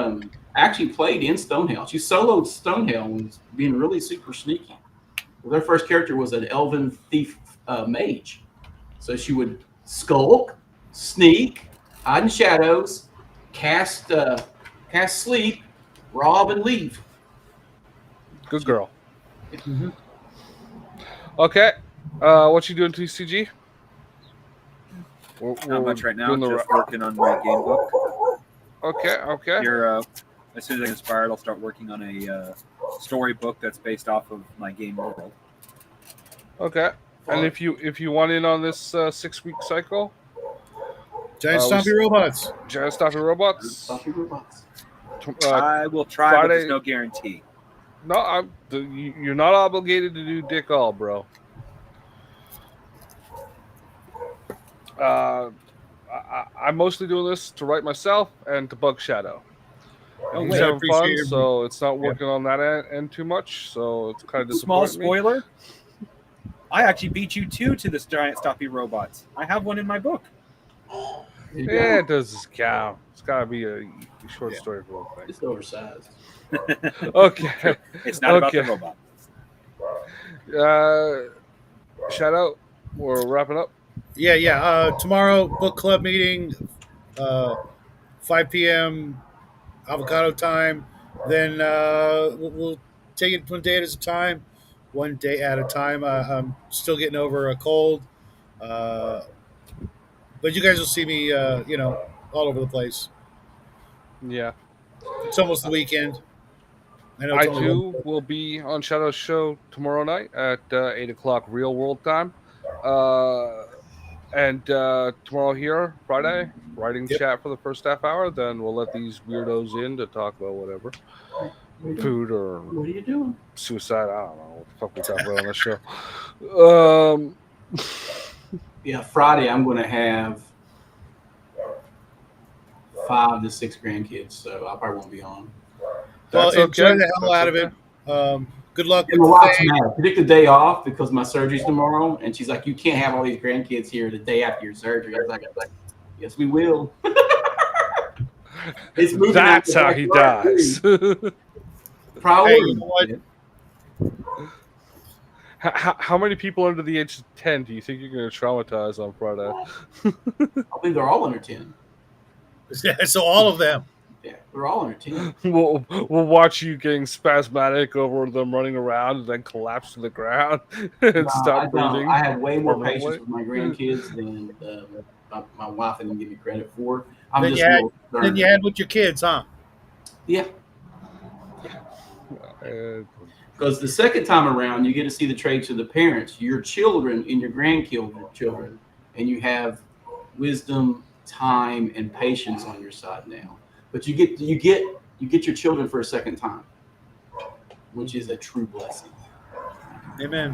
actually played in Stonehill. She soloed Stonehill and was being really super sneaky. Well, their first character was an elven thief mage, so she would skulk, sneak, hide in shadows, cast sleep, rob, and leave. Good girl. Mm-hmm. Okay, what you doing, TCG? Not much right now. Just working on my game book. Okay. Here, as soon as I get inspired, I'll start working on a storybook that's based off of my game world. Okay. And if you want in on this 6-week cycle, Giant Stompy Robots. Giant Stompy Robots. I will try, Friday, but there's no guarantee. No, you're not obligated to do dick all, bro. I'm mostly doing this to write myself and to bug Shadow. He's having fun, so it's not working on that end too much. So it's kind of disappointing. Small spoiler. I actually beat you 2 to this Giant Stompy Robots. I have one in my book. Yeah, it does count. It's got to be a short story for one thing. It's oversized. Okay. It's not about the robot. Shadow, we're wrapping up. Yeah. Tomorrow, book club meeting, 5 p.m. avocado time. Then we'll take it one day at a time. One day at a time. I'm still getting over a cold. But you guys will see me, all over the place. Yeah. It's almost the weekend. I too will be on Shadow's show tomorrow night at 8 o'clock real world time. And tomorrow here, Friday, writing chat for the first half hour. Then we'll let these weirdos in to talk about whatever. Food or what are you doing? Suicide. I don't know what the fuck we talk about on this show. Yeah, Friday I'm going to have 5 to 6 grandkids, so I probably won't be on. Well, enjoy the hell out of it. Good luck with the thing. I took the day off because my surgery's tomorrow, and she's like, "You can't have all these grandkids here the day after your surgery." I was like, "Yes, we will." It's moving. That's how he dies. Probably. Hey, you know what? How many people under the age of 10 do you think you're going to traumatize on Friday? I think they're all under 10. Yeah, so all of them. Yeah, we're all entertained. We'll watch you getting spasmodic over them running around and then collapse to the ground and No, stop I don't. breathing. I have way more permanently. patience with my grandkids than my wife can give me credit for. I'm Then just you had more then concerned. you had with your kids, huh? Yeah, Uh, because the second time around, you get to see the traits of the parents, your children, and your grandchildren, and you have wisdom, time, and patience on your side now. But you get your children for a second time, which is a true blessing. Amen.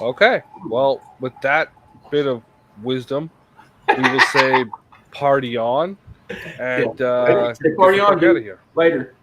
okay. Well, with that bit of wisdom, we will say party on and Yeah. Say get party the on, fuck out of dude. here. Later.